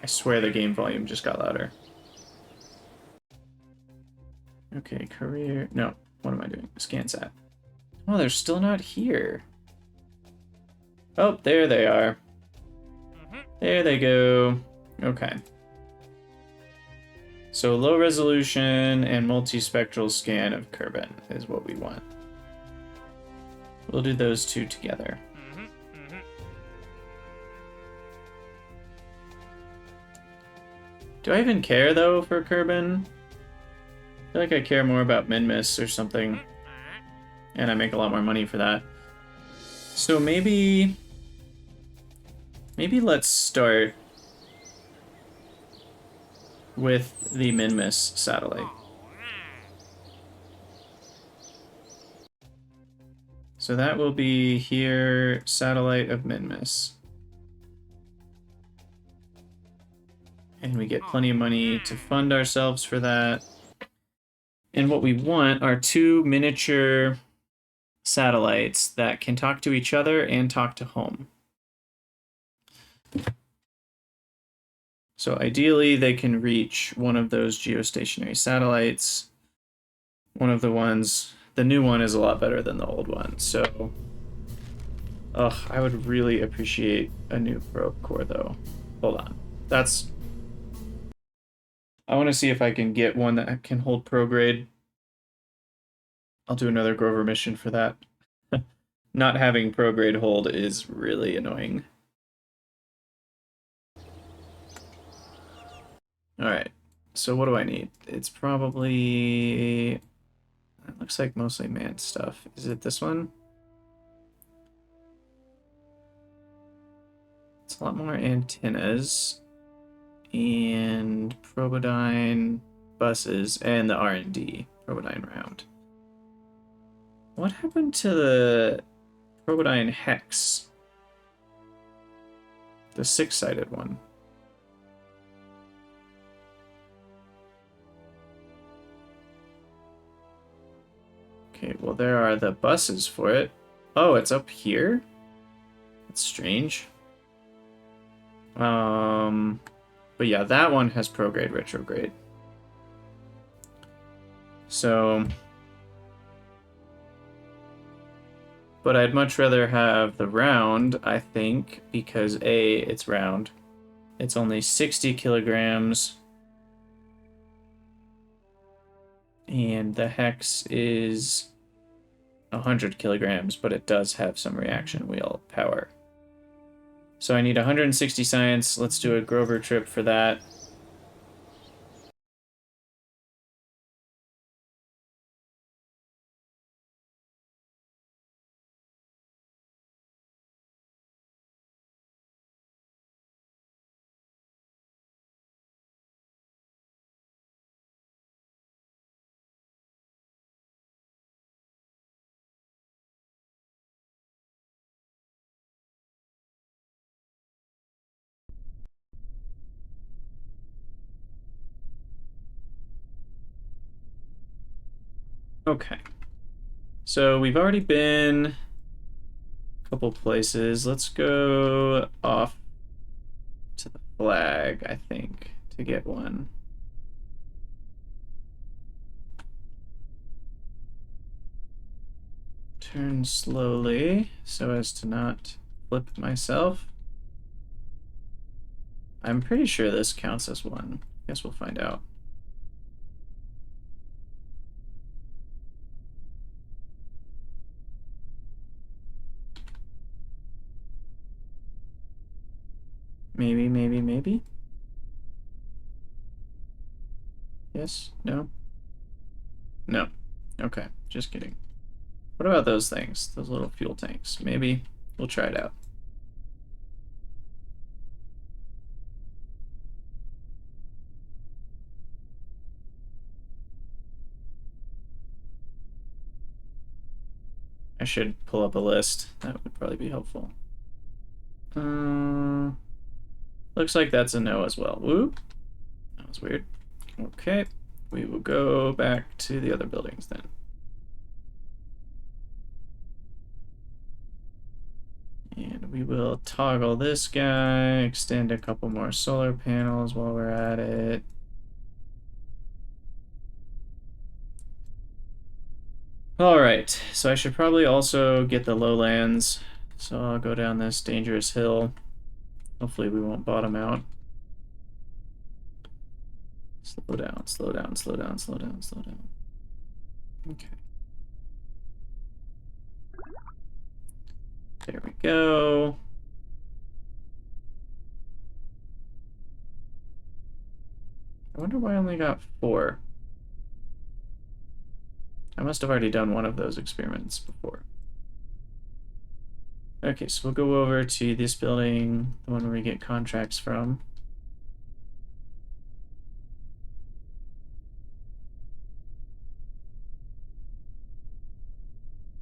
I swear the game volume just got louder. Okay, career... No, what am I doing? ScanSat. Oh, they're still not here. Oh, there they are. There they go. Okay. So low resolution and multispectral scan of Kerbal is what we want. We'll do those two together. Do I even care, though, for Kerbal? I feel like I care more about Minmus or something. And I make a lot more money for that. So maybe let's start with the Minmus satellite. So that will be here, satellite of Minmus. And we get plenty of money to fund ourselves for that. And what we want are two miniature satellites that can talk to each other and talk to home. So ideally, they can reach one of those geostationary satellites. One of the ones, the new one is a lot better than the old one. So, I would really appreciate a new probe core, though. Hold on. I want to see if I can get one that can hold prograde. I'll do another Grover mission for that. Not having prograde hold is really annoying. Alright, so what do I need? It's probably... It looks like mostly manned stuff. Is it this one? It's a lot more antennas. And Probodyne buses and the R&D Probodyne round. What happened to the Probodyne hex? The 6-sided one. Okay, well, there are the buses for it. Oh, it's up here? That's strange. But yeah, that one has prograde, retrograde. So... But I'd much rather have the round, I think, because A, it's round. It's only 60 kilograms. And the hex is 100 kilograms, but it does have some reaction wheel power. So I need 160 science. Let's do a Grover trip for that. Okay. So we've already been a couple places. Let's go off to the flag, I think, to get one. Turn slowly so as to not flip myself. I'm pretty sure this counts as one. Guess we'll find out. Maybe, maybe, maybe. Yes? No? No. Okay, just kidding. What about those things? Those little fuel tanks? Maybe we'll try it out. I should pull up a list. That would probably be helpful. Looks like that's a no as well. Whoop. That was weird. Okay, we will go back to the other buildings then. And we will toggle this guy, extend a couple more solar panels while we're at it. All right, so I should probably also get the lowlands. So I'll go down this dangerous hill. Hopefully we won't bottom out. Slow down, slow down, slow down, slow down, slow down. Okay. There we go. I wonder why I only got 4. I must have already done one of those experiments before. Okay, so we'll go over to this building, the one where we get contracts from.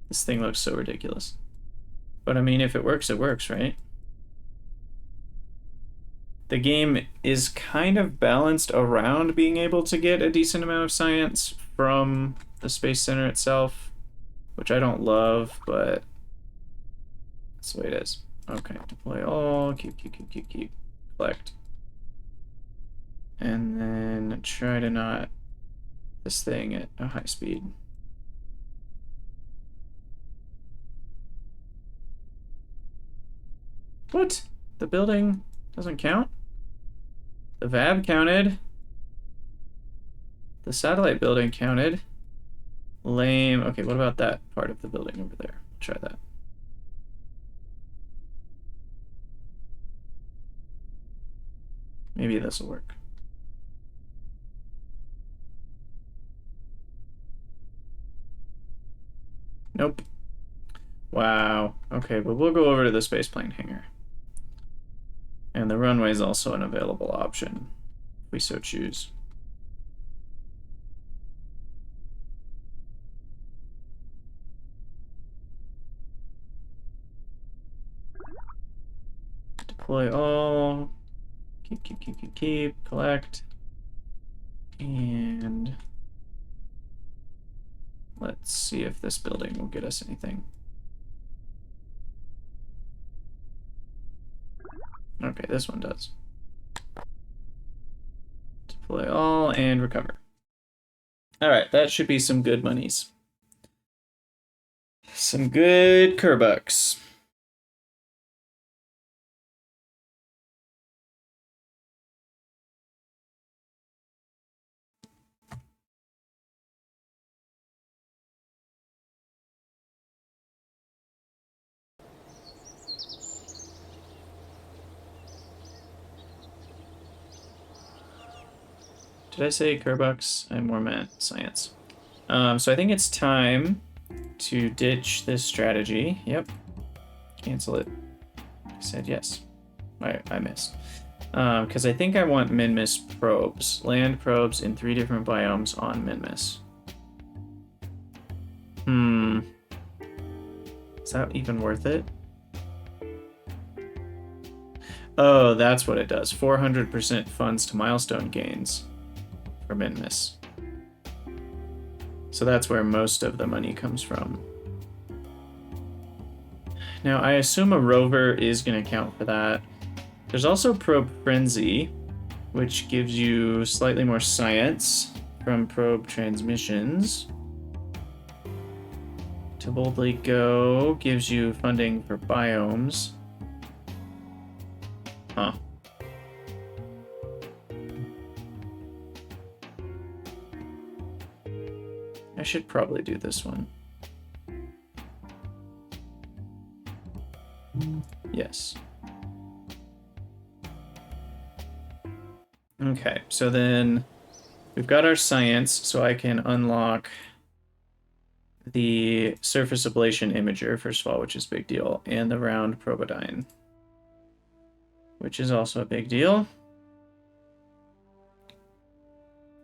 This thing looks so ridiculous. But I mean, if it works, right? The game is kind of balanced around being able to get a decent amount of science from the Space Center itself, which I don't love, but that's the way it is. Okay, deploy all, keep, collect. And then try to not this thing at a high speed. What? The building doesn't count? The VAB counted. The satellite building counted. Lame. Okay, what about that part of the building over there? Try that. Maybe this will work. Nope. Wow. Okay, but we'll go over to the spaceplane hangar. And the runway is also an available option, if we so choose. Deploy all. Keep, collect. And Let's see if this building will get us anything. Okay, this one does. Deploy all and recover. All right, that should be some good monies. Some good Kerbucks. Did I say Kerbucks? I more meant science. So I think it's time to ditch this strategy. Yep. Cancel it. I said yes. I missed. Because I think I want Minmus probes. Land probes in 3 different biomes on Minmus. Is that even worth it? Oh, that's what it does. 400% funds to milestone gains for Minmus. So that's where most of the money comes from. Now, I assume a rover is going to count for that. There's also Probe Frenzy, which gives you slightly more science from probe transmissions. To Boldly Go gives you funding for biomes. Huh. I should probably do this one. Yes. Okay, so then we've got our science, so I can unlock the surface ablation imager, first of all, which is a big deal, and the round probodyne, which is also a big deal.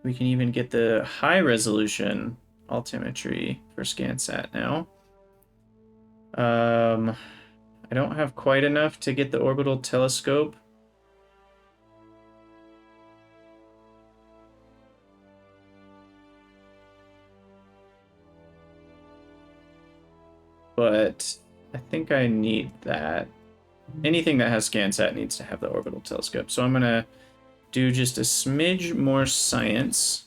We can even get the high resolution altimetry for ScanSat now. I don't have quite enough to get the orbital telescope. But I think I need that. Anything that has ScanSat needs to have the orbital telescope. So I'm going to do just a smidge more science.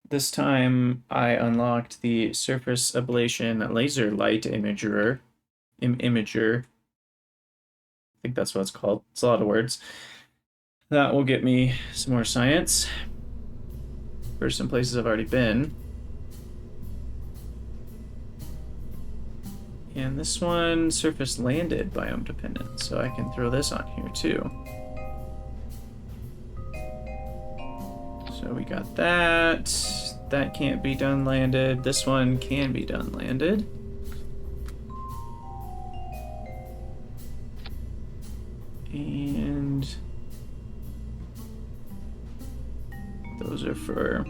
This time I unlocked the surface ablation laser light imager. Imager. I think that's what it's called. It's a lot of words. That will get me some more science for some places I've already been. And this one, surface landed biome dependent, so I can throw this on here too. So we got that. That can't be done landed. This one can be done landed. And those are for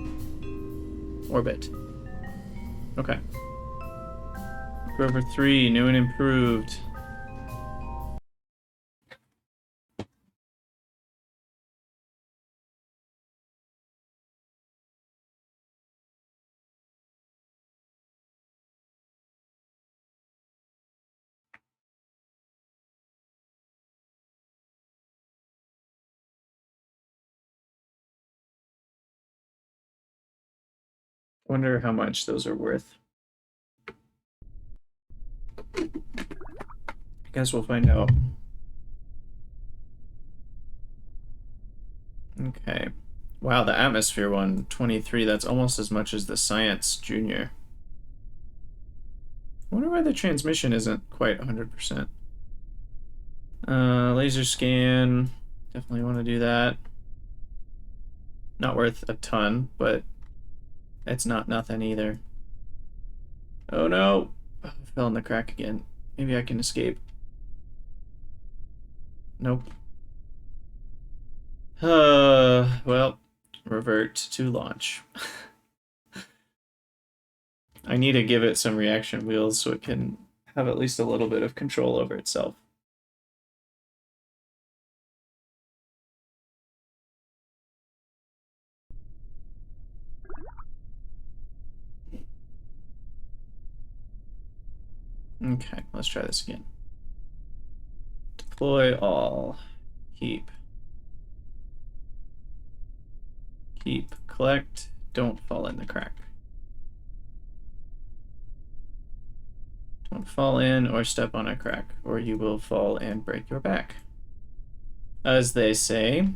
orbit. Okay. Rover 3, new and improved. Wonder how much those are worth. I guess we'll find out. Okay. Wow, the atmosphere one, 23, that's almost as much as the science junior. I wonder why the transmission isn't quite 100%. Laser scan, definitely want to do that. Not worth a ton, but it's not nothing either. Oh no! Oh, I fell in the crack again. Maybe I can escape. Nope. Well, revert to launch. I need to give it some reaction wheels so it can have at least a little bit of control over itself. Okay, let's try this again. Deploy all. Keep. Keep. Collect. Don't fall in the crack. Don't fall in or step on a crack, or you will fall and break your back. As they say.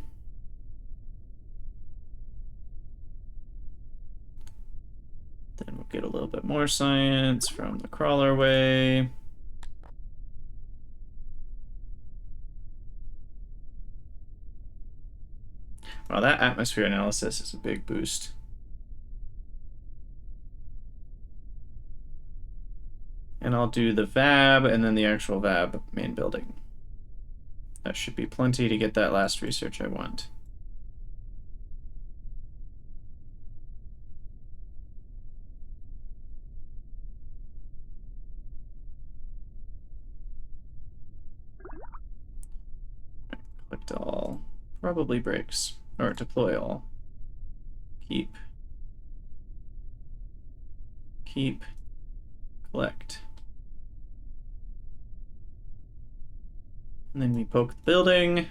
Then we'll get a little bit more science from the crawler way. Wow, that atmosphere analysis is a big boost. And I'll do the VAB and then the actual VAB main building. That should be plenty to get that last research I want. Collect all. Probably breaks. Or deploy all. Keep. Keep. Collect. And then we poke the building.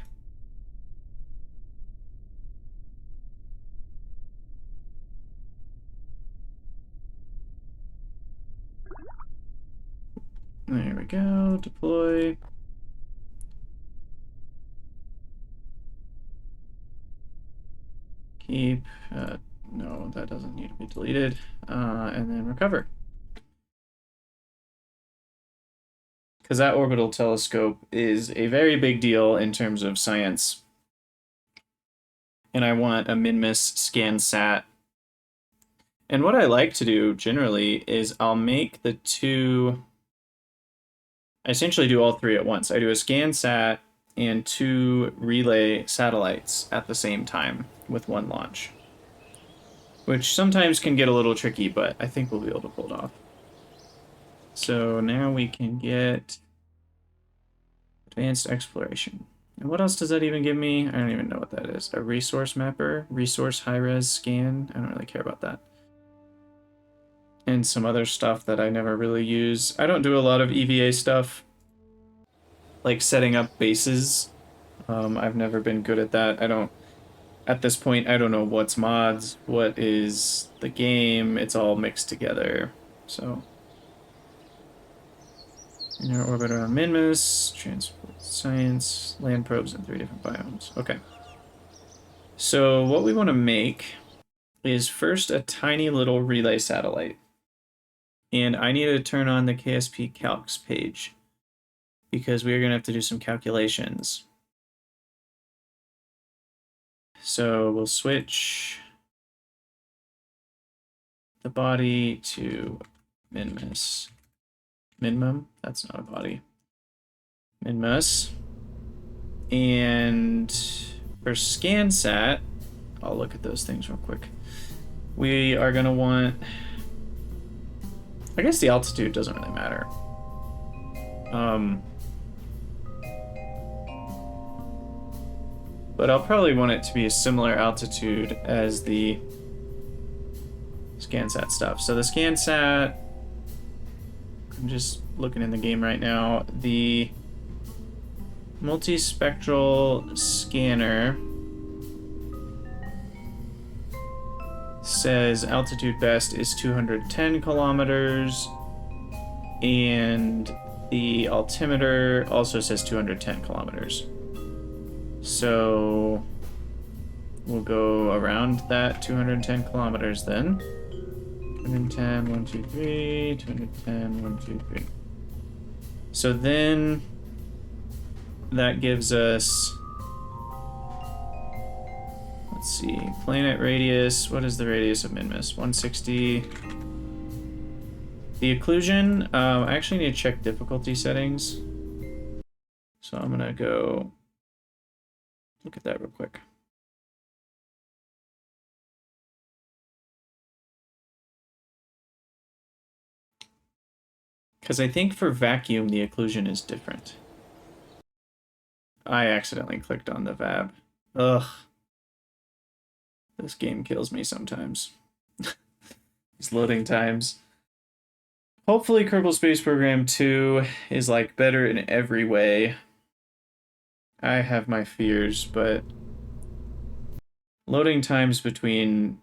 There we go. Deploy. Keep. No, that doesn't need to be deleted. And then recover. Because that orbital telescope is a very big deal in terms of science. And I want a Minmus scan sat. And what I like to do generally is I'll make the two. I essentially do all three at once. I do a scan sat and 2 relay satellites at the same time with 1 launch. Which sometimes can get a little tricky, but I think we'll be able to pull it off. So now we can get advanced exploration. And what else does that even give me? I don't even know what that is. A resource mapper? Resource high-res scan? I don't really care about that. And some other stuff that I never really use. I don't do a lot of EVA stuff. Like setting up bases. I've never been good at that. At this point, I don't know what's mods, what is the game. It's all mixed together. So, inner orbit around Minmus, transport science, land probes in 3 different biomes. Okay. So what we want to make is first a tiny little relay satellite. And I need to turn on the KSP calcs page because we're going to have to do some calculations. So we'll switch the body to Minmus. Minmum? That's not a body. Minmus. And for ScanSat, I'll look at those things real quick. We are going to want... I guess the altitude doesn't really matter. But I'll probably want it to be a similar altitude as the ScanSat stuff. So the ScanSat, I'm just looking in the game right now, the multispectral scanner says altitude best is 210 kilometers, and the altimeter also says 210 kilometers. So we'll go around that 210 kilometers then. 210, 1, 2, 3, 210, 1, 2, 3. So then that gives us, let's see, planet radius. What is the radius of Minmus? 160. The occlusion, I actually need to check difficulty settings. So I'm gonna go look at that real quick. Because I think for vacuum, the occlusion is different. I accidentally clicked on the VAB. Ugh. This game kills me sometimes. These loading times. Hopefully Kerbal Space Program 2 is like better in every way. I have my fears, but loading times between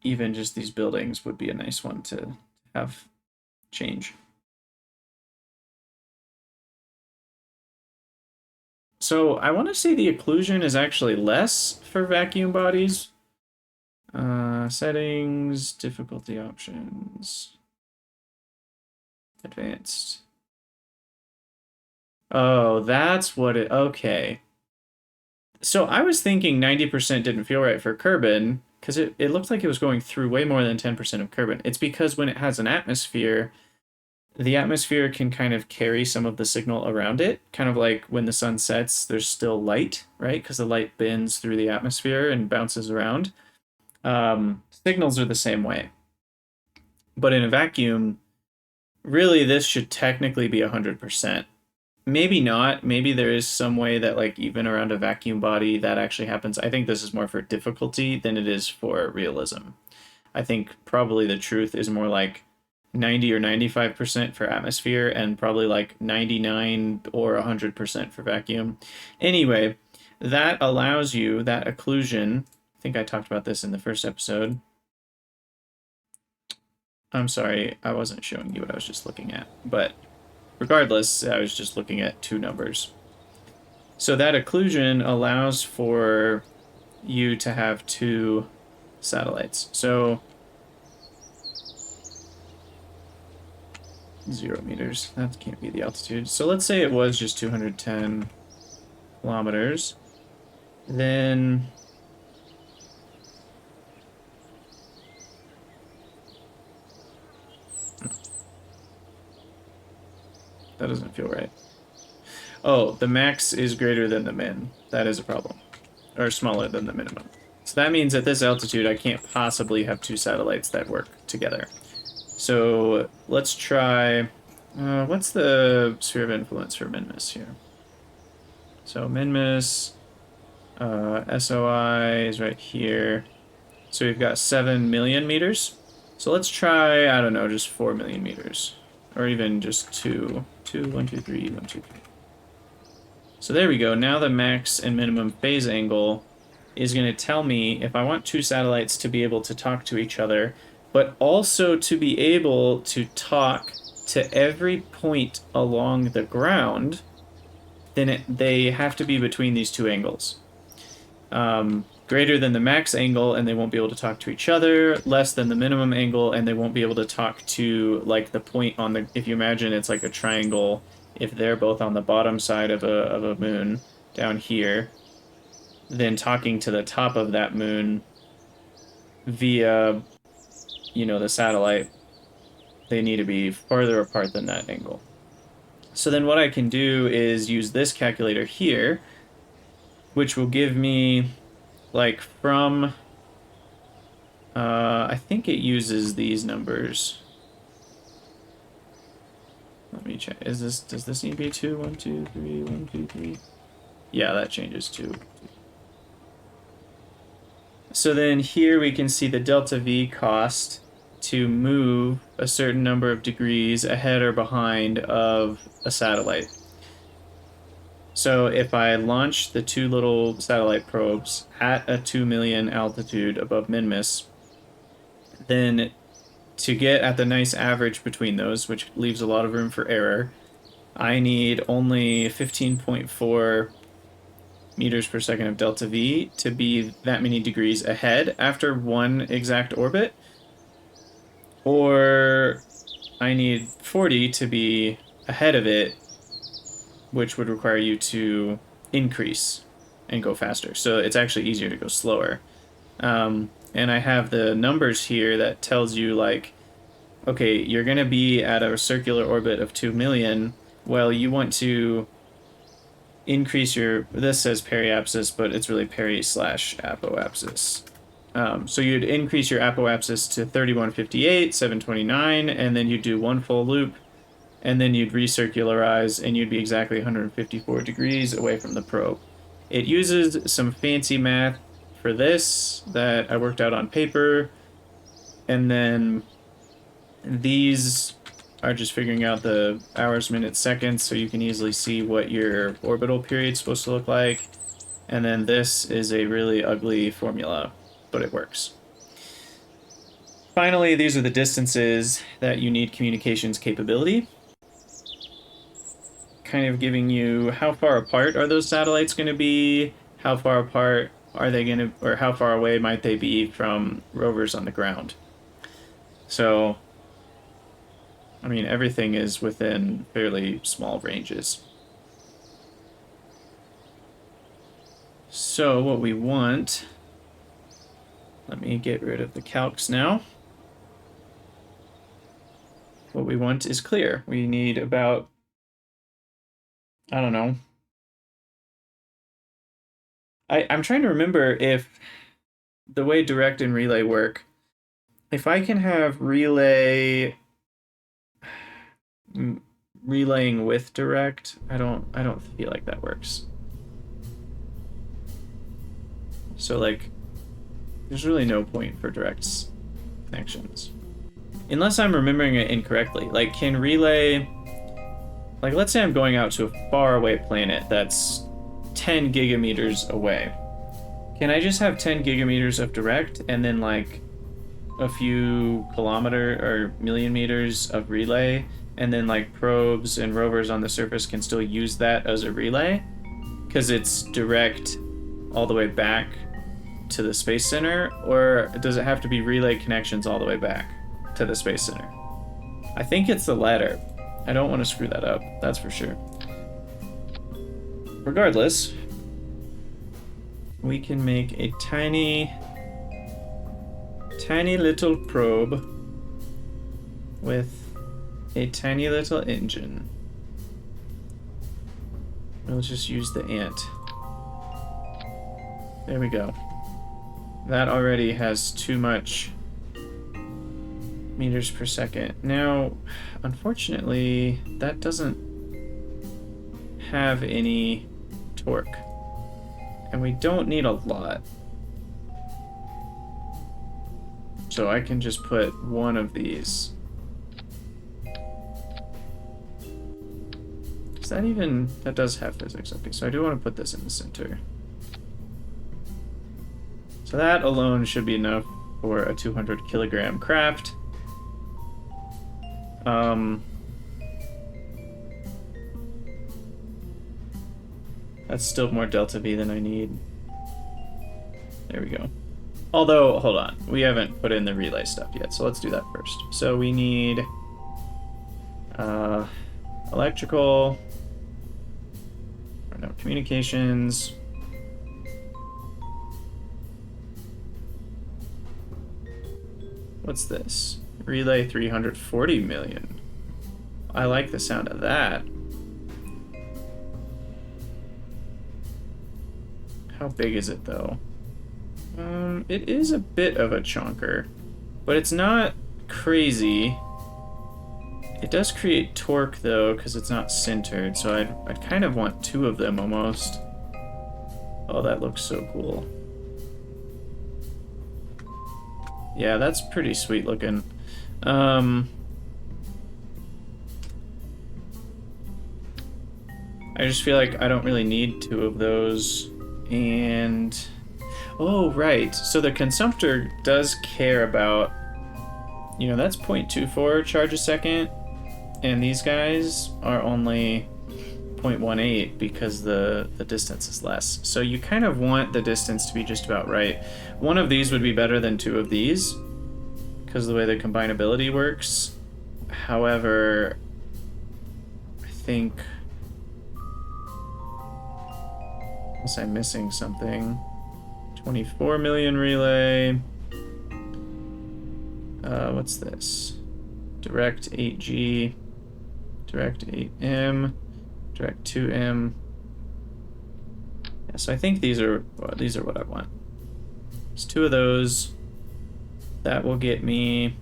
even just these buildings would be a nice one to have change. So I want to say the occlusion is actually less for vacuum bodies. Settings, difficulty options, advanced. Oh, that's what it, okay. So I was thinking 90% didn't feel right for Kerbin, because it looked like it was going through way more than 10% of Kerbin. It's because when it has an atmosphere, the atmosphere can kind of carry some of the signal around it, kind of like when the sun sets, there's still light, right? Because the light bends through the atmosphere and bounces around. Signals are the same way. But in a vacuum, really, this should technically be 100%. Maybe not. Maybe there is some way that, like, even around a vacuum body, that actually happens. I think this is more for difficulty than it is for realism. I think probably the truth is more like 90 or 95% for atmosphere and probably like 99 or 100% for vacuum. Anyway, that allows you that occlusion. I think I talked about this in the first episode. I'm sorry, I wasn't showing you what I was just looking at. But regardless, I was just looking at two numbers. So that occlusion allows for you to have two satellites. So 0 meters. That can't be the altitude. So let's say it was just 210 kilometers. Then that doesn't feel right. Oh, the max is greater than the min. That is a problem. Or smaller than the minimum. So that means at this altitude, I can't possibly have two satellites that work together. So let's try... what's the sphere of influence for Minmus here? So Minmus, SOI is right here. So we've got 7 million meters. So let's try, I don't know, just 4 million meters. Or even just 2. 2, 1, 2, 3, 1, 2, 3. So there we go. Now the max and minimum phase angle is going to tell me if I want two satellites to be able to talk to each other, but also to be able to talk to every point along the ground, then they have to be between these two angles. Greater than the max angle, and they won't be able to talk to each other. Less than the minimum angle, and they won't be able to talk to, like, the point on the... If you imagine it's like a triangle, if they're both on the bottom side of a moon down here, then talking to the top of that moon via, you know, the satellite, they need to be farther apart than that angle. So then what I can do is use this calculator here, which will give me, like, from... I think it uses these numbers. Let me check. Does this need to be 2, 1, 2, 3, 1, 2, 3? Yeah, that changes 2. So then here we can see the delta V cost to move a certain number of degrees ahead or behind of a satellite. So if I launch the two little satellite probes at a 2 million altitude above Minmus, then to get at the nice average between those, which leaves a lot of room for error, I need only 15.4 meters per second of delta V to be that many degrees ahead after one exact orbit, or I need 40 to be ahead of it, which would require you to increase and go faster. So it's actually easier to go slower. And I have the numbers here that tells you, like, okay, you're going to be at a circular orbit of 2 million. Well, you want to increase your... This says periapsis, but it's really peri/apoapsis. So you'd increase your apoapsis to 3158, 729, and then you'd do one full loop, and then you'd recircularize, and you'd be exactly 154 degrees away from the probe. It uses some fancy math for this that I worked out on paper, and then these are just figuring out the hours, minutes, seconds, so you can easily see what your orbital period's supposed to look like. And then this is a really ugly formula, but it works. Finally, these are the distances that you need communications capability. Kind of giving you how far apart are those satellites going to be, how far apart are they going to, or how far away might they be from rovers on the ground. So, I mean, everything is within fairly small ranges. So what we want, let me get rid of the calcs now. What we want is clear. We need about, I don't know. I'm trying to remember if the way direct and relay work, if I can have relay relaying with direct, I don't feel like that works. So like there's really no point for direct connections. Unless I'm remembering it incorrectly. Like, can relay... Like, let's say I'm going out to a faraway planet that's 10 gigameters away. Can I just have 10 gigameters of direct and then, like, a few kilometer or million meters of relay, and then, like, probes and rovers on the surface can still use that as a relay? Because it's direct all the way back to the Space Center? Or does it have to be relay connections all the way back to the Space Center? I think it's the latter. I don't want to screw that up, that's for sure. Regardless, we can make a tiny little probe with a tiny little engine. We'll just use the ant. There we go. That already has too much meters per second. Now, unfortunately, that doesn't have any torque. And we don't need a lot. So I can just put one of these. Is that even... That does have physics. Okay, so I do want to put this in the center. So that alone should be enough for a 200 kilogram craft. That's still more delta V than I need. There we go. Although, hold on, we haven't put in the relay stuff yet, so let's do that first. So we need electrical, or no, communications. What's this? Relay 340 million. I like the sound of that. How big is it though? It is a bit of a chonker, but it's not crazy. It does create torque though, because it's not centered, so I'd kind of want two of them almost. Oh, that looks so cool. Yeah, that's pretty sweet looking. I just feel like I don't really need two of those. And... oh, right. So the consumptor does care about... You know, that's 0.24 charge a second. And these guys are only 0.18 because the distance is less. So you kind of want the distance to be just about right. One of these would be better than two of these because of the way the combinability works. However, I think... unless I'm missing something. 24 million relay. What's this? Direct 8G. Direct 8M. Direct 2M. Yeah, so I think these are what I want. There's two of those. That will get me...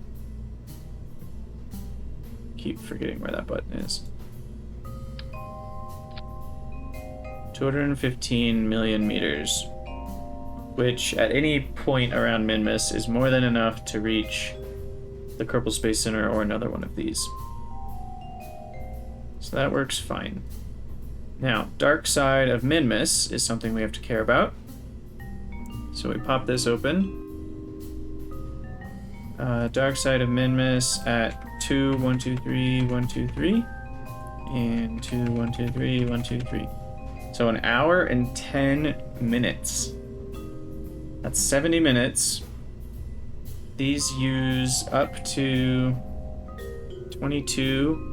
keep forgetting where that button is. 215 million meters, which at any point around Minmus is more than enough to reach the Kerbal Space Center or another one of these. So that works fine. Now, dark side of Minmus is something we have to care about. So we pop this open. Dark side of Minmus at 2, 1, 2, 3, 1, 2, 3. And 2, 1, 2, 3, 1, 2, 3. So an hour and 10 minutes. That's 70 minutes. These use up to 22.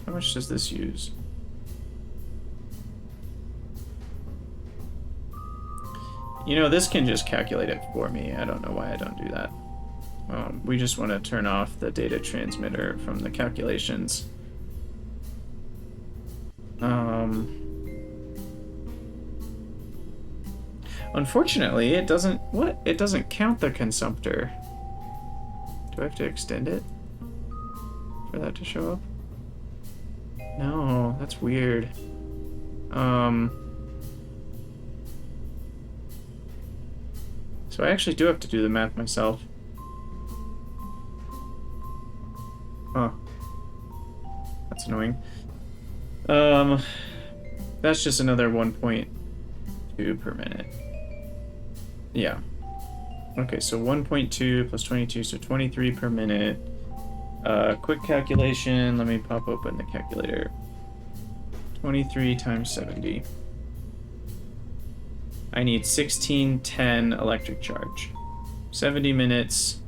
How much does this use? You know, this can just calculate it for me. I don't know why I don't do that. We just want to turn off the data transmitter from the calculations. Unfortunately, it doesn't... What? It doesn't count the consumptor. Do I have to extend it for that to show up? No, that's weird. So I actually do have to do the math myself. Oh. That's annoying. That's just another 1.2 per minute. Yeah. Okay, so 1.2 plus 22, so 23 per minute. Quick calculation. Let me pop open the calculator. 23 times 70. I need 1610 electric charge. 70 minutes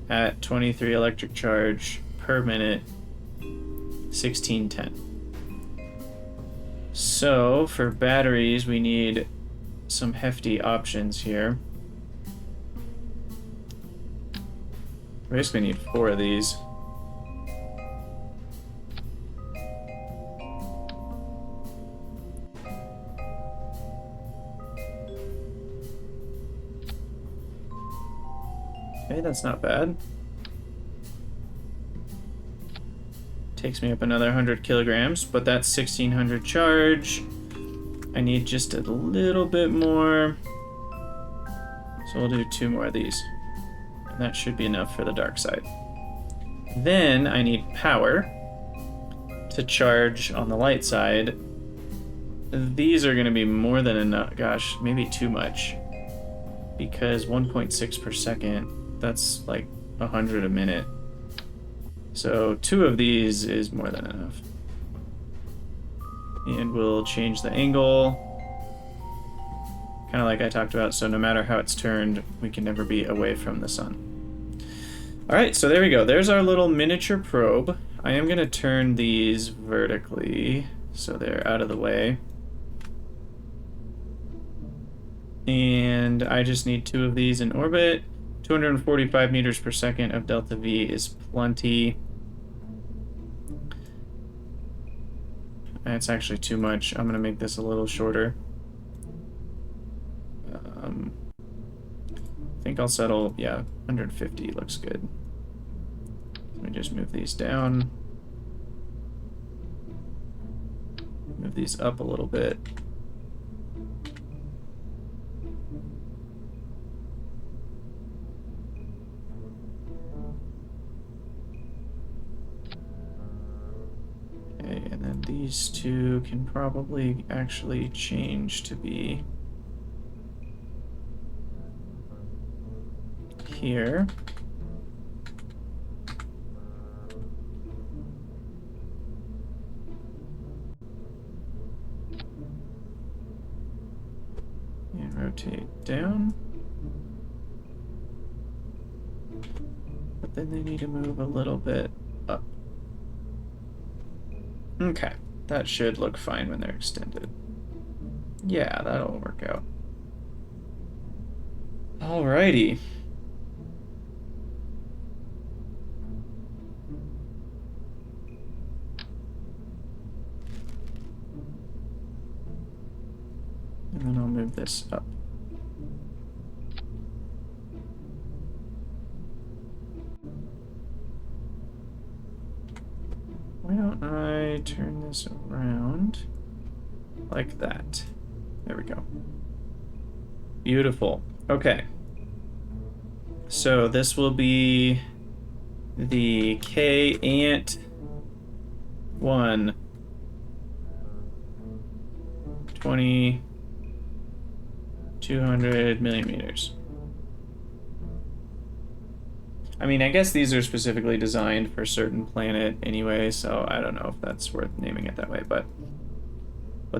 at 23 electric charge per minute. 1610. So for batteries, we need some hefty options here. We basically need 4 of these. Okay, that's not bad. Takes me up another 100 kilograms, but that's 1600 charge. I need just a little bit more. So we'll do 2 more of these. And that should be enough for the dark side. Then I need power to charge on the light side. These are going to be more than enough. Gosh, maybe too much. Because 1.6 per second, that's like 100 a minute. So 2 of these is more than enough. And we'll change the angle. Kind of like I talked about, so no matter how it's turned, we can never be away from the sun. Alright, so there we go. There's our little miniature probe. I am going to turn these vertically so they're out of the way. And I just need 2 of these in orbit. 245 meters per second of delta V is plenty. It's actually too much. I'm going to make this a little shorter. I think I'll settle, yeah, 150 looks good. Let me just move these down. Move these up a little bit. Okay, and then these 2 can probably actually change to be here. And rotate down. But then they need to move a little bit up. Okay, that should look fine when they're extended. Yeah, that'll work out. Alrighty. And then I'll move this up. Why don't I turn this around like that? There we go. Beautiful. Okay. So this will be the K ant 1 20 200 millimeters. I mean, I guess these are specifically designed for a certain planet anyway, so I don't know if that's worth naming it that way, but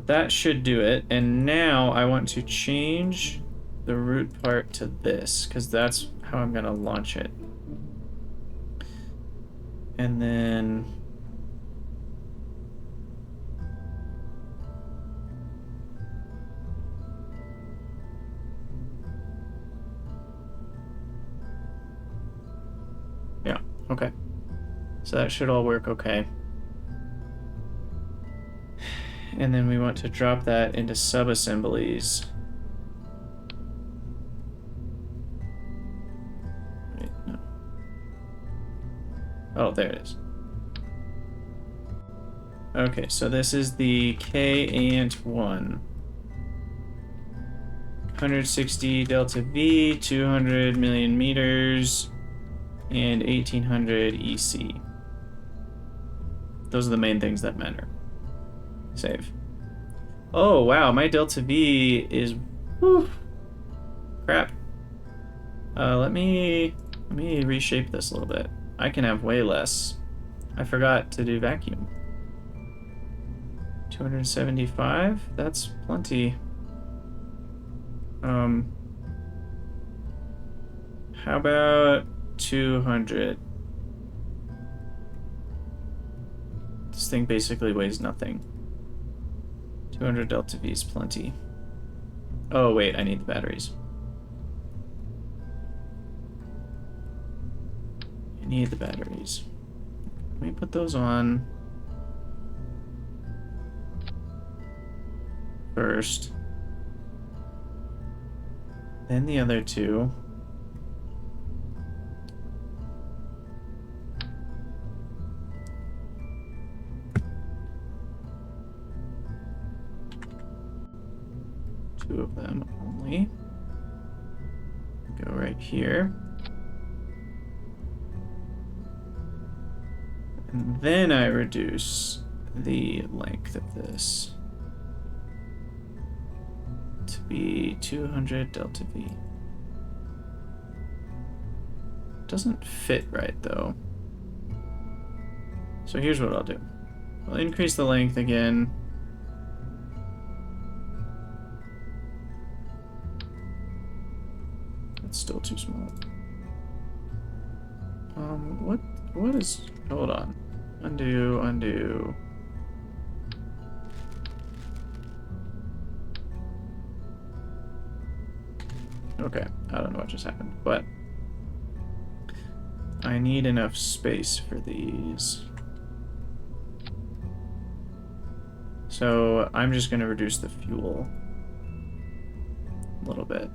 that should do it. And now I want to change the root part to this, because that's how I'm going to launch it. And then yeah, okay. So that should all work okay. And then we want to drop that into sub-assemblies. Wait, no. Oh, there it is. Okay, so this is the K-Ant 1. 160 delta V, 200 million meters, and 1800 EC. Those are the main things that matter. Save. Oh, wow, my delta V is... Whew, crap. Let me reshape this a little bit. I can have way less. I forgot to do vacuum. 275? That's plenty. How about 200? This thing basically weighs nothing. 200 delta V is plenty. Oh, wait, I need the batteries. I need the batteries. Let me put those on first. Then the other two. Two of them only. Go right here. And then I reduce the length of this to be 200 delta V. Doesn't fit right though. So here's what I'll do. I'll increase the length again. It's still too small. What is, hold on. Undo. Okay, I don't know what just happened, but I need enough space for these. So I'm just gonna reduce the fuel a little bit,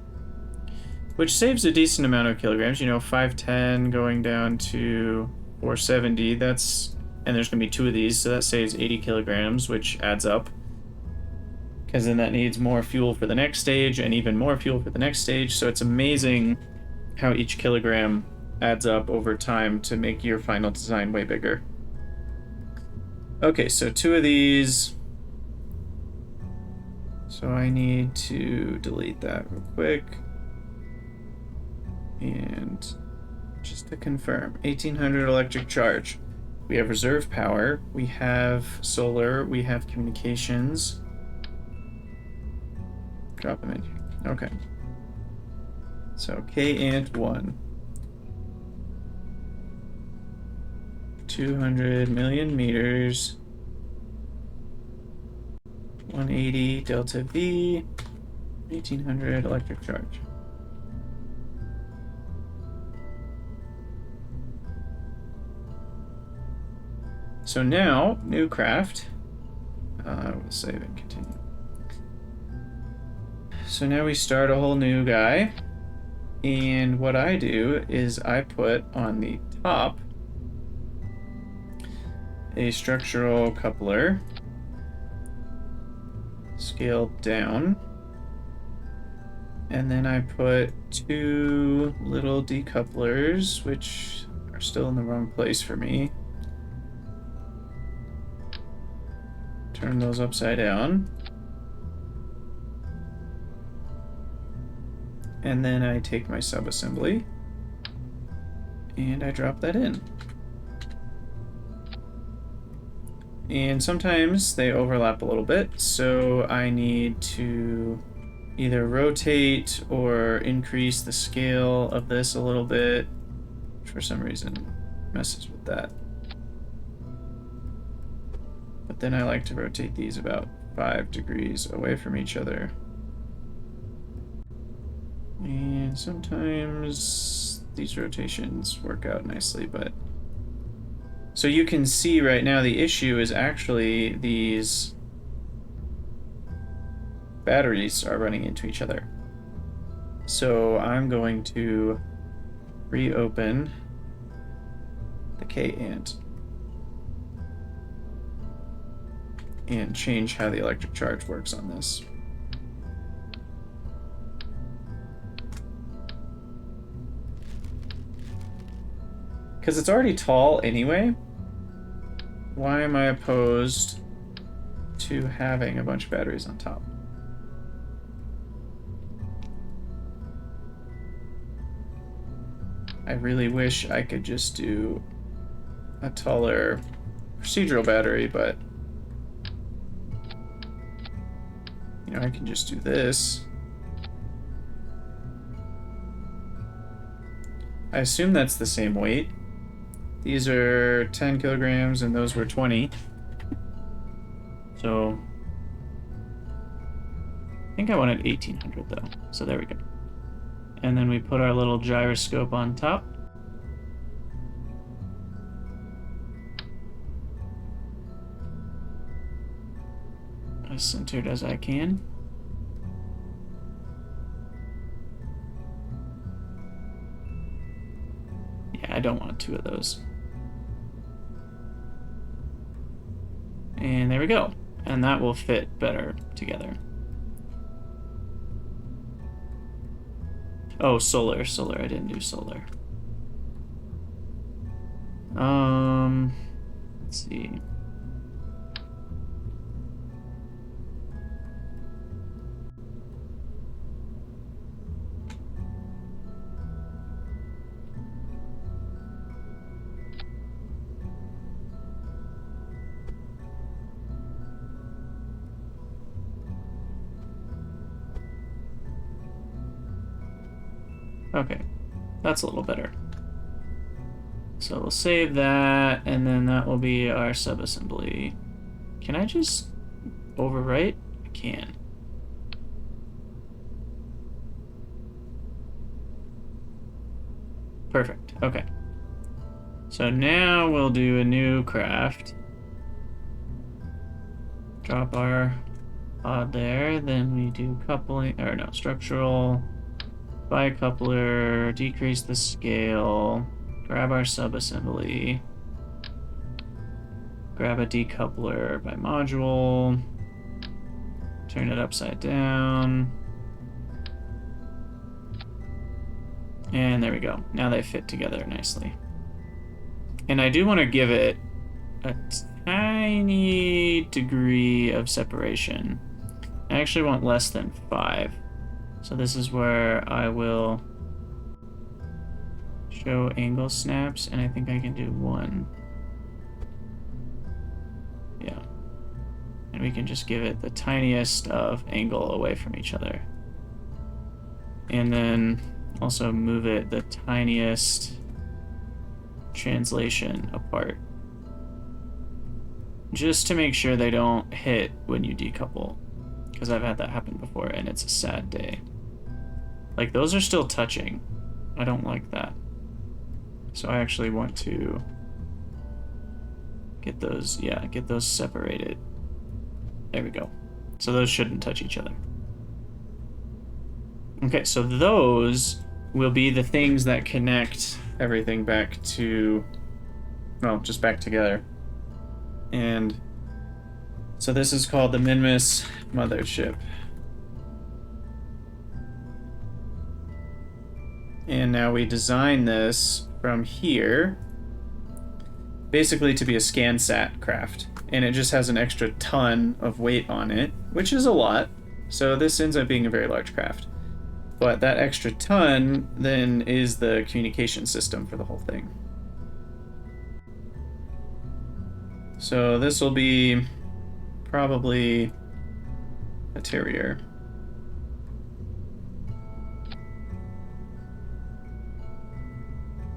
which saves a decent amount of kilograms, you know, 510 going down to 470, that's, and there's gonna be two of these, so that saves 80 kilograms, which adds up. Because then that needs more fuel for the next stage, and even more fuel for the next stage, so it's amazing how each kilogram adds up over time to make your final design way bigger. Okay, so two of these. So I need to delete that real quick. And just to confirm, 1800 electric charge. We have reserve power, we have solar, we have communications. Drop them in here. Okay. So K-Ant 1. 200 million meters. 180 delta V. 1800 electric charge. So now, new craft. We'll save and continue. So now we start a whole new guy. And what I do is I put on the top a structural coupler, scaled down. And then I put two little decouplers, which are still in the wrong place for me. Turn those upside down. And then I take my subassembly and I drop that in. And sometimes they overlap a little bit, so I need to either rotate or increase the scale of this a little bit, which for some reason messes with that. But then I like to rotate these about 5 degrees away from each other. And sometimes these rotations work out nicely, but... So you can see right now the issue is actually these batteries are running into each other. So I'm going to reopen the K-ant and change how the electric charge works on this. Because it's already tall anyway, why am I opposed to having a bunch of batteries on top? I really wish I could just do a taller procedural battery, but you know, I can just do this. I assume that's the same weight. These are 10 kilograms and those were 20. So I think I wanted 1800 though. So there we go. And then we put our little gyroscope on top. As centered as I can. Yeah, I don't want 2 of those. And there we go. And that will fit better together. Oh, solar. I didn't do solar. Let's see. Okay, that's a little better. So we'll save that, and then that will be our subassembly. Can I just overwrite? I can. Perfect, okay. So now we'll do a new craft. Drop our pod there, then we do coupling, or no, structural. Bicoupler, decrease the scale, grab our subassembly, grab a decoupler by module, turn it upside down, and there we go. Now they fit together nicely. And I do want to give it a tiny degree of separation. I actually want less than 5. So this is where I will show angle snaps, and I think I can do 1. Yeah. And we can just give it the tiniest of angle away from each other. And then also move it the tiniest translation apart. Just to make sure they don't hit when you decouple. Because I've had that happen before, and it's a sad day. Like, those are still touching. I don't like that. So I actually want to get those, yeah, get those separated. There we go. So those shouldn't touch each other. Okay, so those will be the things that connect everything back to, well, just back together. And so this is called the Minmus mothership. And now we design this from here basically to be a ScanSat craft, and it just has an extra ton of weight on it, which is a lot. So this ends up being a very large craft. But that extra ton then is the communication system for the whole thing. So this will be probably a Terrier.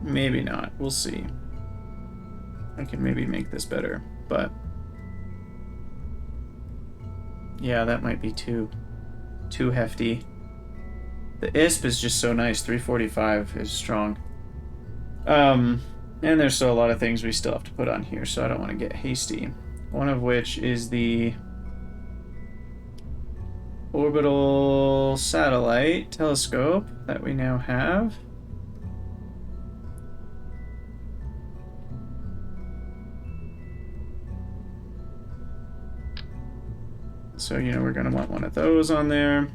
Maybe not. We'll see. I can maybe make this better, but yeah, that might be too hefty. The ISP is just so nice. 345 is strong. And there's still a lot of things we still have to put on here, so I don't want to get hasty. One of which is the orbital satellite telescope that we now have. So, you know, we're going to want one of those on there.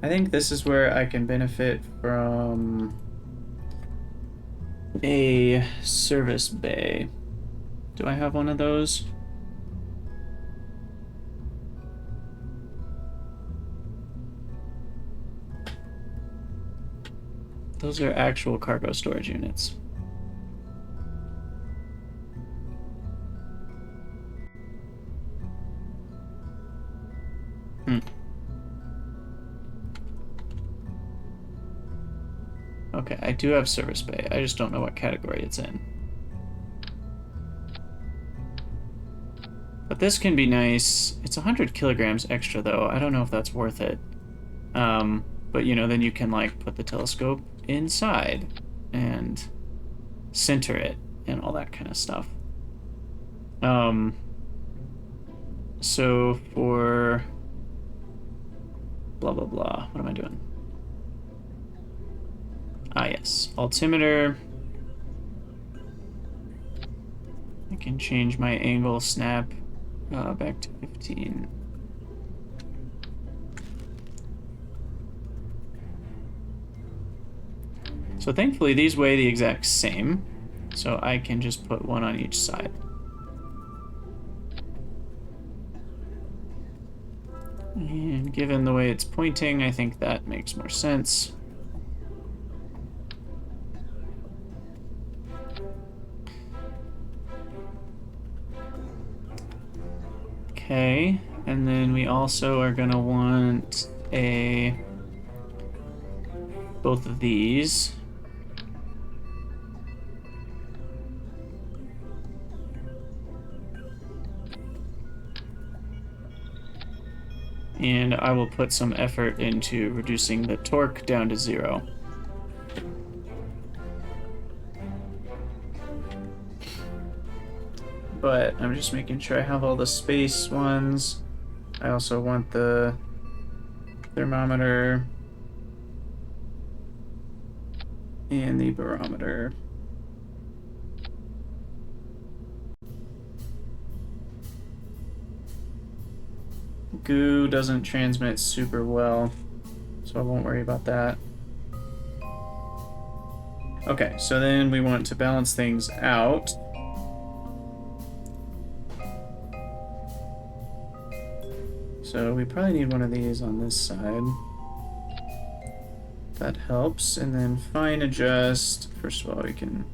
I think this is where I can benefit from a service bay. Do I have one of those? Those are actual cargo storage units. Okay, I do have service bay. I just don't know what category it's in. But this can be nice. It's 100 kilograms extra, though. I don't know if that's worth it. But, you know, then you can, like, put the telescope inside and center it and all that kind of stuff. So for blah, blah, blah. What am I doing? Ah, yes. Altimeter. I can change my angle snap back to 15. So thankfully these weigh the exact same, so I can just put one on each side. And given the way it's pointing, I think that makes more sense. Okay, and then we also are gonna want both of these. And I will put some effort into reducing the torque down to 0. But I'm just making sure I have all the space ones. I also want the thermometer and the barometer. Goo doesn't transmit super well, so I won't worry about that. Okay, so then we want to balance things out. So we probably need one of these on this side. That helps. And then fine adjust. First of all, we can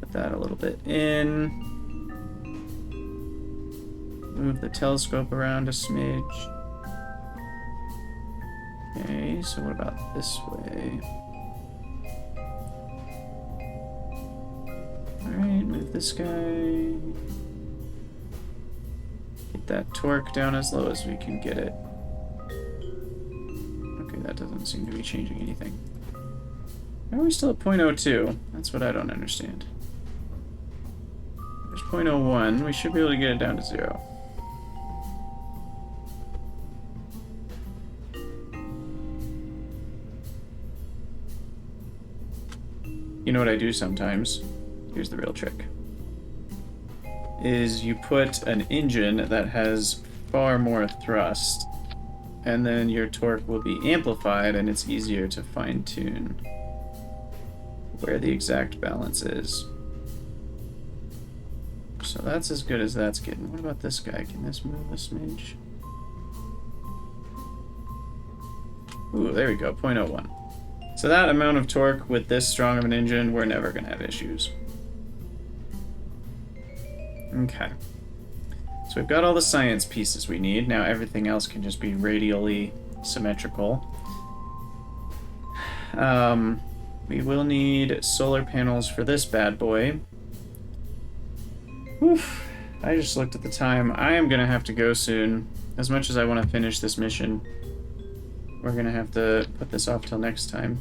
put that a little bit in. Move the telescope around a smidge. Okay, so what about this way? Alright, move this guy. Get that torque down as low as we can get it. Okay, that doesn't seem to be changing anything. Why are we still at 0.02? That's what I don't understand. There's 0.01. We should be able to get it down to 0. You know what I do sometimes? Here's the real trick. Is you put an engine that has far more thrust, and then your torque will be amplified, and it's easier to fine-tune where the exact balance is. So that's as good as that's getting. What about this guy? Can this move a smidge? Ooh, there we go, 0.01. So that amount of torque with this strong of an engine, we're never going to have issues. Okay. So we've got all the science pieces we need. Now everything else can just be radially symmetrical. We will need solar panels for this bad boy. Oof. I just looked at the time. I am going to have to go soon. As much as I want to finish this mission, we're going to have to put this off till next time.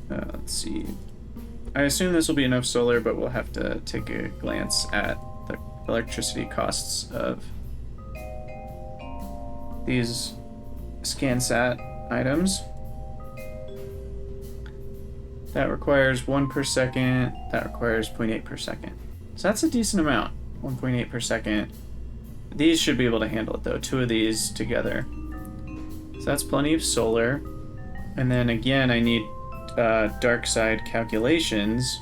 Let's see. I assume this will be enough solar, but we'll have to take a glance at the electricity costs of these ScanSat items. That requires 1 per second. That requires 0.8 per second. So that's a decent amount, 1.8 per second. These should be able to handle it though, 2 of these together. So that's plenty of solar. And then again, I need dark side calculations.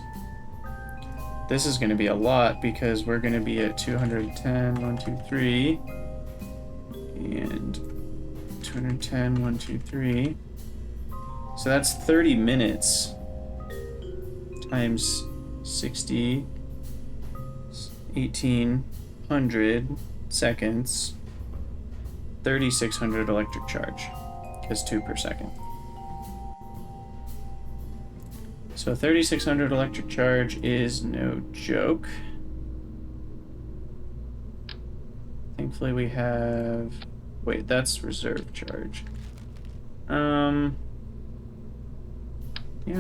This is going to be a lot because we're going to be at 210, 1, 2, 3, and 210, 1, 2, 3. So that's 30 minutes times 60, 1800 seconds, 3600 electric charge is 2 per second. So 3600 electric charge is no joke. Thankfully we have... Wait, that's reserve charge. Yeah,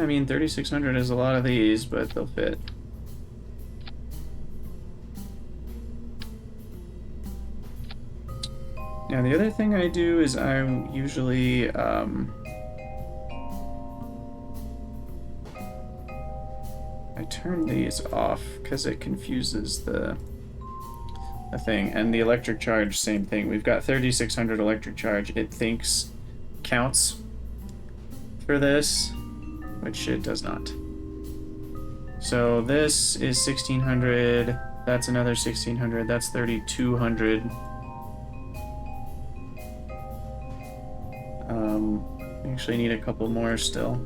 I mean 3600 is a lot of these, but they'll fit. Now the other thing I do is I'm usually I turn these off because it confuses the thing. And the electric charge, same thing. We've got 3600 electric charge. It thinks counts for this, which it does not. So this is 1600. That's another 1600. That's 3200. We actually need a couple more still.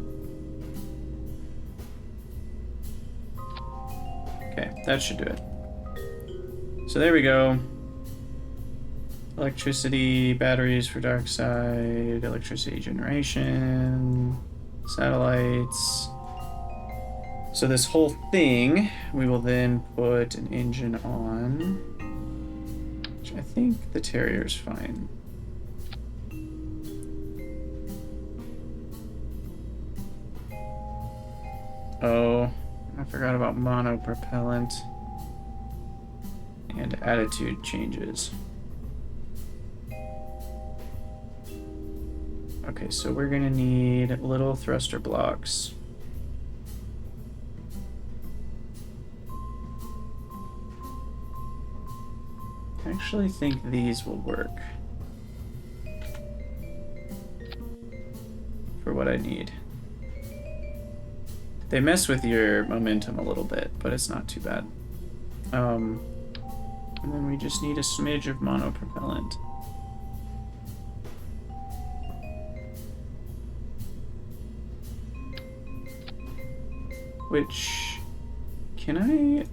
Okay, that should do it. So there we go. Electricity, batteries for dark side, electricity generation, satellites. So this whole thing, we will then put an engine on, which I think the Terrier's fine. Oh, I forgot about monopropellant and attitude changes. Okay, so we're gonna need little thruster blocks. I actually think these will work for what I need. They mess with your momentum a little bit, but it's not too bad. And then we just need a smidge of monopropellant. Which, can I...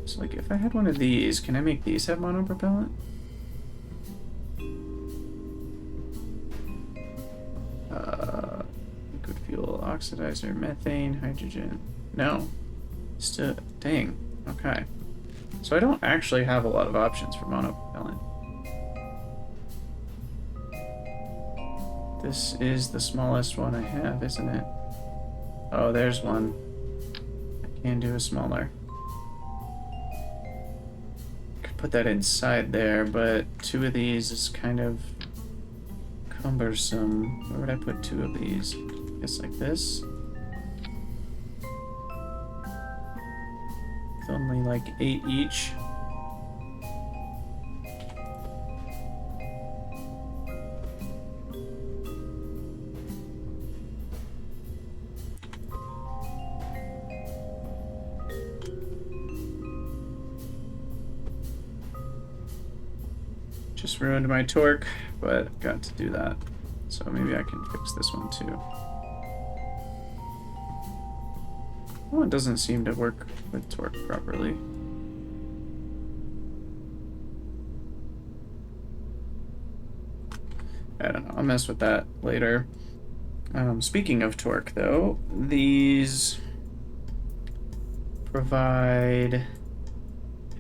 So like if I had one of these, can I make these have monopropellant? Liquid fuel, oxidizer, methane, hydrogen. No. Still, dang. Okay. So I don't actually have a lot of options for monopropellant. This is the smallest one I have, isn't it? Oh, there's one. I can do a smaller. Could put that inside there, but 2 of these is kind of cumbersome. Where would I put 2 of these? I guess like this. It's only like 8 each. Just ruined my torque, but got to do that. So maybe I can fix this one too. Oh, it doesn't seem to work with torque properly. I don't know, I'll mess with that later. Speaking of torque though, these provide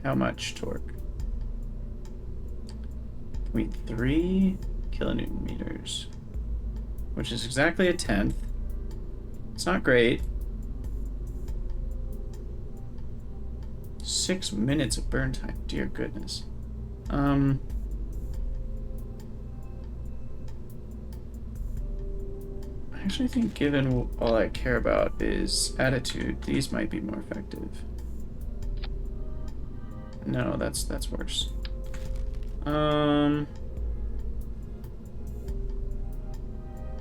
how much torque? 0.3 kilonewton meters, which is exactly a tenth. It's not great. 6 minutes of burn time, dear goodness. I actually think given all I care about is attitude, these might be more effective. No, that's worse.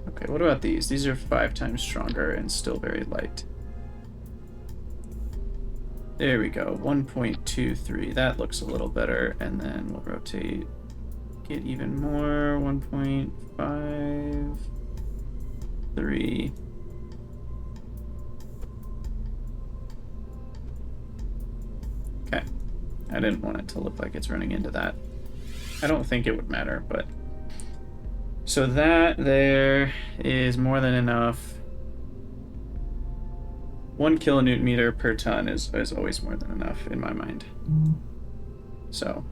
Okay, what about these? These are 5 times stronger and still very light. There we go, 1.23. That looks a little better. And then we'll rotate, get even more, 1.53. Okay, I didn't want it to look like it's running into that. I don't think it would matter, but... So that there is more than enough. 1 kilonewton meter per ton is always more than enough in my mind. So.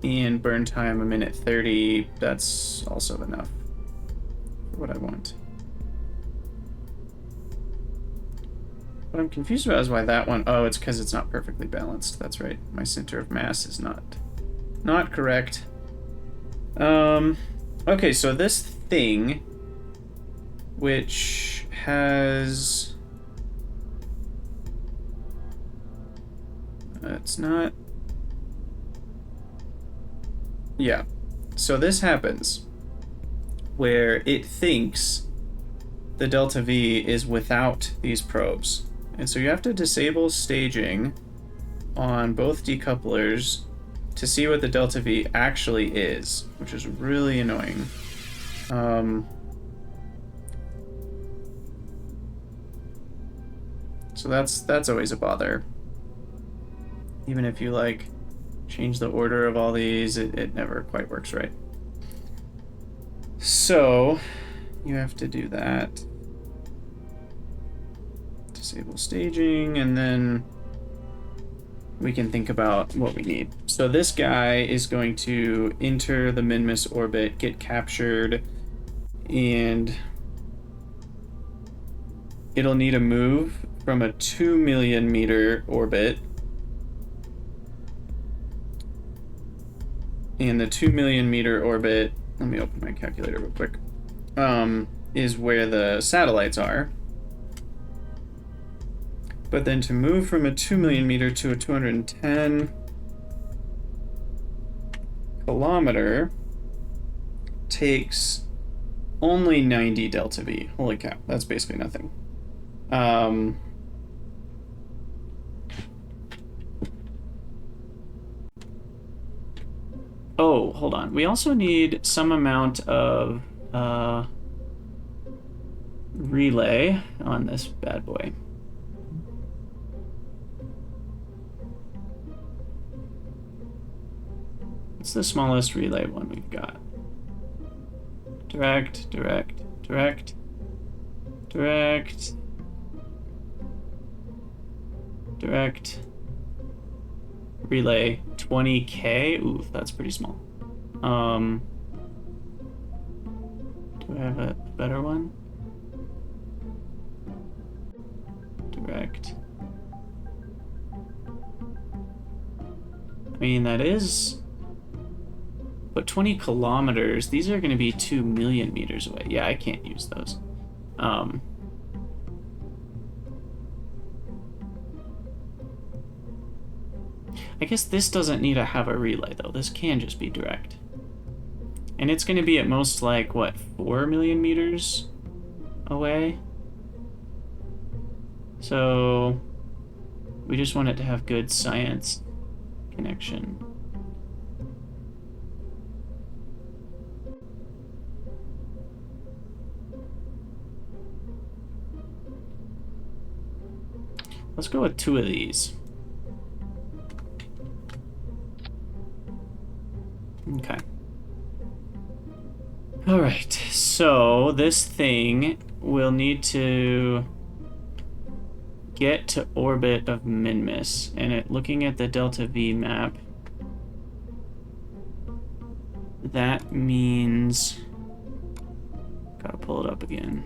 And burn time 1:30, that's also enough for what I want. What I'm confused about is why that one, oh, it's because it's not perfectly balanced. That's right. My center of mass is not correct. Okay, so this thing, which has, it's not, yeah. So this happens where it thinks the delta V is without these probes. And so you have to disable staging on both decouplers to see what the delta V actually is, which is really annoying. So that's always a bother. Even if you like change the order of all these, it never quite works right. So you have to do that. Disable staging, and then we can think about what we need. So this guy is going to enter the Minmus orbit, get captured, and it'll need to move from a 2 million meter orbit. And the 2 million meter orbit, let me open my calculator real quick, is where the satellites are. But then to move from a 2 million meter to a 210 kilometer takes only 90 delta V. Holy cow, that's basically nothing. Oh, hold on. We also need some amount of relay on this bad boy. What's the smallest relay one we've got? Direct, direct, direct, direct, direct, relay 20K. Ooh, that's pretty small. Do I have a better one? Direct. I mean, that is... But 20 kilometers, these are going to be 2 million meters away. Yeah, I can't use those. I guess this doesn't need to have a relay, though. This can just be direct. And it's going to be at most, like, what, 4 million meters away? So... We just want it to have good science connection. Let's go with 2 of these. Okay. All right, so this thing will need to get to orbit of Minmus, and looking at the Delta V map, that means... Gotta pull it up again.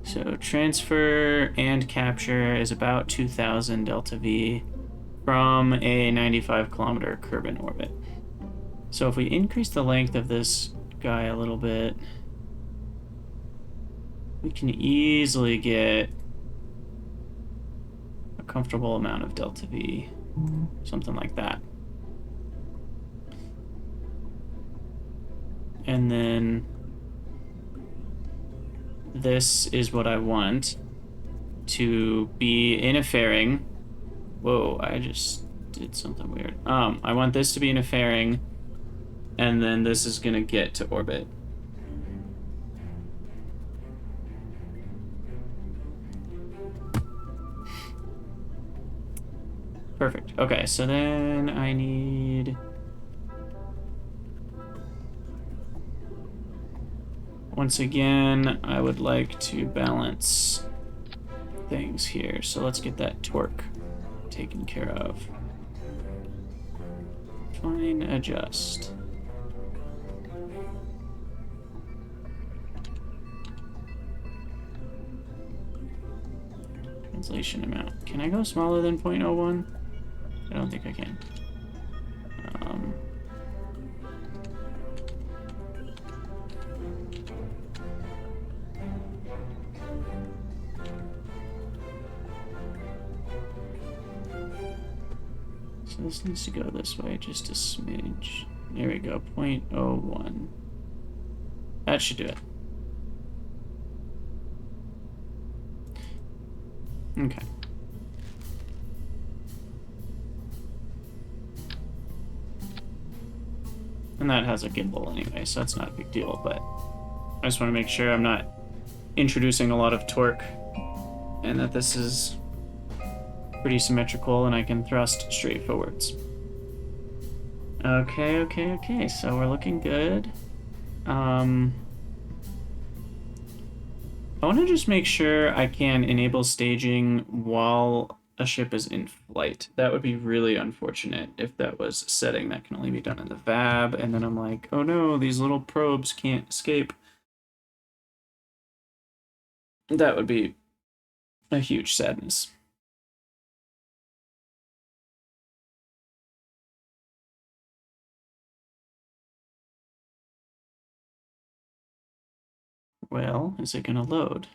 So transfer and capture is about 2,000 Delta V from a 95-kilometer Kerbal orbit. So if we increase the length of this guy a little bit, we can easily get a comfortable amount of Delta V, something like that. And then this is what I want to be in a fairing. Whoa, I just did something weird. I want this to be in a fairing, and then this is gonna get to orbit. Perfect. Okay, so then I need... Once again, I would like to balance things here. So let's get that torque taken care of. Fine, adjust. Translation amount. Can I go smaller than 0.01? I don't think I can. So this needs to go this way, just a smidge. There we go, 0.01. That should do it. Okay. And that has a gimbal anyway, so that's not a big deal, but I just want to make sure I'm not introducing a lot of torque and that this is pretty symmetrical and I can thrust straight forwards. Okay, so we're looking good. I want to just make sure I can enable staging while a ship is in flight. That would be really unfortunate if that was a setting that can only be done in the VAB, and then I'm like, oh no, these little probes can't escape. That would be a huge sadness. Well, is it gonna load?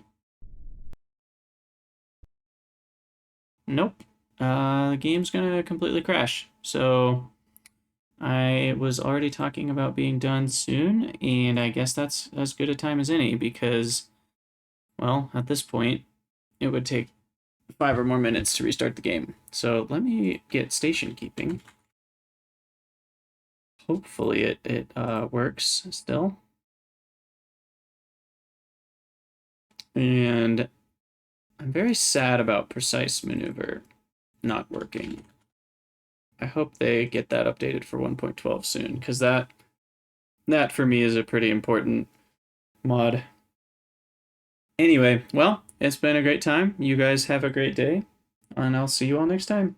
Nope. The game's gonna completely crash. So I was already talking about being done soon, and I guess that's as good a time as any because, well, at this point, it would take 5 or more minutes to restart the game. So let me get station keeping. Hopefully it works still. And I'm very sad about precise maneuver not working. I hope they get that updated for 1.12 soon, because that for me is a pretty important mod. Anyway, well, it's been a great time. You guys have a great day, and I'll see you all next time.